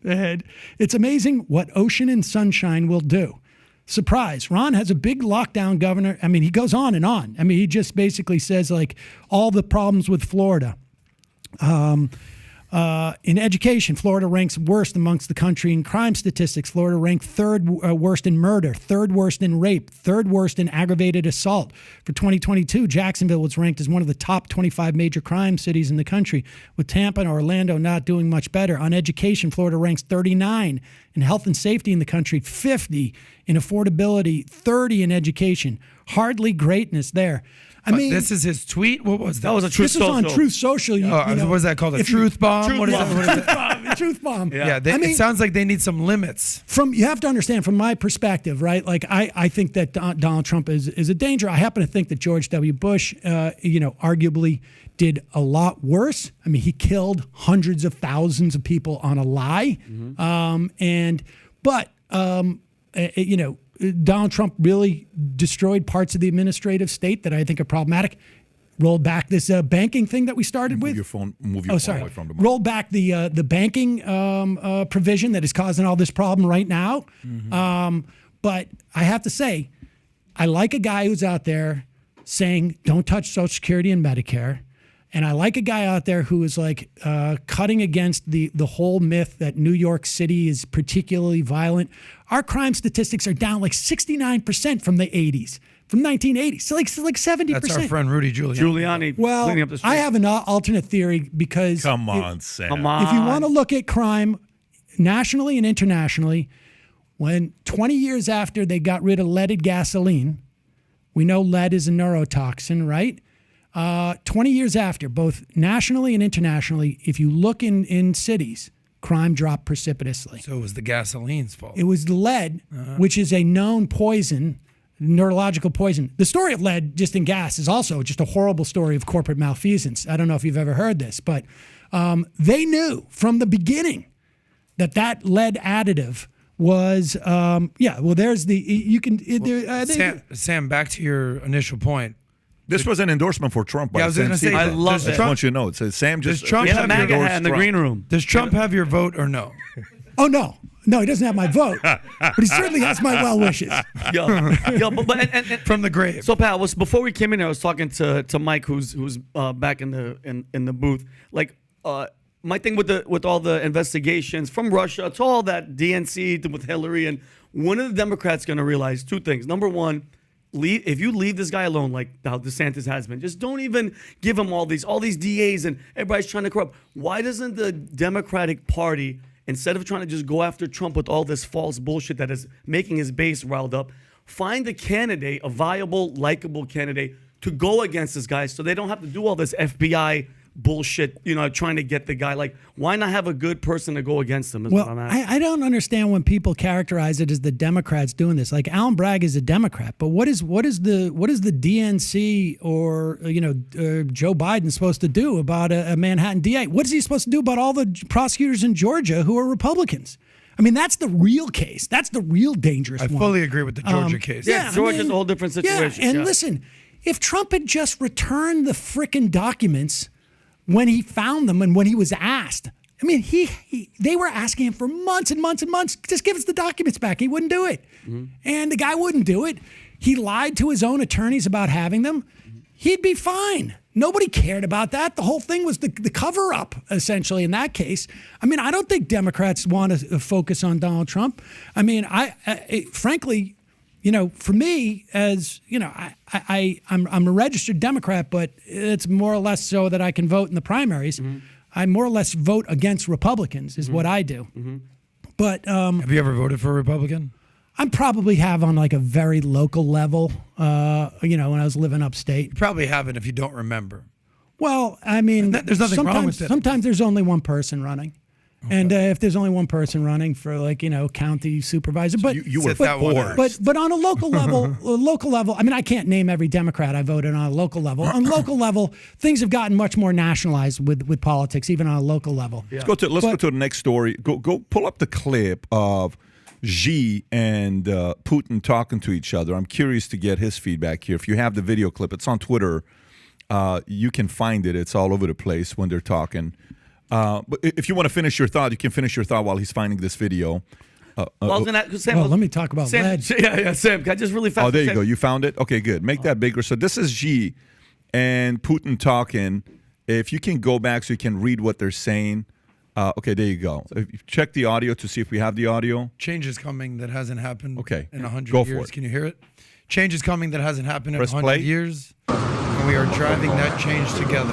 [SPEAKER 4] And it's amazing what ocean and sunshine will do. Surprise, Ron has a big lockdown governor. I mean, he goes on and on. I mean, he just basically says like all the problems with Florida. In education, Florida ranks worst amongst the country in crime statistics. Florida ranked third worst in murder, third worst in rape, third worst in aggravated assault. For 2022, Jacksonville was ranked as one of the top 25 major crime cities in the country, with Tampa and Orlando not doing much better. On education, Florida ranks 39 in health and safety in the country, 50 in affordability, 30 in education. Hardly greatness there. I mean,
[SPEAKER 3] this is his tweet. What was that?
[SPEAKER 5] That was a Truth
[SPEAKER 4] this is on
[SPEAKER 5] Social.
[SPEAKER 4] Truth Social.
[SPEAKER 3] What is that called? A truth bomb? What is it?
[SPEAKER 4] Truth bomb. Truth bomb.
[SPEAKER 3] Yeah,
[SPEAKER 4] I mean,
[SPEAKER 3] it sounds like they need some limits.
[SPEAKER 4] you have to understand from my perspective, right? Like I think that Donald Trump is a danger. I happen to think that George W. Bush, arguably did a lot worse. I mean, he killed hundreds of thousands of people on a lie. Donald Trump really destroyed parts of the administrative state that I think are problematic. Rolled back this banking thing that we started with.
[SPEAKER 2] Move your phone away from the mic.
[SPEAKER 4] Rolled back the banking provision that is causing all this problem right now. But I have to say, I like a guy who's out there saying, don't touch Social Security and Medicare. And I like a guy out there who is like cutting against the whole myth that New York City is particularly violent. Our crime statistics are down like 69% from the 80s. from 1980. So like 70%.
[SPEAKER 3] That's our friend Rudy Giuliani.
[SPEAKER 4] Well,
[SPEAKER 5] cleaning up the street.
[SPEAKER 4] I have an alternate theory because
[SPEAKER 2] Come on, Sam.
[SPEAKER 5] Come on.
[SPEAKER 4] if you want to look at crime nationally and internationally, when 20 years after they got rid of leaded gasoline, we know lead is a neurotoxin, right? 20 years after, both nationally and internationally, if you look in cities, crime dropped precipitously.
[SPEAKER 3] So it was the gasoline's fault.
[SPEAKER 4] It was lead, which is a known poison, neurological poison. The story of lead just in gas is also just a horrible story of corporate malfeasance. I don't know if you've ever heard this, but they knew from the beginning that lead additive was, there's the, you can,
[SPEAKER 3] Sam, back to your initial point.
[SPEAKER 2] This was an endorsement for Trump. By
[SPEAKER 3] Yeah, I was
[SPEAKER 2] Sam
[SPEAKER 3] going to say,
[SPEAKER 2] Seaver.
[SPEAKER 5] I love
[SPEAKER 2] I just
[SPEAKER 5] it.
[SPEAKER 2] want you to know. It says Sam just.
[SPEAKER 3] Does Trump
[SPEAKER 5] We had a
[SPEAKER 3] have
[SPEAKER 5] MAGA
[SPEAKER 2] endorsed
[SPEAKER 5] hat in the
[SPEAKER 2] Trump.
[SPEAKER 5] green room.
[SPEAKER 3] Does Trump have your vote or no?
[SPEAKER 4] oh no, he doesn't have my vote, but he certainly has my well wishes.
[SPEAKER 5] Yo, but and
[SPEAKER 3] From the grave.
[SPEAKER 5] So Pat, before we came in here, I was talking to Mike, who's back in the booth. Like my thing with all the investigations from Russia to all that DNC with Hillary, and one of the Democrats going to realize two things. Number one, if you leave this guy alone, like how DeSantis has been, just don't even give him all these DAs and everybody's trying to corrupt. Why doesn't the Democratic Party, instead of trying to just go after Trump with all this false bullshit that is making his base riled up, find a candidate, a viable, likable candidate to go against this guy so they don't have to do all this FBI bullshit, trying to get the guy. Like, why not have a good person to go against him is
[SPEAKER 4] Well,
[SPEAKER 5] what I'm asking.
[SPEAKER 4] I don't understand when people characterize it as the Democrats doing this. Like Alan Bragg is a Democrat, but what is the DNC or Joe Biden supposed to do about a Manhattan DA? What is he supposed to do about all the prosecutors in Georgia who are Republicans? I mean, that's the real case. That's the real dangerous one.
[SPEAKER 3] I fully agree with the Georgia case.
[SPEAKER 5] Yeah, Georgia's a whole different situation.
[SPEAKER 4] Yeah, and
[SPEAKER 5] Yeah.
[SPEAKER 4] listen, if Trump had just returned the frickin' documents when he found them and when he was asked. I mean, they were asking him for months and months and months, just give us the documents back. He wouldn't do it. Mm-hmm. And the guy wouldn't do it. He lied to his own attorneys about having them. He'd be fine. Nobody cared about that. The whole thing was the cover up, essentially, in that case. I mean, I don't think Democrats want to focus on Donald Trump. I mean, frankly, for me, as I'm a registered Democrat, but it's more or less so that I can vote in the primaries. Mm-hmm. I more or less vote against Republicans is what I do. Mm-hmm. But
[SPEAKER 3] have you ever voted for a Republican?
[SPEAKER 4] I probably have on like a very local level. When I was living upstate.
[SPEAKER 3] You probably haven't if you don't remember.
[SPEAKER 4] Well, I mean,
[SPEAKER 3] there's nothing wrong with it.
[SPEAKER 4] Sometimes there's only one person running. Okay. And if there's only one person running for county supervisor, but
[SPEAKER 2] you were four.
[SPEAKER 4] But on a local level, I mean, I can't name every Democrat I voted on a local level. On local level, things have gotten much more nationalized with politics, even on a local level.
[SPEAKER 2] Yeah. Let's go to the next story. Go pull up the clip of Xi and Putin talking to each other. I'm curious to get his feedback here. If you have the video clip, it's on Twitter. You can find it. It's all over the place when they're talking. But if you want to finish your thought, you can finish your thought while he's finding this video.
[SPEAKER 4] Let me talk about lead.
[SPEAKER 5] Yeah, Sam, can I just really fast?
[SPEAKER 2] Oh, there you go. You found it? Okay, good. Make that bigger. So this is Xi and Putin talking. If you can go back so you can read what they're saying. Okay, there you go. Check the audio to see if we have the audio.
[SPEAKER 3] Change is coming that hasn't happened in 100
[SPEAKER 2] go
[SPEAKER 3] years.
[SPEAKER 2] For it.
[SPEAKER 3] Can you hear it? Change is coming that hasn't happened in
[SPEAKER 2] Press
[SPEAKER 3] 100
[SPEAKER 2] play.
[SPEAKER 3] years. And we are driving that change together.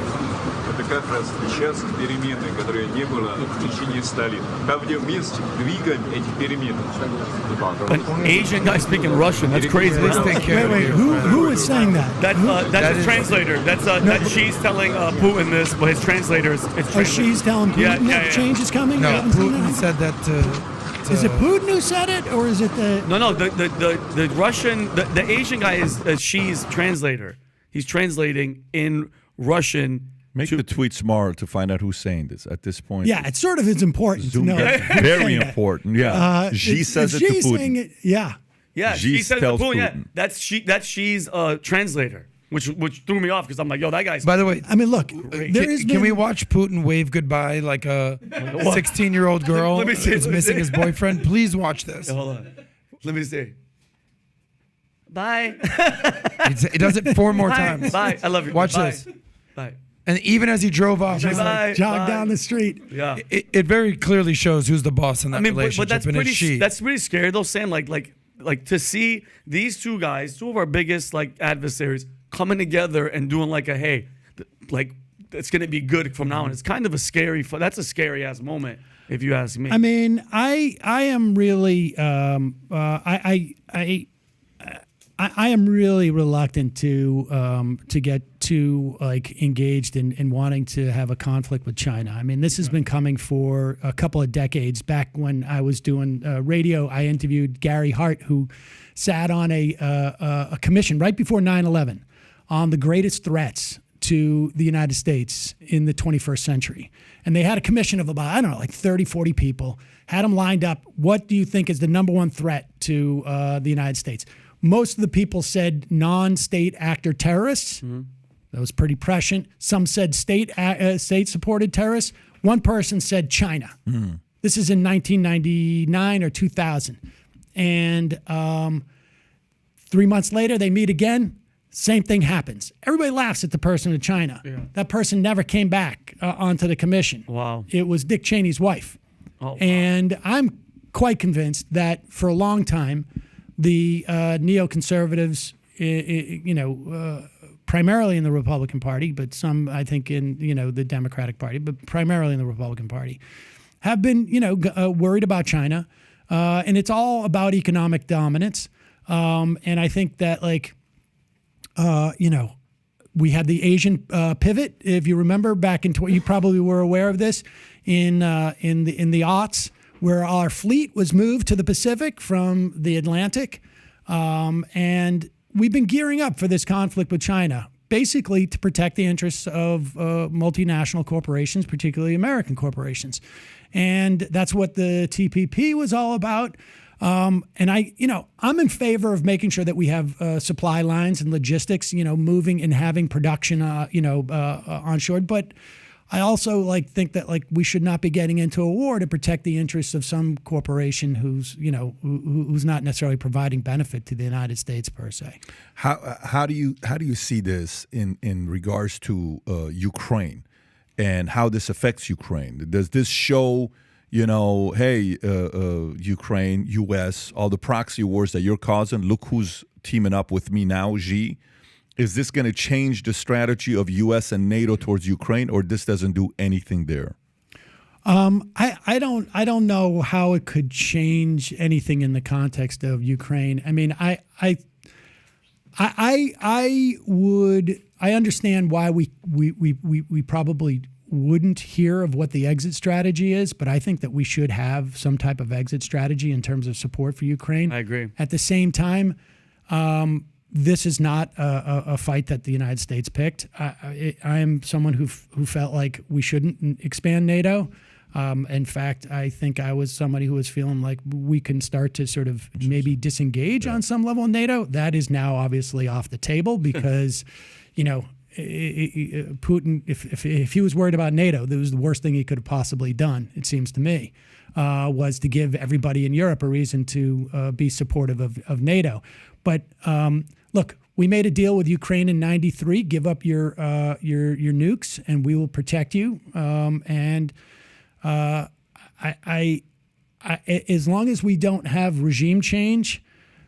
[SPEAKER 6] Это как раз час перемены, которой не было в течение 100 лет. Там, где мы двигаем эти перемены.
[SPEAKER 5] An Asian guy speaking Russian. That's crazy.
[SPEAKER 3] Let's take care of you.
[SPEAKER 4] Who is saying that?
[SPEAKER 5] That's his translator. That's Xi's telling Putin this, but his translator is
[SPEAKER 4] Xi's telling Putin that change is coming?
[SPEAKER 3] No, Putin said that
[SPEAKER 4] is it Putin who said it, or is it the...
[SPEAKER 5] No, the Russian, the Asian guy is Xi's translator. He's translating in Russian.
[SPEAKER 2] Make the tweet smaller to find out who's saying this at this point.
[SPEAKER 4] Yeah, it sort of is important to know.
[SPEAKER 2] Very important. Yeah. Xi says it to Putin.
[SPEAKER 4] Saying it, yeah.
[SPEAKER 5] Xi says it to
[SPEAKER 2] tells
[SPEAKER 5] Putin. Yeah,
[SPEAKER 2] Putin.
[SPEAKER 5] that's Xi's translator, which threw me off because I'm like, yo, that guy's.
[SPEAKER 3] By the way,
[SPEAKER 4] I mean, look,
[SPEAKER 3] can we watch Putin wave goodbye like a 16-year-old girl
[SPEAKER 5] Let me see,
[SPEAKER 3] is
[SPEAKER 5] let me
[SPEAKER 3] missing
[SPEAKER 5] see.
[SPEAKER 3] his boyfriend? Please watch this.
[SPEAKER 5] Hold on. Let me see. Bye.
[SPEAKER 3] He does it 4 more
[SPEAKER 5] Bye.
[SPEAKER 3] times.
[SPEAKER 5] Bye. I love you.
[SPEAKER 3] Watch
[SPEAKER 5] Bye.
[SPEAKER 3] this.
[SPEAKER 5] Bye.
[SPEAKER 3] And even as he drove off, he's like,
[SPEAKER 5] Bye.
[SPEAKER 4] jog down the street.
[SPEAKER 5] Yeah.
[SPEAKER 3] it very clearly shows who's the boss in that relationship.
[SPEAKER 5] but that's
[SPEAKER 3] and it's
[SPEAKER 5] pretty.
[SPEAKER 3] Xi.
[SPEAKER 5] That's pretty scary though, Sam. Like like to see these two guys, two of our biggest like adversaries, coming together and doing like a hey, like it's gonna be good from now on. It's kind of a scary. That's a scary ass moment, if you ask me.
[SPEAKER 4] I mean, I am really I am really reluctant to get too like engaged in wanting to have a conflict with China. I mean, this has been coming for a couple of decades. Back when I was doing radio, I interviewed Gary Hart, who sat on a commission right before 9/11 on the greatest threats to the United States in the 21st century. And they had a commission of about, I don't know, like 30, 40 people, had them lined up. What do you think is the number one threat to the United States? Most of the people said non-state actor terrorists. That was pretty prescient. Some said state-supported terrorists. One person said China. This is in 1999 or 2000. And 3 months later, they meet again. Same thing happens. Everybody laughs at the person in China. Yeah. That person never came back onto the commission.
[SPEAKER 5] Wow.
[SPEAKER 4] It was Dick Cheney's wife.
[SPEAKER 5] Oh, wow.
[SPEAKER 4] And I'm quite convinced that for a long time, the neoconservatives, primarily in the Republican Party, but some, I think, in the Democratic Party, but primarily in the Republican Party, have been worried about China, and it's all about economic dominance. And I think that we had the Asian pivot, if you remember, back in you probably were aware of this in the aughts, where our fleet was moved to the Pacific from the Atlantic, and we've been gearing up for this conflict with China, basically to protect the interests of multinational corporations, particularly American corporations, and that's what the TPP was all about. And I'm in favor of making sure that we have supply lines and logistics, moving and having production, onshore. But I also think that we should not be getting into a war to protect the interests of some corporation who's not necessarily providing benefit to the United States per se.
[SPEAKER 2] How do you see this in regards to Ukraine and how this affects Ukraine? Does this show? Hey, Ukraine, U.S., all the proxy wars that you're causing, look who's teaming up with me now, Xi. Is this going to change the strategy of U.S. and NATO towards Ukraine, or this doesn't do anything there?
[SPEAKER 4] I don't know how it could change anything in the context of Ukraine. I mean, I understand why we probably wouldn't hear of what the exit strategy is, but I think that we should have some type of exit strategy in terms of support for Ukraine.
[SPEAKER 5] I agree.
[SPEAKER 4] At the same time, this is not a fight that the United States picked. I am someone who felt like we shouldn't expand NATO. In fact, I think I was somebody who was feeling like we can start to sort of maybe disengage on some level in NATO. That is now obviously off the table because, Putin, if he was worried about NATO, that was the worst thing he could have possibly done, it seems to me, was to give everybody in Europe a reason to be supportive of NATO. But look, we made a deal with Ukraine in '93. Give up your nukes, and we will protect you. As long as we don't have regime change.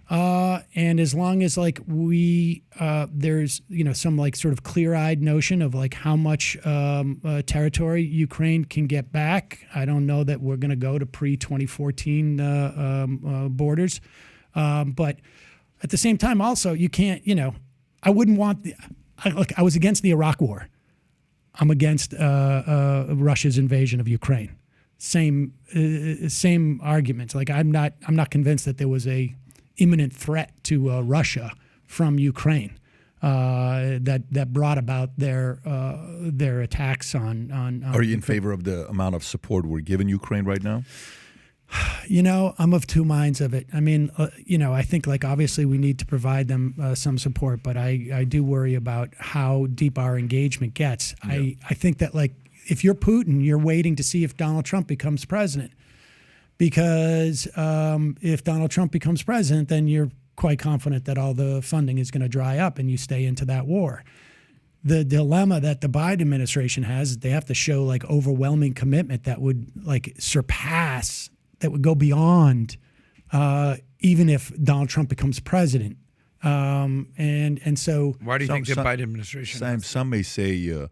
[SPEAKER 4] And as long as we there's some sort of clear-eyed notion of how much territory Ukraine can get back, I don't know that we're going to go to pre-2014 borders. But at the same time, also you can't. I wouldn't want I was against the Iraq War. I'm against Russia's invasion of Ukraine. Same arguments. I'm not convinced that there was a imminent threat to Russia from Ukraine that brought about their attacks on.
[SPEAKER 2] Are you in favor of the amount of support we're giving Ukraine right now?
[SPEAKER 4] I'm of two minds of it. I mean, I think obviously we need to provide them some support, but I do worry about how deep our engagement gets. Yeah. I think that if you're Putin, you're waiting to see if Donald Trump becomes president. Because if Donald Trump becomes president, then you're quite confident that all the funding is going to dry up and you stay into that war. The dilemma that the Biden administration has is they have to show overwhelming commitment that would surpass, that would go beyond even if Donald Trump becomes president. And so
[SPEAKER 3] Why do you think the Biden administration?
[SPEAKER 2] Some may say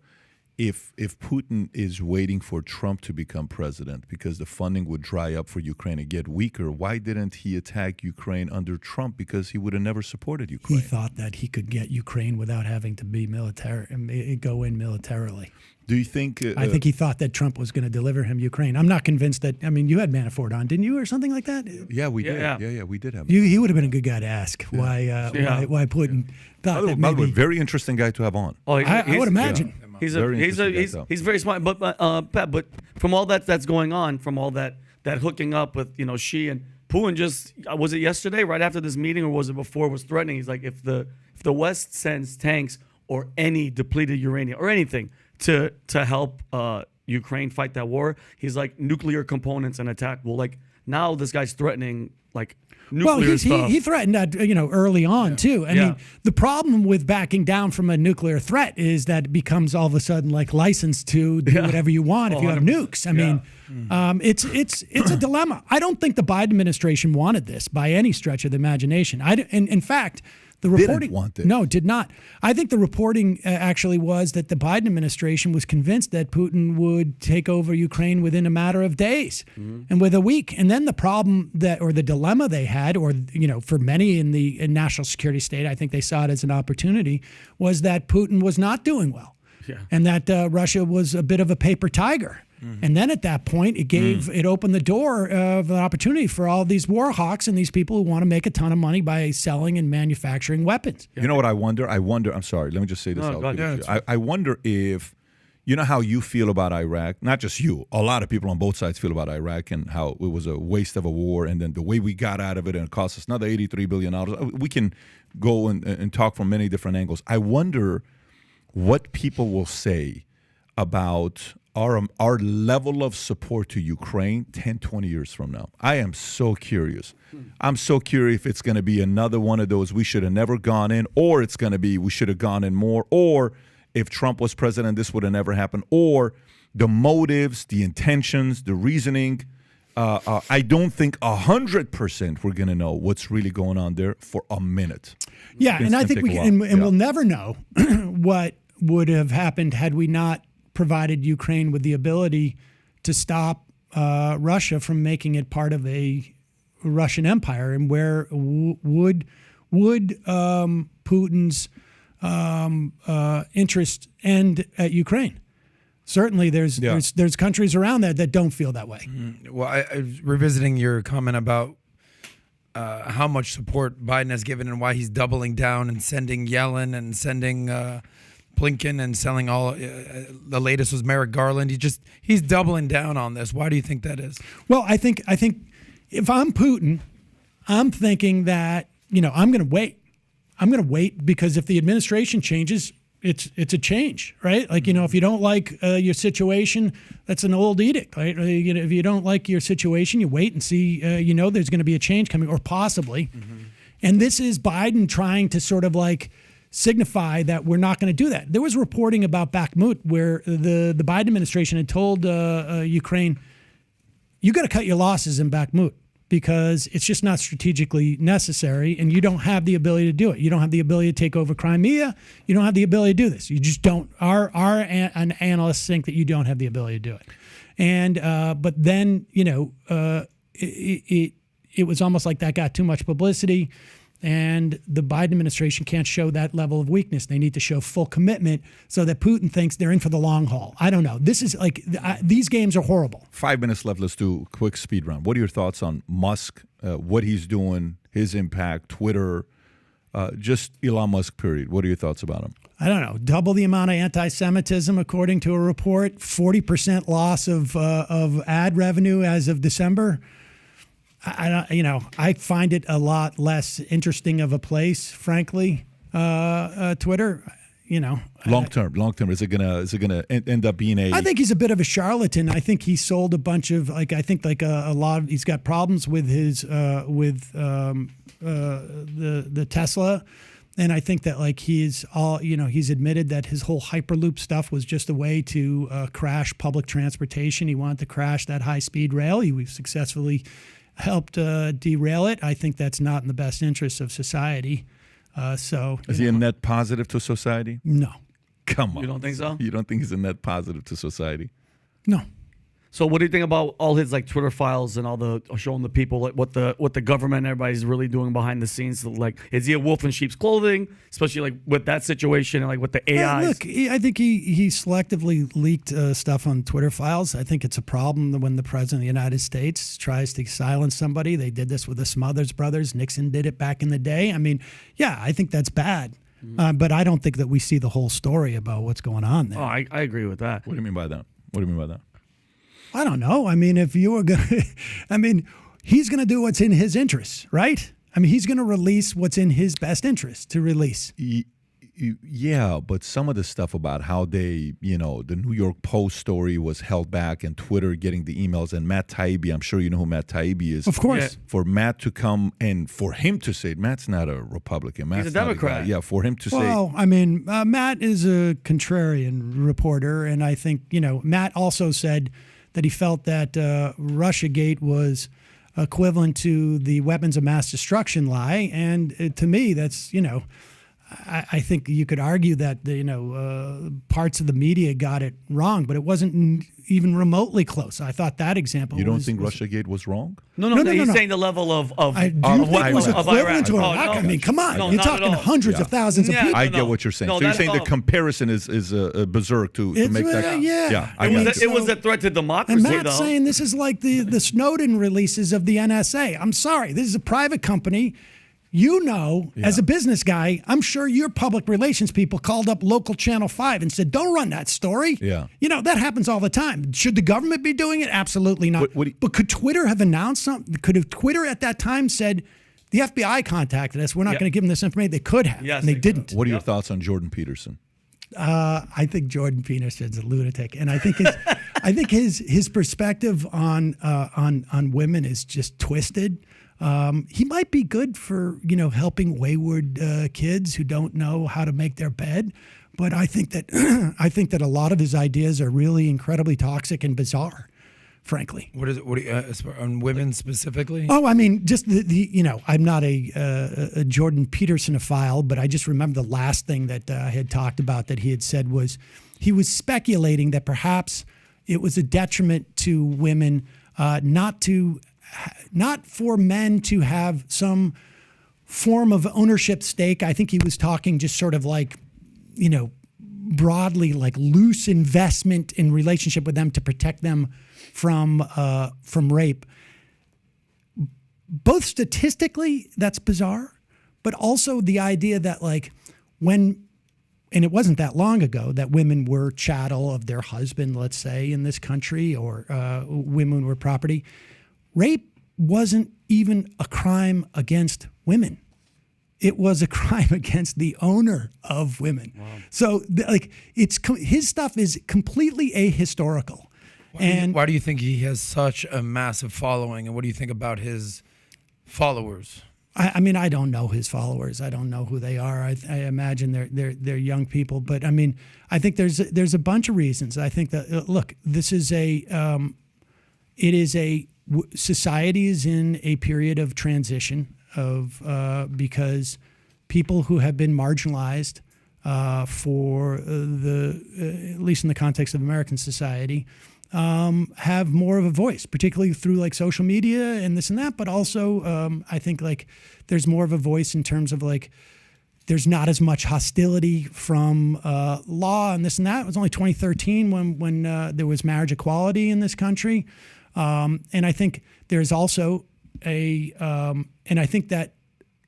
[SPEAKER 2] if Putin is waiting for Trump to become president because the funding would dry up for Ukraine and get weaker, why didn't he attack Ukraine under Trump? Because he would have never supported Ukraine.
[SPEAKER 4] he thought that he could get Ukraine without having to be military and go in militarily.
[SPEAKER 2] Do you think?
[SPEAKER 4] I think he thought that Trump was going to deliver him Ukraine. I'm not convinced that. I mean, you had Manafort on, didn't you, or something like that?
[SPEAKER 2] Yeah, we did.
[SPEAKER 5] Yeah.
[SPEAKER 2] Yeah, we did have.
[SPEAKER 4] He would have been a good guy to ask why Putin thought that
[SPEAKER 2] By the way,
[SPEAKER 4] maybe.
[SPEAKER 2] very interesting guy to have on.
[SPEAKER 5] Oh,
[SPEAKER 4] I would imagine.
[SPEAKER 5] He's
[SPEAKER 2] Very interesting guy,
[SPEAKER 5] he's very smart. But Pat, but from all that's going on, from all that hooking up with Xi and Putin, just was it yesterday, right after this meeting, or was it before? Was threatening. He's like, if the West sends tanks or any depleted uranium or anything to help Ukraine fight that war, he's like, nuclear components and attack. Well, like now this guy's threatening like nuclear stuff.
[SPEAKER 4] He threatened that early on too. I mean, the problem with backing down from a nuclear threat is that it becomes all of a sudden like licensed to do whatever you want if you have nukes. I mean, it's a dilemma. I don't think the Biden administration wanted this by any stretch of the imagination. In fact, the reporting
[SPEAKER 2] Didn't want it.
[SPEAKER 4] No, did not. I think the reporting actually was that the Biden administration was convinced that Putin would take over Ukraine within a matter of days and with a week. And then the problem or the dilemma they had, or for many in the national security state, I think they saw it as an opportunity, was that Putin was not doing well, and that Russia was a bit of a paper tiger. And then at that point, it opened the door of an opportunity for all these war hawks and these people who want to make a ton of money by selling and manufacturing weapons.
[SPEAKER 2] You know what I wonder? I'm sorry. Let me just say this. I wonder if, you know how you feel about Iraq, not just you, a lot of people on both sides feel about Iraq and how it was a waste of a war, and then the way we got out of it and it cost us another $83 billion. We can go and talk from many different angles. I wonder what people will say about our level of support to Ukraine 10, 20 years from now. I am so curious. I'm so curious if it's going to be another one of those we should have never gone in, or it's going to be we should have gone in more, or if Trump was president, this would have never happened, or the motives, the intentions, the reasoning. I don't think 100% we're going to know what's really going on there for a minute.
[SPEAKER 4] Yeah, and I think we'll never know what would have happened had we not provided Ukraine with the ability to stop Russia from making it part of a Russian empire, and where would Putin's interest end at Ukraine? Certainly, there's countries around there that don't feel that way.
[SPEAKER 3] Well, I was revisiting your comment about how much support Biden has given and why he's doubling down and sending Yellen and sending Blinken and selling all. The latest was Merrick Garland. He's doubling down on this. Why do you think that is?
[SPEAKER 4] Well, I think if I'm Putin, I'm thinking that I'm going to wait. I'm going to wait because if the administration changes, it's a change, right? Like if you don't like your situation, that's an old edict, right? If you don't like your situation, you wait and see. There's going to be a change coming, or possibly. And this is Biden trying to sort of like signify that we're not going to do that. There was reporting about Bakhmut where the Biden administration had told Ukraine, you got to cut your losses in Bakhmut because it's just not strategically necessary, and you don't have the ability to do it. You don't have the ability to take over Crimea. You don't have the ability to do this. You just don't. Our analysts think that you don't have the ability to do it. And but then it was almost like that got too much publicity. And the Biden administration can't show that level of weakness. They need to show full commitment so that Putin thinks they're in for the long haul. I don't know. This is like these games are horrible.
[SPEAKER 2] 5 minutes left. Let's do a quick speed round. What are your thoughts on Musk, what he's doing, his impact, Twitter, just Elon Musk, period? What are your thoughts about him?
[SPEAKER 4] I don't know. Double the amount of anti-Semitism, according to a report. 40% loss of ad revenue as of December. I find it a lot less interesting of a place, frankly. Twitter,
[SPEAKER 2] long term, is it gonna end up being a?
[SPEAKER 4] I think he's a bit of a charlatan. I think he sold a bunch of a lot of. He's got problems with his the Tesla. And I think that he's admitted that his whole Hyperloop stuff was just a way to crash public transportation. He wanted to crash that high-speed rail. He successfully helped derail it. I think that's not in the best interest of society. So
[SPEAKER 2] Is he a net positive to society?
[SPEAKER 4] no,
[SPEAKER 2] Come on.
[SPEAKER 5] You don't think so?
[SPEAKER 2] You don't think he's a net positive to society?
[SPEAKER 4] no.
[SPEAKER 5] So what do you think about all his like Twitter files and all the showing the people like what the government and everybody's really doing behind the scenes? Like, is he a wolf in sheep's clothing? Especially like with that situation and like with the AIs.
[SPEAKER 4] Look, I think he selectively leaked stuff on Twitter files. I think it's a problem when the president of the United States tries to silence somebody. They did this with the Smothers Brothers. Nixon did it back in the day. I mean, yeah, I think that's bad. But I don't think that we see the whole story about what's going on there.
[SPEAKER 5] Oh, I agree with that.
[SPEAKER 2] What do you mean by that? What do you mean by that?
[SPEAKER 4] I don't know. I mean, if you were going to, I mean, he's going to do what's in his interests, right? I mean, he's going to release what's in his best interest to release.
[SPEAKER 2] Yeah, but some of the stuff about how they, the New York Post story was held back and Twitter getting the emails and Matt Taibbi, I'm sure you know who Matt Taibbi is.
[SPEAKER 4] Of course.
[SPEAKER 5] Yeah.
[SPEAKER 2] For Matt to come and for him to say, Matt's not a Republican. Matt's
[SPEAKER 5] He's a
[SPEAKER 2] not
[SPEAKER 5] Democrat.
[SPEAKER 2] guy. Yeah, for him to say.
[SPEAKER 4] Well, I mean, Matt is a contrarian reporter, and I think, Matt also said that he felt that Russiagate was equivalent to the weapons of mass destruction lie. And to me, that's, I think you could argue that, parts of the media got it wrong, but it wasn't even remotely close. I thought that example
[SPEAKER 2] You don't
[SPEAKER 4] was,
[SPEAKER 2] think Russiagate was wrong?
[SPEAKER 5] No,
[SPEAKER 4] No,
[SPEAKER 5] he's
[SPEAKER 4] no.
[SPEAKER 5] saying the level of
[SPEAKER 4] I do
[SPEAKER 2] Of
[SPEAKER 4] think it was
[SPEAKER 2] Iraq.
[SPEAKER 4] equivalent to
[SPEAKER 5] Oh,
[SPEAKER 4] Iraq.
[SPEAKER 5] no.
[SPEAKER 4] I mean, come on.
[SPEAKER 5] No,
[SPEAKER 4] You're
[SPEAKER 5] not at
[SPEAKER 4] talking
[SPEAKER 5] all.
[SPEAKER 4] hundreds
[SPEAKER 2] Yeah.
[SPEAKER 4] of thousands of
[SPEAKER 5] Yeah.
[SPEAKER 4] people.
[SPEAKER 2] I
[SPEAKER 5] No,
[SPEAKER 2] get what you're saying.
[SPEAKER 5] no,
[SPEAKER 2] So you're
[SPEAKER 5] not
[SPEAKER 2] saying
[SPEAKER 5] at
[SPEAKER 2] the
[SPEAKER 5] all.
[SPEAKER 2] comparison is a berserk to
[SPEAKER 4] It's,
[SPEAKER 2] make that.
[SPEAKER 4] yeah.
[SPEAKER 2] I
[SPEAKER 5] It
[SPEAKER 2] got
[SPEAKER 5] was,
[SPEAKER 2] you.
[SPEAKER 5] it was a threat to democracy,
[SPEAKER 4] And Matt's
[SPEAKER 5] though.
[SPEAKER 4] saying this is like the Snowden releases of the NSA. I'm sorry, this is a private company. As a business guy, I'm sure your public relations people called up local Channel 5 and said, don't run that story.
[SPEAKER 2] Yeah.
[SPEAKER 4] That happens all the time. Should the government be doing it? Absolutely not. But could Twitter have announced something? Could have Twitter at that time said, the FBI contacted us, we're not
[SPEAKER 5] Yeah.
[SPEAKER 4] going to give them this information? They could have,
[SPEAKER 5] Yes,
[SPEAKER 4] and they
[SPEAKER 5] they could.
[SPEAKER 4] didn't.
[SPEAKER 2] What are your thoughts on Jordan Peterson?
[SPEAKER 4] I think Jordan Peterson's a lunatic, and I think his perspective on women is just twisted. He might be good for helping wayward kids who don't know how to make their bed, but I think that a lot of his ideas are really incredibly toxic and bizarre, frankly.
[SPEAKER 3] What is it? What do you, on women specifically?
[SPEAKER 4] Oh, I mean, just I'm not a Jordan Peterson-ophile, but I just remember the last thing that I had talked about that he had said was he was speculating that perhaps it was a detriment to women not for men to have some form of ownership stake. I think he was talking just sort of like, broadly, like loose investment in relationship with them to protect them from rape. Both statistically, that's bizarre, but also the idea that and it wasn't that long ago that women were chattel of their husband, let's say, in this country, or women were property. Rape wasn't even a crime against women. It was a crime against the owner of women. Wow. So his stuff is completely ahistorical.
[SPEAKER 3] Why do you think he has such a massive following, and what do you think about his followers?
[SPEAKER 4] I mean, I don't know his followers. I don't know who they are. I imagine they're young people. But I mean, I think there's a bunch of reasons. I think that look, this is society is in a period of transition because people who have been marginalized for at least in the context of American society, have more of a voice, particularly through social media and this and that. But also, I think there's more of a voice in terms of there's not as much hostility from law and this and that. It was only 2013 when there was marriage equality in this country. And I think there's also and I think that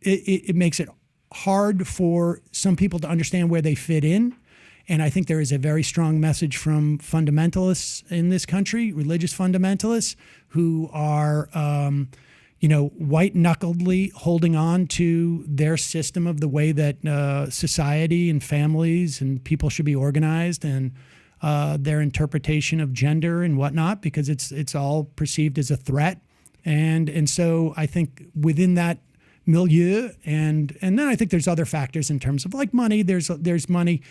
[SPEAKER 4] it makes it hard for some people to understand where they fit in. And I think there is a very strong message from fundamentalists in this country, religious fundamentalists, who are, white-knuckledly holding on to their system of the way that society and families and people should be organized, and their interpretation of gender and whatnot, because it's all perceived as a threat. And so I think within that milieu, and then I think there's other factors in terms of money. There's money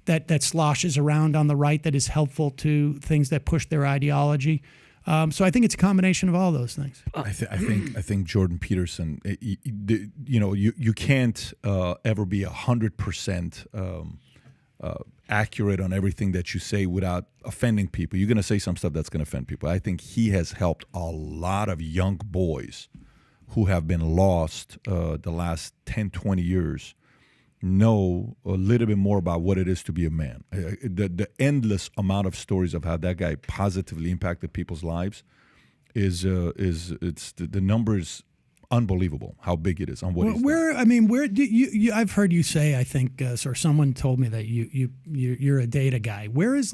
[SPEAKER 4] that sloshes around on the right that is helpful to things that push their ideology. So I think it's a combination of all those things.
[SPEAKER 2] I think Jordan Peterson. You can't ever be 100% accurate on everything that you say without offending people. You're going to say some stuff that's going to offend people. I think he has helped a lot of young boys who have been lost the last 10, 20 years know a little bit more about what it is to be a man. The endless amount of stories of how that guy positively impacted people's lives the number is unbelievable. How big it is on what he's done.
[SPEAKER 4] Where do you? I've heard you say. I think, or someone told me that you're a data guy. Where is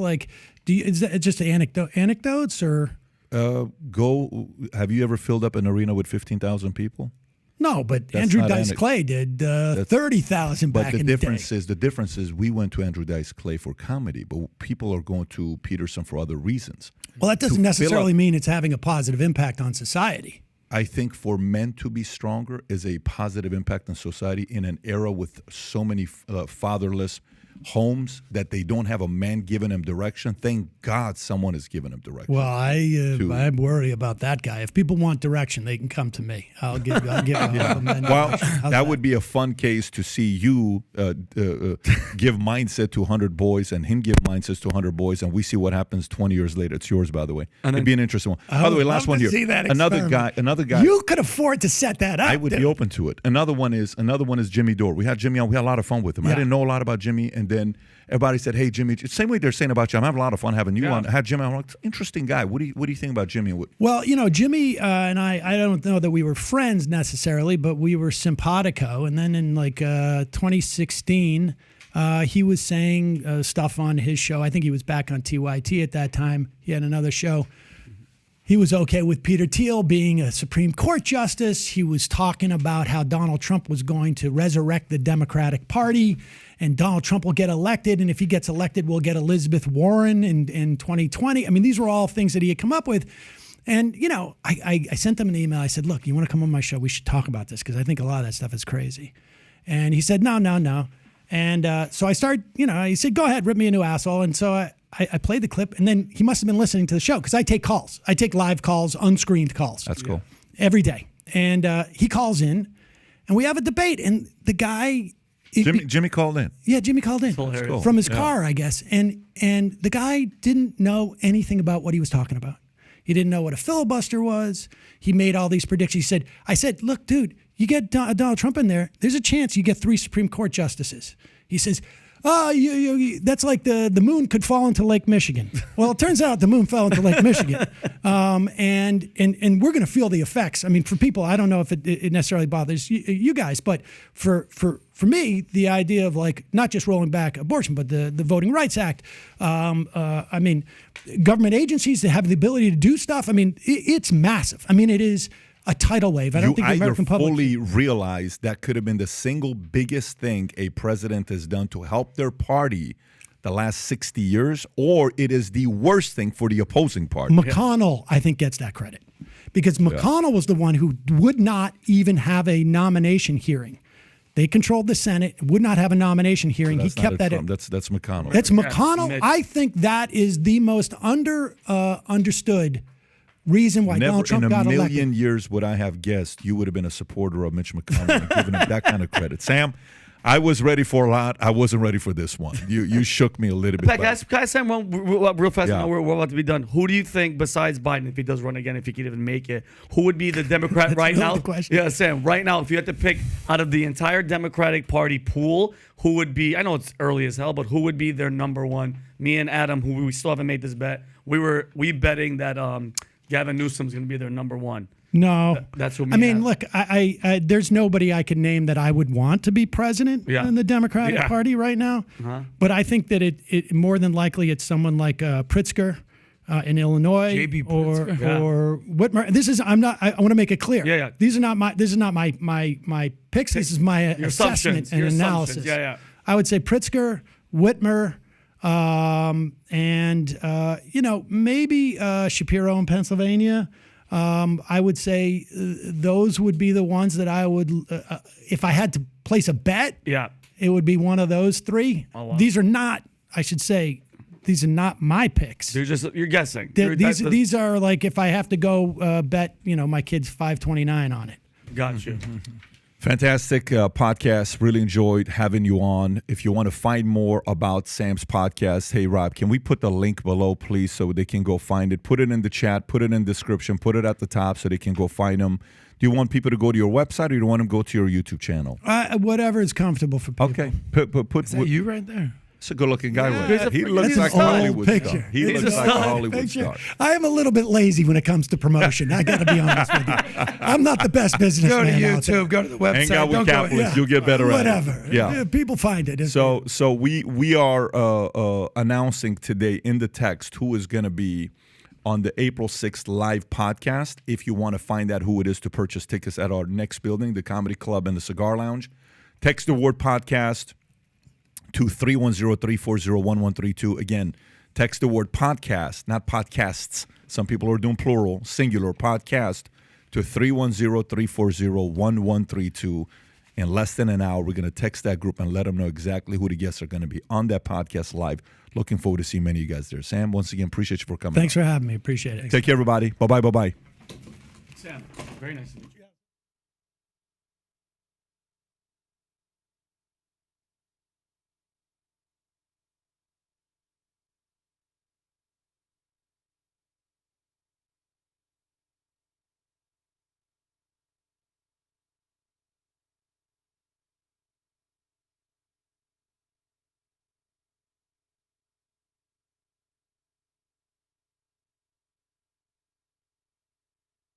[SPEAKER 4] is that just anecdotes or?
[SPEAKER 2] Have you ever filled up an arena with 15,000 people?
[SPEAKER 4] No, but
[SPEAKER 2] That's
[SPEAKER 4] Andrew
[SPEAKER 2] not
[SPEAKER 4] Dice Clay did 30,000 back in the day.
[SPEAKER 2] The difference is we went to Andrew Dice Clay for comedy, but people are going to Peterson for other reasons.
[SPEAKER 4] Well, that doesn't necessarily mean it's having a positive impact on society.
[SPEAKER 2] I think for men to be stronger is a positive impact on society in an era with so many fatherless homes that they don't have a man giving them direction. Thank God someone is giving them direction.
[SPEAKER 4] Well, I worry about that guy. If people want direction, they can come to me. I'll give them
[SPEAKER 2] Well, that would be a fun case to see you give mindset to 100 boys and him give mindsets to 100 boys, and we see what happens 20 years later. It's yours, by the way. It'd be an interesting one. By the way, last one here. Another guy.
[SPEAKER 4] You could afford to set that up.
[SPEAKER 2] I would be open to it. Another one is Jimmy Dore. We had Jimmy on. We had a lot of fun with him.
[SPEAKER 4] Yeah.
[SPEAKER 2] I didn't know a lot about Jimmy, and then everybody said, "Hey, Jimmy." Same way they're saying about you. I'm having a lot of fun having you on. I had Jimmy on. I'm like, interesting guy. What do you think about Jimmy?
[SPEAKER 4] Well, Jimmy and I don't know that we were friends necessarily, but we were simpatico. And then in 2016, he was saying stuff on his show. I think he was back on TYT at that time. He had another show. He was okay with Peter Thiel being a Supreme Court justice. He was talking about how Donald Trump was going to resurrect the Democratic Party, and Donald Trump will get elected. And if he gets elected, we'll get Elizabeth Warren in 2020. I mean, these were all things that he had come up with. And, I sent him an email. I said, look, you want to come on my show? We should talk about this because I think a lot of that stuff is crazy. And he said, no. And so I started, he said, go ahead, rip me a new asshole. And so I played the clip, and then he must have been listening to the show because I take calls. I take live calls, unscreened calls.
[SPEAKER 2] That's cool.
[SPEAKER 4] Every day. And he calls in, and we have a debate. And the guy...
[SPEAKER 2] Jimmy called in.
[SPEAKER 4] Yeah, Jimmy called in
[SPEAKER 2] cool.
[SPEAKER 4] from his car, I guess. And the guy didn't know anything about what he was talking about. He didn't know what a filibuster was. He made all these predictions. I said, look, dude, you get Donald Trump in there, there's a chance you get 3 Supreme Court justices. He says, that's like the moon could fall into Lake Michigan. Well, it turns out the moon fell into Lake Michigan. And we're going to feel the effects. I mean, for people, I don't know if it necessarily bothers you guys, but for me, the idea of not just rolling back abortion, but the Voting Rights Act, I mean, government agencies that have the ability to do stuff, I mean, it's massive. I mean, it is a tidal wave. I don't think the American public
[SPEAKER 2] fully realize that could have been the single biggest thing a president has done to help their party the last 60 years, or it is the worst thing for the opposing party.
[SPEAKER 4] McConnell, I think, gets that credit because McConnell was the one who would not even have a nomination hearing. They controlled the Senate, would not have a nomination hearing. He kept that in.
[SPEAKER 2] That's McConnell.
[SPEAKER 4] That's McConnell. I think that is the most understood reason why Donald Trump got elected.
[SPEAKER 2] Never in a million years would I have guessed you would have been a supporter of Mitch McConnell and given him that kind of credit. Sam, I was ready for a lot. I wasn't ready for this one. You shook me a little bit.
[SPEAKER 5] Can I say one real fast? Yeah. We're about to be done. Who do you think, besides Biden, if he does run again, if he can even make it, who would be the Democrat right now?
[SPEAKER 4] The question.
[SPEAKER 5] Yeah, Sam, right now, if you had to pick out of the entire Democratic Party pool, who would be, I know it's early as hell, but who would be their number one? Me and Adam, who we still haven't made this bet, we betting that Gavin Newsom's going to be their number one.
[SPEAKER 4] No,
[SPEAKER 5] that's what
[SPEAKER 4] I mean. Look, I there's nobody I could name that I would want to be president in the Democratic Party right now. But I think that it more than likely it's someone like Pritzker in Illinois or Whitmer. This is I want to make it clear.
[SPEAKER 5] Yeah.
[SPEAKER 4] These are not my picks. This is my assessment and analysis.
[SPEAKER 5] Yeah.
[SPEAKER 4] I would say Pritzker, Whitmer. Maybe Shapiro in Pennsylvania. I would say those would be the ones that I would, if I had to place a bet, it would be one of those 3.
[SPEAKER 5] Oh, wow.
[SPEAKER 4] These are not, I should say, not my picks.
[SPEAKER 5] You're guessing.
[SPEAKER 4] These are like if I have to go bet, my kid's 529 on it.
[SPEAKER 5] Got you.
[SPEAKER 2] Fantastic podcast. Really enjoyed having you on. If you want to find more about Sam's podcast, hey, Rob, can we put the link below, please, so they can go find it? Put it in the chat, put it in the description, put it at the top so they can go find them. Do you want people to go to your website or do you want them to go to your YouTube channel?
[SPEAKER 4] Whatever is comfortable for people.
[SPEAKER 2] Okay.
[SPEAKER 3] Is that you right there?
[SPEAKER 2] It's a good-looking guy.
[SPEAKER 5] Yeah.
[SPEAKER 2] He looks
[SPEAKER 5] He's a
[SPEAKER 2] like a
[SPEAKER 5] stud.
[SPEAKER 2] Hollywood
[SPEAKER 4] Picture.
[SPEAKER 2] star. He
[SPEAKER 5] He's
[SPEAKER 2] looks
[SPEAKER 5] a
[SPEAKER 2] like a
[SPEAKER 5] stud.
[SPEAKER 2] Hollywood star.
[SPEAKER 4] I am a little bit lazy when it comes to promotion. I got to be honest with you. I'm not the best
[SPEAKER 3] Go
[SPEAKER 4] businessman
[SPEAKER 3] to
[SPEAKER 4] out there.
[SPEAKER 3] YouTube. Go to the website.
[SPEAKER 2] Hang out with
[SPEAKER 3] Don't go-
[SPEAKER 2] capitalists. You'll get better at it.
[SPEAKER 4] Whatever.
[SPEAKER 2] Yeah.
[SPEAKER 4] People find it.
[SPEAKER 2] So we are announcing today in the text who is going to be on the April 6th live podcast. If you want to find out who it is to purchase tickets at our next building, the Comedy Club and the Cigar Lounge, text the word podcast to 310-340-1132. Again, text the word podcast, not podcasts. Some people are doing plural, singular, podcast, to 310-340-1132. In less than an hour, we're going to text that group and let them know exactly who the guests are going to be on that podcast live. Looking forward to seeing many of you guys there. Sam, once again, appreciate you for coming.
[SPEAKER 4] Thanks for having me. Appreciate it.
[SPEAKER 2] Take care, everybody. Bye-bye, bye-bye.
[SPEAKER 5] Sam, very nice to meet you.